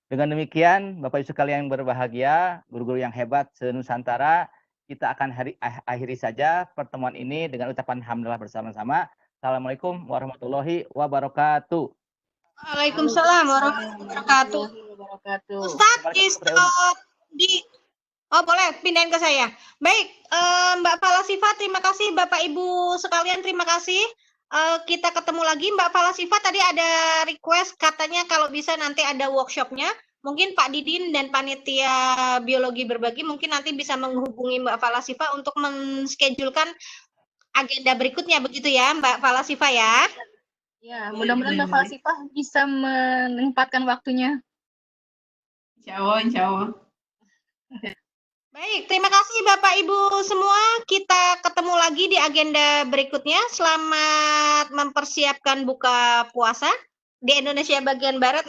Dengan demikian, Bapak Ibu sekalian yang berbahagia, guru-guru yang hebat se-Nusantara, kita akan akhiri saja pertemuan ini dengan ucapan hamdalah bersama-sama. Assalamualaikum warahmatullahi wabarakatuh. Waalaikumsalam warahmatullahi wabarakatuh. Ustadz, oh boleh pindahin ke saya. Baik, Mbak Falsifah, terima kasih. Bapak Ibu sekalian, terima kasih. Kita ketemu lagi. Mbak Falsifah tadi ada request katanya kalau bisa nanti ada workshopnya. Mungkin Pak Didin dan panitia biologi berbagi mungkin nanti bisa menghubungi Mbak Falsifah untuk menschedulkan agenda berikutnya, begitu ya Mbak Falsifah ya? Ya, mudah-mudahan Mbak Falsifah bisa menempatkan waktunya. Insya Allah. Baik, terima kasih Bapak Ibu semua. Kita ketemu lagi di agenda berikutnya. Selamat mempersiapkan buka puasa di Indonesia bagian Barat.